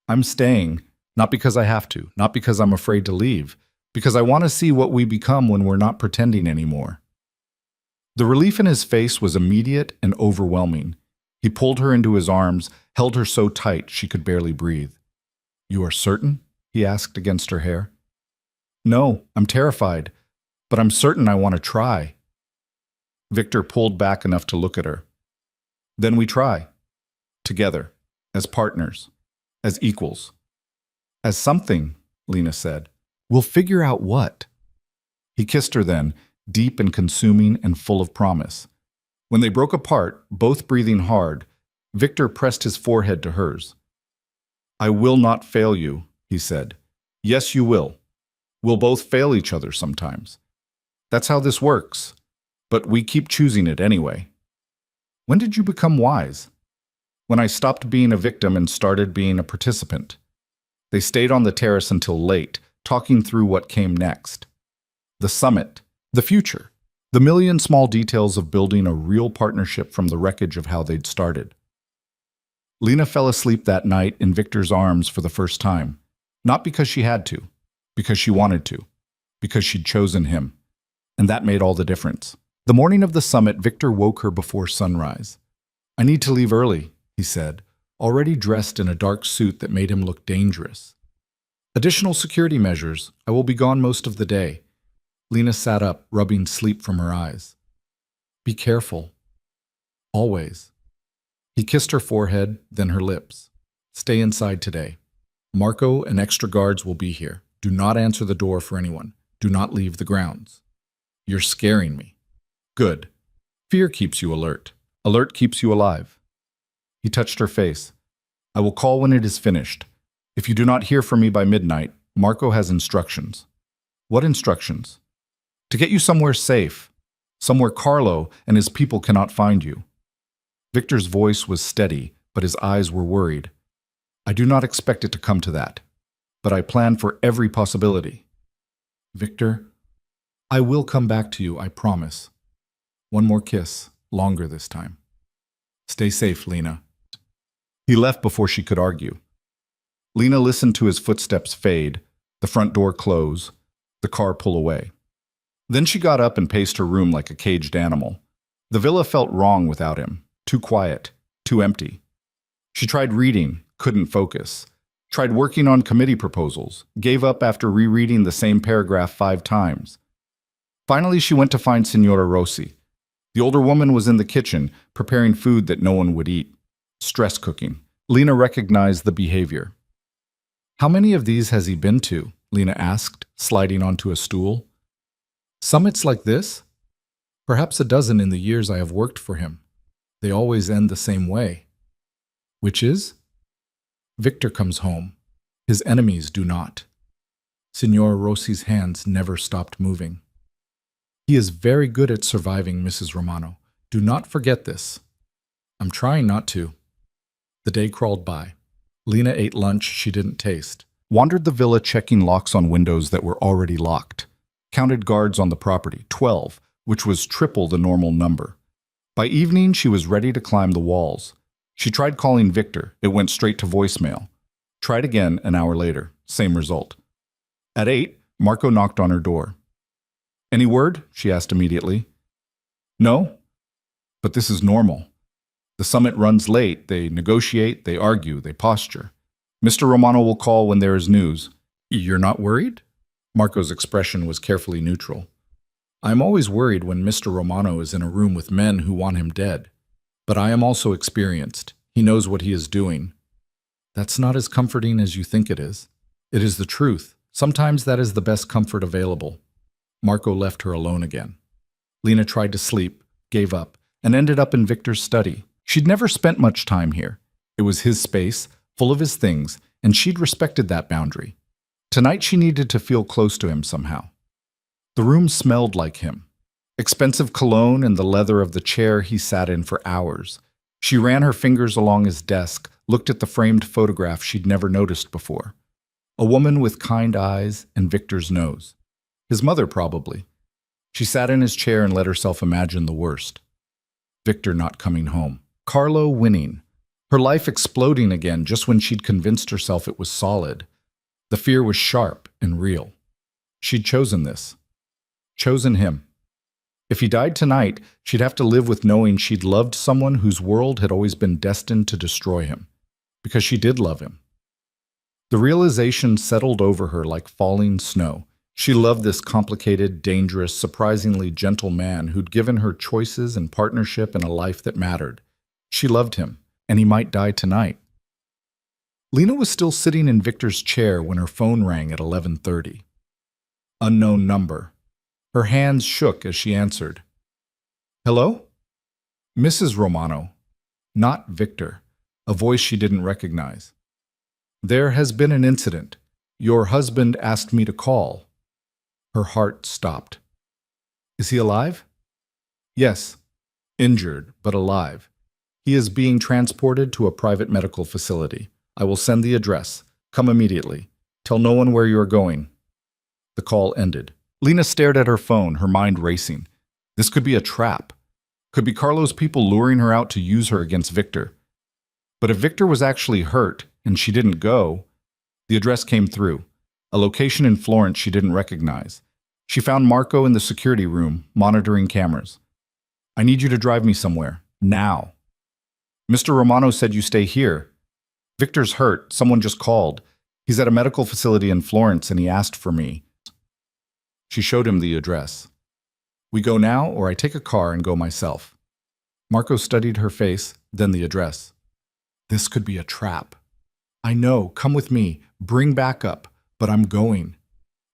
I'm staying, not because I have to, not because I'm afraid to leave, because I want to see what we become when we're not pretending anymore. The relief in his face was immediate and overwhelming. He pulled her into his arms, held her so tight she could barely breathe. You are certain? He asked against her hair. No, I'm terrified, but I'm certain I want to try. Victor pulled back enough to look at her. Then we try. Together, as partners, as equals. As something, Lena said. We'll figure out what. He kissed her then, deep and consuming and full of promise. When they broke apart, both breathing hard, Victor pressed his forehead to hers. I will not fail you, he said. Yes, you will. We'll both fail each other sometimes. That's how this works. But we keep choosing it anyway. When did you become wise? When I stopped being a victim and started being a participant. They stayed on the terrace until late, talking through what came next. The summit, the future, the million small details of building a real partnership from the wreckage of how they'd started. Lena fell asleep that night in Victor's arms for the first time, not because she had to, because she wanted to, because she'd chosen him. And that made all the difference. The morning of the summit, Victor woke her before sunrise. "I need to leave early," he said, already dressed in a dark suit that made him look dangerous. "Additional security measures. I will be gone most of the day." Lena sat up, rubbing sleep from her eyes. "Be careful. Always." He kissed her forehead, then her lips. "Stay inside today. Marco and extra guards will be here. Do not answer the door for anyone. Do not leave the grounds." "You're scaring me." "Good. Fear keeps you alert. Alert keeps you alive." He touched her face. "I will call when it is finished. If you do not hear from me by midnight, Marco has instructions." "What instructions?" "To get you somewhere safe. Somewhere Carlo and his people cannot find you." Victor's voice was steady, but his eyes were worried. "I do not expect it to come to that, but I plan for every possibility." "Victor, I will come back to you, I promise. One more kiss, longer this time. Stay safe, Lena." He left before she could argue. Lena listened to his footsteps fade, the front door close, the car pull away. Then she got up and paced her room like a caged animal. The villa felt wrong without him, too quiet, too empty. She tried reading, couldn't focus. Tried working on committee proposals, gave up after rereading the same paragraph 5 times. Finally, she went to find Signora Rossi. The older woman was in the kitchen, preparing food that no one would eat. Stress cooking. Lena recognized the behavior. "How many of these has he been to?" Lena asked, sliding onto a stool. "Summits like this? Perhaps a dozen in the years I have worked for him. They always end the same way." "Which is?" "Victor comes home. His enemies do not." Signora Rossi's hands never stopped moving. "He is very good at surviving, Mrs. Romano. Do not forget this." "I'm trying not to." The day crawled by. Lena ate lunch she didn't taste, wandered the villa checking locks on windows that were already locked, counted guards on the property, 12, which was triple the normal number. By evening, she was ready to climb the walls. She tried calling Victor. It went straight to voicemail. Tried again an hour later. Same result. At 8, Marco knocked on her door. "Any word?" she asked immediately. "No, but this is normal. The summit runs late. They negotiate, they argue, they posture. Mr. Romano will call when there is news." "You're not worried?" Marco's expression was carefully neutral. "I'm always worried when Mr. Romano is in a room with men who want him dead. But I am also experienced. He knows what he is doing." "That's not as comforting as you think it is." "It is the truth. Sometimes that is the best comfort available." Marco left her alone again. Lena tried to sleep, gave up, and ended up in Victor's study. She'd never spent much time here. It was his space, full of his things, and she'd respected that boundary. Tonight she needed to feel close to him somehow. The room smelled like him. Expensive cologne and the leather of the chair he sat in for hours. She ran her fingers along his desk, looked at the framed photograph she'd never noticed before. A woman with kind eyes and Victor's nose. His mother, probably. She sat in his chair and let herself imagine the worst. Victor not coming home. Carlo winning. Her life exploding again just when she'd convinced herself it was solid. The fear was sharp and real. She'd chosen this. Chosen him. If he died tonight, she'd have to live with knowing she'd loved someone whose world had always been destined to destroy him. Because she did love him. The realization settled over her like falling snow. She loved this complicated, dangerous, surprisingly gentle man who'd given her choices and partnership and a life that mattered. She loved him, and he might die tonight. Lena was still sitting in Victor's chair when her phone rang at 11:30. Unknown number. Her hands shook as she answered. "Hello?" "Mrs. Romano." Not Victor, a voice she didn't recognize. "There has been an incident. Your husband asked me to call." Her heart stopped. "Is he alive?" "Yes. Injured, but alive. He is being transported to a private medical facility. I will send the address. Come immediately. Tell no one where you are going." The call ended. Lena stared at her phone, her mind racing. This could be a trap. Could be Carlo's people luring her out to use her against Victor. But if Victor was actually hurt and she didn't go, the address came through. A location in Florence she didn't recognize. She found Marco in the security room, monitoring cameras. I need you to drive me somewhere. Now. Mr. Romano said you stay here. Victor's hurt. Someone just called. He's at a medical facility in Florence and he asked for me. She showed him the address. We go now or I take a car and go myself. Marco studied her face, then the address. This could be a trap. I know. Come with me. Bring backup. But I'm going.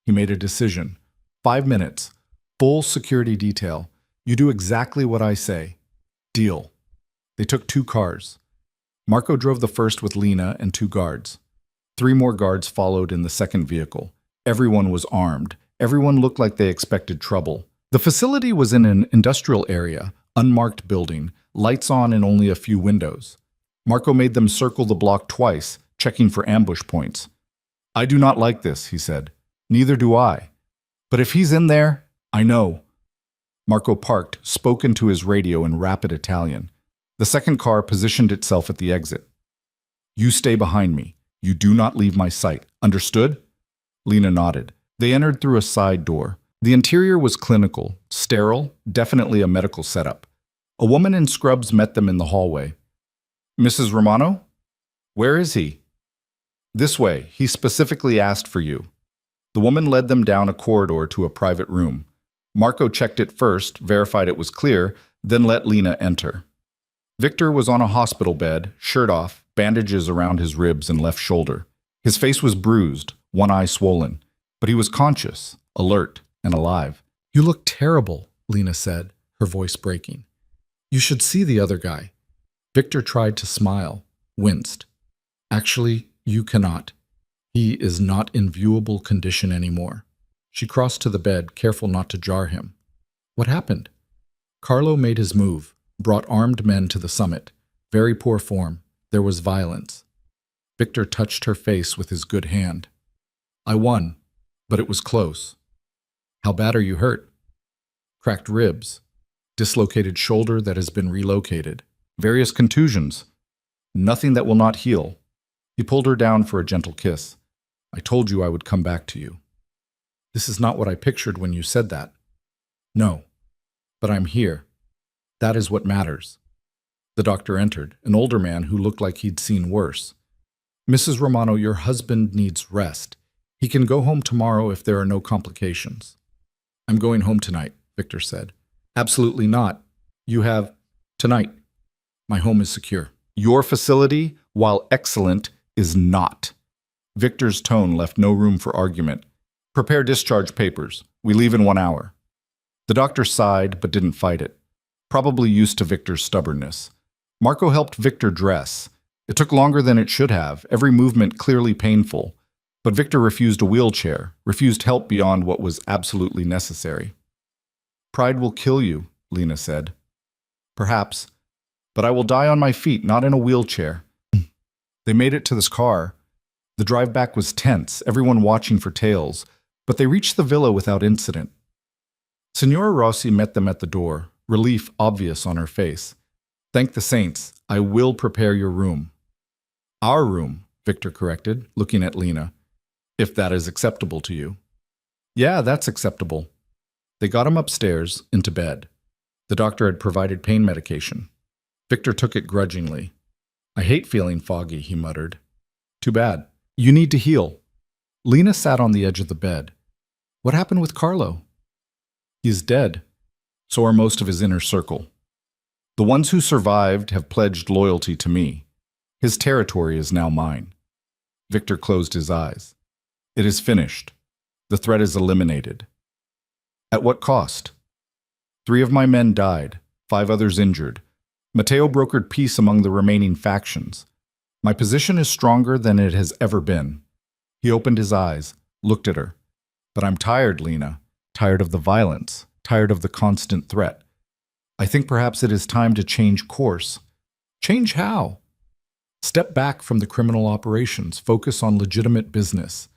He made a decision. 5 minutes. Full security detail. You do exactly what I say. Deal. They took 2 cars. Marco drove the first with Lena and 2 guards. 3 more guards followed in the second vehicle. Everyone was armed. Everyone looked like they expected trouble. The facility was in an industrial area, unmarked building, lights on and only a few windows. Marco made them circle the block twice, checking for ambush points. I do not like this, he said. Neither do I. But if he's in there, I know. Marco parked, spoke into his radio in rapid Italian. The second car positioned itself at the exit. You stay behind me. You do not leave my sight. Understood? Lena nodded. They entered through a side door. The interior was clinical, sterile, definitely a medical setup. A woman in scrubs met them in the hallway. Mrs. Romano? Where is he? This way. He specifically asked for you. The woman led them down a corridor to a private room. Marco checked it first, verified it was clear, then let Lena enter. Victor was on a hospital bed, shirt off, bandages around his ribs and left shoulder. His face was bruised, one eye swollen, but he was conscious, alert, and alive. You look terrible, Lena said, her voice breaking. You should see the other guy. Victor tried to smile, winced. Actually, you cannot. He is not in viewable condition anymore. She crossed to the bed, careful not to jar him. What happened? Carlo made his move, brought armed men to the summit. Very poor form. There was violence. Victor touched her face with his good hand. I won, but it was close. How bad are you hurt? Cracked ribs, dislocated shoulder that has been relocated, various contusions, nothing that will not heal. He pulled her down for a gentle kiss. I told you I would come back to you. This is not what I pictured when you said that. No, but I'm here. That is what matters. The doctor entered, an older man who looked like he'd seen worse. Mrs. Romano, your husband needs rest. He can go home tomorrow if there are no complications. I'm going home tonight, Victor said. Absolutely not. You have tonight. My home is secure. Your facility, while excellent, is not. Victor's tone left no room for argument. Prepare discharge papers. We leave in 1 hour. The doctor sighed, but didn't fight it. Probably used to Victor's stubbornness. Marco helped Victor dress. It took longer than it should have, every movement clearly painful. But Victor refused a wheelchair, refused help beyond what was absolutely necessary. Pride will kill you, Lena said. Perhaps. But I will die on my feet, not in a wheelchair. They made it to this car. The drive back was tense, everyone watching for tails, but they reached the villa without incident. Signora Rossi met them at the door, relief obvious on her face. Thank the saints, I will prepare your room. Our room, Victor corrected, looking at Lena. If that is acceptable to you. Yeah, that's acceptable. They got him upstairs, into bed. The doctor had provided pain medication. Victor took it grudgingly. I hate feeling foggy, he muttered. Too bad. You need to heal. Lena sat on the edge of the bed. What happened with Carlo? He is dead. So are most of his inner circle. The ones who survived have pledged loyalty to me. His territory is now mine. Victor closed his eyes. It is finished. The threat is eliminated. At what cost? 3 of my men died, 5 others injured. Matteo brokered peace among the remaining factions. My position is stronger than it has ever been. He opened his eyes, looked at her. But I'm tired, Lena. Tired of the violence. Tired of the constant threat. I think perhaps it is time to change course. Change how? Step back from the criminal operations. Focus on legitimate business.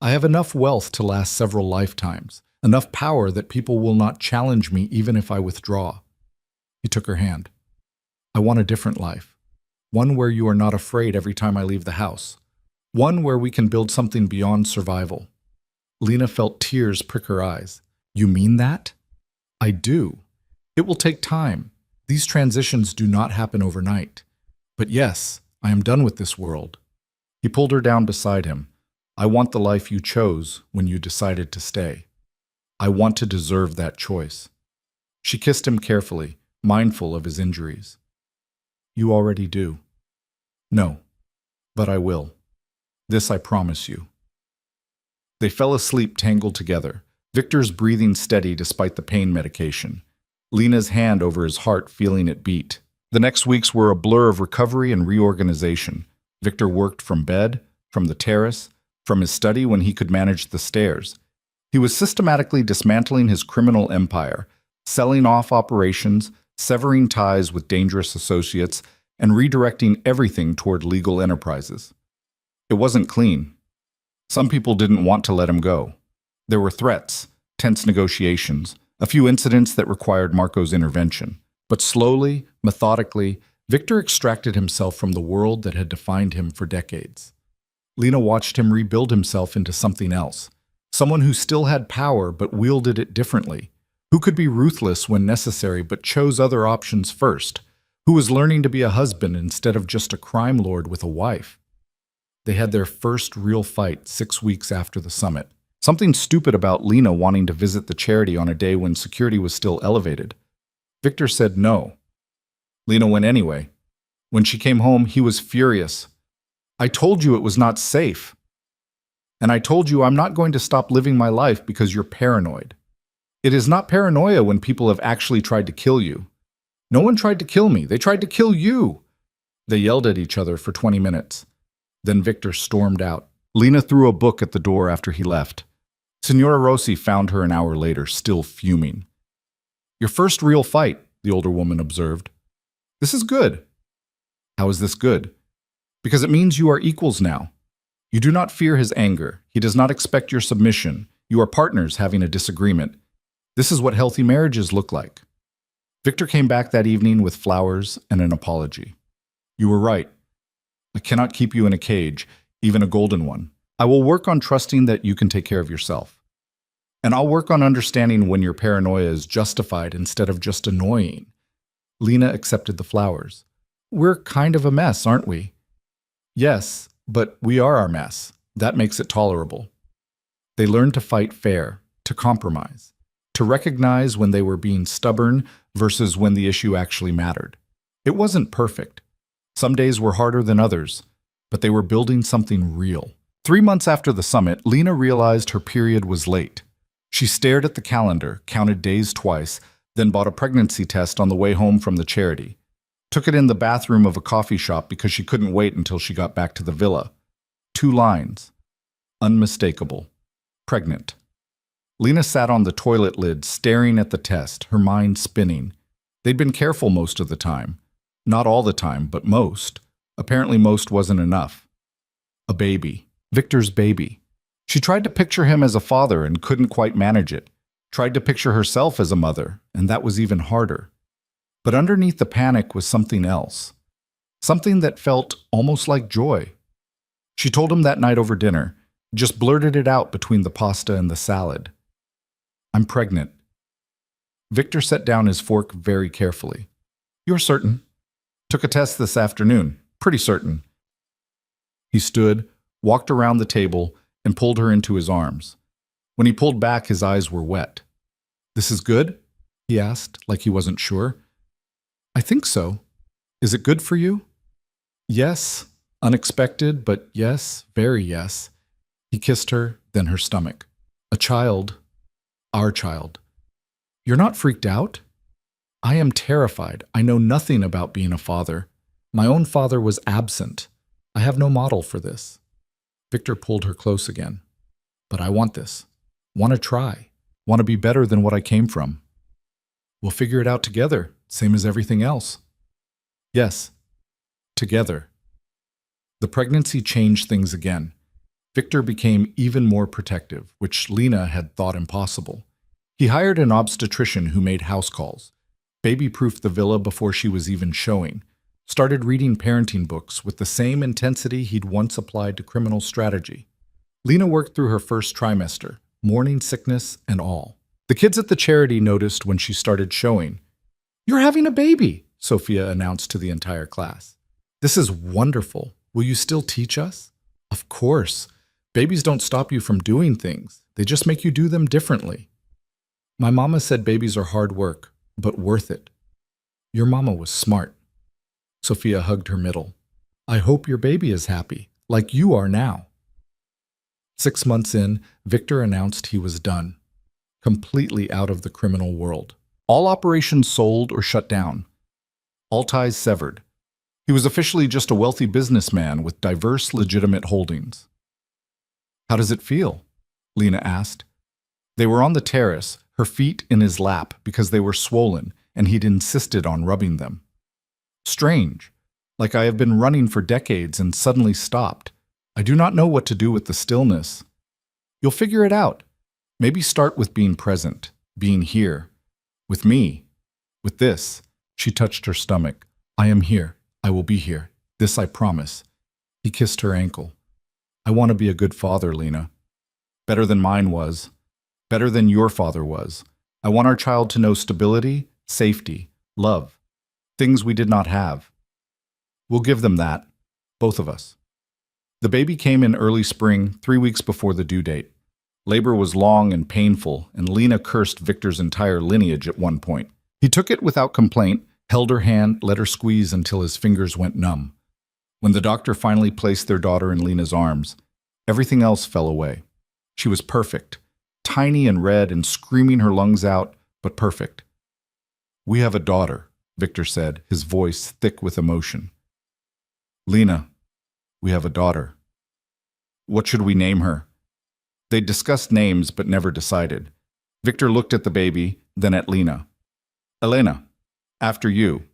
I have enough wealth to last several lifetimes, enough power that people will not challenge me even if I withdraw. He took her hand. I want a different life. One where you are not afraid every time I leave the house. One where we can build something beyond survival. Lena felt tears prick her eyes. You mean that? I do. It will take time. These transitions do not happen overnight. But yes, I am done with this world. He pulled her down beside him. I want the life you chose when you decided to stay. I want to deserve that choice. She kissed him carefully, mindful of his injuries. You already do. No, but I will. This I promise you. They fell asleep tangled together, Victor's breathing steady despite the pain medication, Lena's hand over his heart feeling it beat. The next weeks were a blur of recovery and reorganization. Victor worked from bed, from the terrace, from his study when he could manage the stairs. He was systematically dismantling his criminal empire, selling off operations, severing ties with dangerous associates, and redirecting everything toward legal enterprises. It wasn't clean. Some people didn't want to let him go. There were threats, tense negotiations, a few incidents that required Marco's intervention. But slowly, methodically, Victor extracted himself from the world that had defined him for decades. Lena watched him rebuild himself into something else, someone who still had power but wielded it differently, who could be ruthless when necessary but chose other options first, who was learning to be a husband instead of just a crime lord with a wife. They had their first real fight 6 weeks after the summit. Something stupid about Lena wanting to visit the charity on a day when security was still elevated. Victor said no. Lena went anyway. When she came home, he was furious. I told you it was not safe. And I told you I'm not going to stop living my life because you're paranoid. It is not paranoia when people have actually tried to kill you. No one tried to kill me. They tried to kill you. They yelled at each other for 20 minutes. Then Victor stormed out. Lena threw a book at the door after he left. Signora Rossi found her an hour later, still fuming. Your first real fight, the older woman observed. This is good. How is this good? Because it means you are equals now. You do not fear his anger. He does not expect your submission. You are partners having a disagreement. This is what healthy marriages look like. Victor came back that evening with flowers and an apology. You were right. I cannot keep you in a cage, even a golden one. I will work on trusting that you can take care of yourself. And I'll work on understanding when your paranoia is justified instead of just annoying. Lena accepted the flowers. We're kind of a mess, aren't we? Yes, but we are our mess. That makes it tolerable. They learned to fight fair, to compromise, to recognize when they were being stubborn versus when the issue actually mattered. It wasn't perfect. Some days were harder than others, but they were building something real. 3 months after the summit, Lena realized her period was late. She stared at the calendar, counted days twice, then bought a pregnancy test on the way home from the charity. Took it in the bathroom of a coffee shop because she couldn't wait until she got back to the villa. 2 lines. Unmistakable. Pregnant. Lena sat on the toilet lid, staring at the test, her mind spinning. They'd been careful most of the time. Not all the time, but most. Apparently most wasn't enough. A baby. Victor's baby. She tried to picture him as a father and couldn't quite manage it. Tried to picture herself as a mother, and that was even harder. But underneath the panic was something else. Something that felt almost like joy. She told him that night over dinner, just blurted it out between the pasta and the salad. I'm pregnant. Victor set down his fork very carefully. You're certain? Took a test this afternoon. Pretty certain. He stood, walked around the table, and pulled her into his arms. When he pulled back, his eyes were wet. This is good? He asked, like he wasn't sure. I think so. Is it good for you? Yes. Unexpected, but yes, very yes. He kissed her, then her stomach. A child. Our child. You're not freaked out? I am terrified. I know nothing about being a father. My own father was absent. I have no model for this. Victor pulled her close again. But I want this. Want to try. Want to be better than what I came from. We'll figure it out together, same as everything else. Yes. Together. The pregnancy changed things again. Victor became even more protective, which Lena had thought impossible. He hired an obstetrician who made house calls, baby-proofed the villa before she was even showing, started reading parenting books with the same intensity he'd once applied to criminal strategy. Lena worked through her first trimester, morning sickness and all. The kids at the charity noticed when she started showing. "You're having a baby," Sophia announced to the entire class. "This is wonderful. Will you still teach us?" "Of course. Babies don't stop you from doing things. They just make you do them differently." "My mama said babies are hard work, but worth it." "Your mama was smart." Sophia hugged her middle. "I hope your baby is happy, like you are now." 6 months in, Victor announced he was done, completely out of the criminal world. All operations sold or shut down. All ties severed. He was officially just a wealthy businessman with diverse, legitimate holdings. "How does it feel?" Lena asked. They were on the terrace, her feet in his lap because they were swollen and he'd insisted on rubbing them. "Strange, like I have been running for decades and suddenly stopped. I do not know what to do with the stillness." "You'll figure it out. Maybe start with being present, being here. With me. With this." She touched her stomach. "I am here. I will be here. This I promise." He kissed her ankle. "I want to be a good father, Lena. Better than mine was. Better than your father was. I want our child to know stability, safety, love. Things we did not have. We'll give them that. Both of us." The baby came in early spring, 3 weeks before the due date. Labor was long and painful, and Lena cursed Victor's entire lineage at one point. He took it without complaint, held her hand, let her squeeze until his fingers went numb. When the doctor finally placed their daughter in Lena's arms, everything else fell away. She was perfect, tiny and red and screaming her lungs out, but perfect. "We have a daughter," Victor said, his voice thick with emotion. "Lena, we have a daughter. What should we name her?" They discussed names but never decided. Victor looked at the baby, then at Lena. "Elena, after you,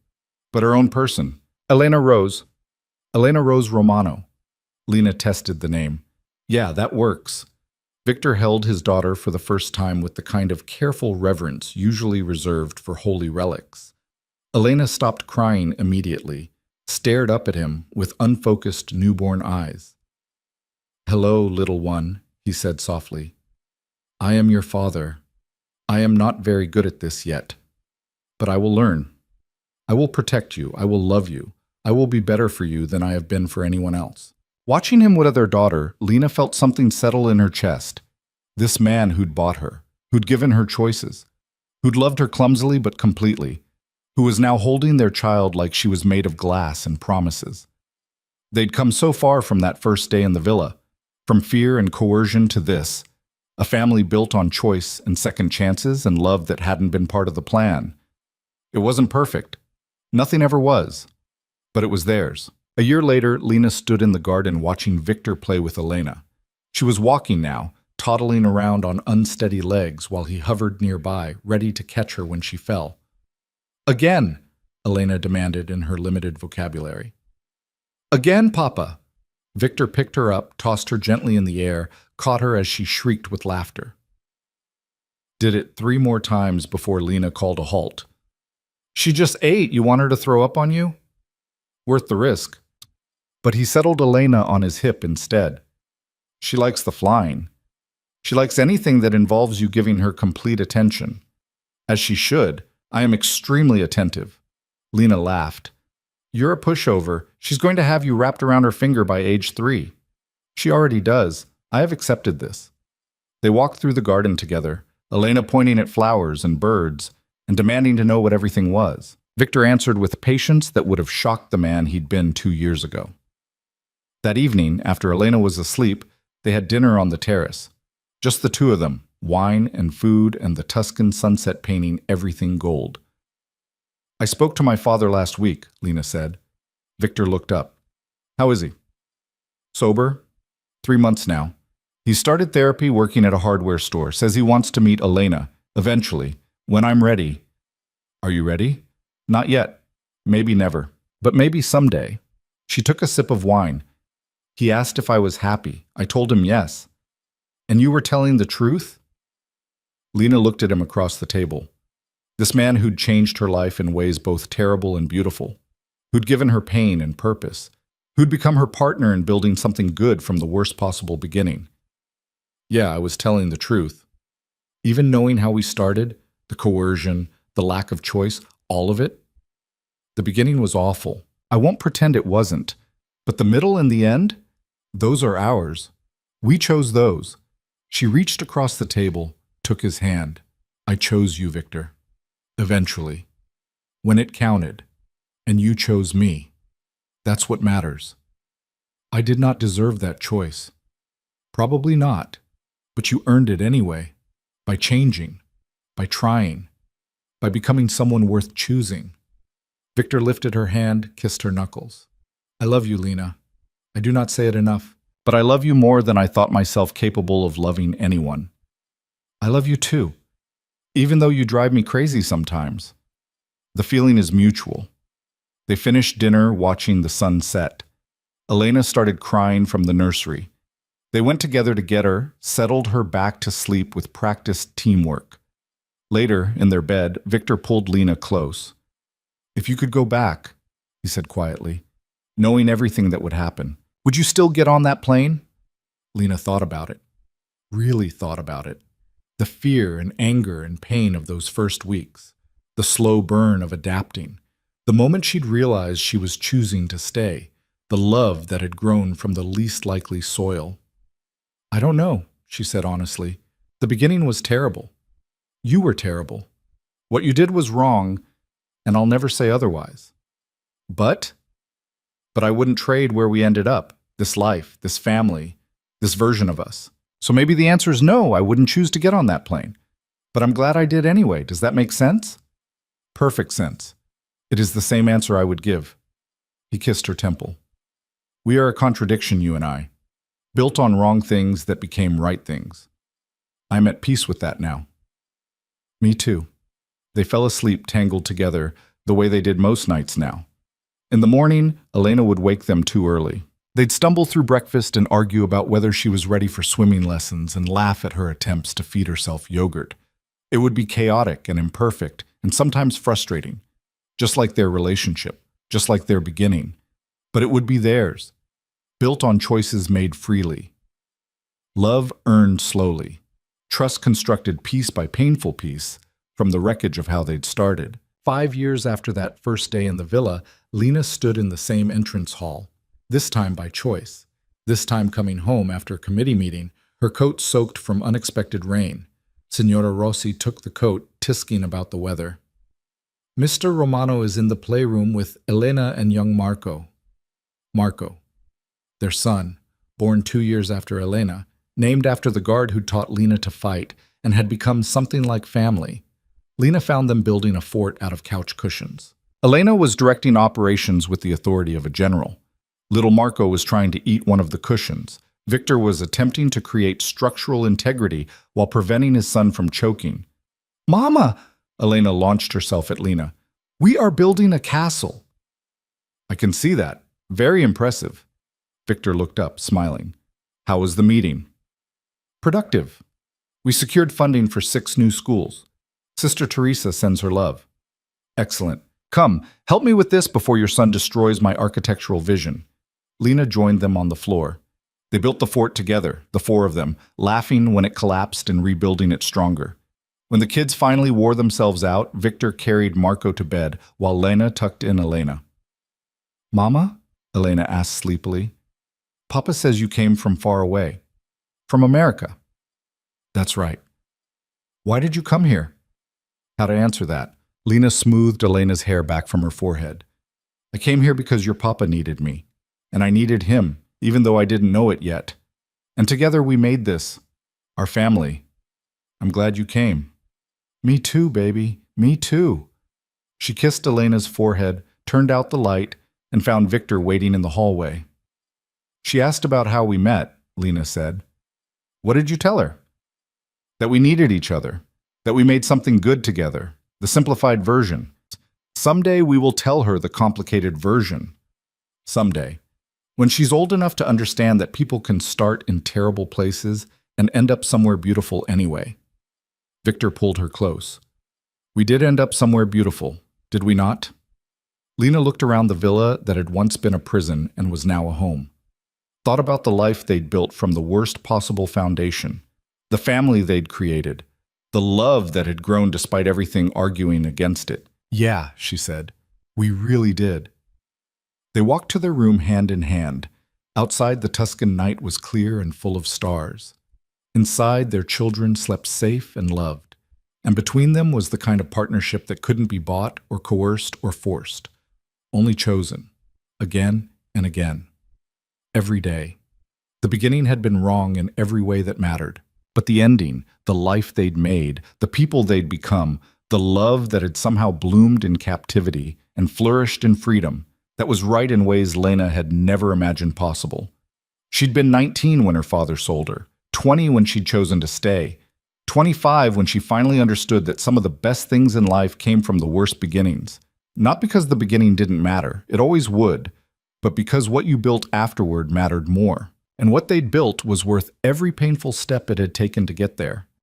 but her own person. Elena Rose. Elena Rose Romano." Lena tested the name. "Yeah, that works." Victor held his daughter for the first time with the kind of careful reverence usually reserved for holy relics. Elena stopped crying immediately, stared up at him with unfocused newborn eyes. "Hello, little one," he said softly. "I am your father. I am not very good at this yet, but I will learn. I will protect you. I will love you. I will be better for you than I have been for anyone else." Watching him with their daughter, Lena felt something settle in her chest. This man who'd bought her, who'd given her choices, who'd loved her clumsily but completely, who was now holding their child like she was made of glass and promises. They'd come so far from that first day in the villa, from fear and coercion to this, a family built on choice and second chances and love that hadn't been part of the plan. It wasn't perfect. Nothing ever was. But it was theirs. A year later, Lena stood in the garden watching Victor play with Elena. She was walking now, toddling around on unsteady legs while he hovered nearby, ready to catch her when she fell. "Again," Elena demanded in her limited vocabulary. "Again, Papa." Victor picked her up, tossed her gently in the air, caught her as she shrieked with laughter. Did it 3 more times before Lena called a halt. "She just ate. You want her to throw up on you?" "Worth the risk." But he settled Elena on his hip instead. "She likes the flying. She likes anything that involves you giving her complete attention. As she should. I am extremely attentive." Lena laughed. "You're a pushover. She's going to have you wrapped around her finger by age 3. She already does. I have accepted this." They walked through the garden together, Elena pointing at flowers and birds and demanding to know what everything was. Victor answered with patience that would have shocked the man he'd been 2 years ago. That evening, after Elena was asleep, they had dinner on the terrace. Just the two of them, wine and food and the Tuscan sunset painting everything gold. "I spoke to my father last week," Lena said. Victor looked up. "How is he?" "Sober. 3 months now. He started therapy working at a hardware store. Says he wants to meet Elena, eventually, when I'm ready." "Are you ready?" "Not yet. Maybe never. But maybe someday." She took a sip of wine. He asked if I was happy. I told him yes. And you were telling the truth? Lena looked at him across the table. This man who'd changed her life in ways both terrible and beautiful, who'd given her pain and purpose, who'd become her partner in building something good from the worst possible beginning. Yeah, I was telling the truth. Even knowing how we started, the coercion, the lack of choice, all of it. The beginning was awful. I won't pretend it wasn't. But the middle and the end, those are ours. We chose those. She reached across the table, took his hand. I chose you, Victor. Eventually. When it counted. And you chose me. That's what matters. I did not deserve that choice. Probably not. But you earned it anyway. By changing. By trying. By becoming someone worth choosing. Victor lifted her hand, kissed her knuckles. I love you, Lena. I do not say it enough, but I love you more than I thought myself capable of loving anyone. I love you too, even though you drive me crazy sometimes. The feeling is mutual. They finished dinner watching the sun set. Elena started crying from the nursery. They went together to get her, settled her back to sleep with practiced teamwork. Later, in their bed, Victor pulled Lena close. If you could go back, he said quietly, knowing everything that would happen, would you still get on that plane? Lena thought about it. Really thought about it. The fear and anger and pain of those first weeks. The slow burn of adapting. The moment she'd realized she was choosing to stay. The love that had grown from the least likely soil. I don't know, she said honestly. The beginning was terrible. You were terrible. What you did was wrong, and I'll never say otherwise. But I wouldn't trade where we ended up, this life, this family, this version of us. So maybe the answer is no, I wouldn't choose to get on that plane. But I'm glad I did anyway. Does that make sense? Perfect sense. It is the same answer I would give. He kissed her temple. We are a contradiction, you and I, built on wrong things that became right things. I'm at peace with that now. Me too. They fell asleep tangled together the way they did most nights now. In the morning, Elena would wake them too early. They'd stumble through breakfast and argue about whether she was ready for swimming lessons and laugh at her attempts to feed herself yogurt. It would be chaotic and imperfect and sometimes frustrating, just like their relationship, just like their beginning. But it would be theirs, built on choices made freely. Love earned slowly. Trust constructed piece by painful piece from the wreckage of how they'd started. 5 years after that first day in the villa, Lena stood in the same entrance hall, this time by choice, this time coming home after a committee meeting, her coat soaked from unexpected rain. Signora Rossi took the coat, tisking about the weather. Mr. Romano is in the playroom with Elena and young Marco. Marco, their son, born 2 years after Elena, named after the guard who taught Lena to fight and had become something like family. Lena found them building a fort out of couch cushions. Elena was directing operations with the authority of a general. Little Marco was trying to eat one of the cushions. Victor was attempting to create structural integrity while preventing his son from choking. Mama! Elena launched herself at Lena. We are building a castle. I can see that. Very impressive. Victor looked up, smiling. How was the meeting? Productive. We secured funding for 6 new schools. Sister Teresa sends her love. Excellent. Come, help me with this before your son destroys my architectural vision. Lena joined them on the floor. They built the fort together, the 4 of them, laughing when it collapsed and rebuilding it stronger. When the kids finally wore themselves out, Victor carried Marco to bed while Lena tucked in Elena. Mama? Elena asked sleepily. Papa says you came from far away. From America. That's right. Why did you come here? How to answer that? Lena smoothed Elena's hair back from her forehead. I came here because your papa needed me. And I needed him, even though I didn't know it yet. And together we made this. Our family. I'm glad you came. Me too, baby. Me too. She kissed Elena's forehead, turned out the light, and found Victor waiting in the hallway. She asked about how we met, Lena said. What did you tell her? That we needed each other. That we made something good together. The simplified version. Someday we will tell her the complicated version. Someday. When she's old enough to understand that people can start in terrible places and end up somewhere beautiful anyway. Victor pulled her close. We did end up somewhere beautiful, did we not? Lena looked around the villa that had once been a prison and was now a home. Thought about the life they'd built from the worst possible foundation, the family they'd created, the love that had grown despite everything arguing against it. Yeah, she said, we really did. They walked to their room hand in hand. Outside, the Tuscan night was clear and full of stars. Inside, their children slept safe and loved. And between them was the kind of partnership that couldn't be bought or coerced or forced, only chosen, again and again, every day. The beginning had been wrong in every way that mattered, but the ending, the life they'd made, the people they'd become, the love that had somehow bloomed in captivity and flourished in freedom, that was right in ways Lena had never imagined possible. She'd been 19 when her father sold her, 20 when she'd chosen to stay, 25 when she finally understood that some of the best things in life came from the worst beginnings. Not because the beginning didn't matter, it always would, but because what you built afterward mattered more. And what they'd built was worth every painful step it had taken to get there.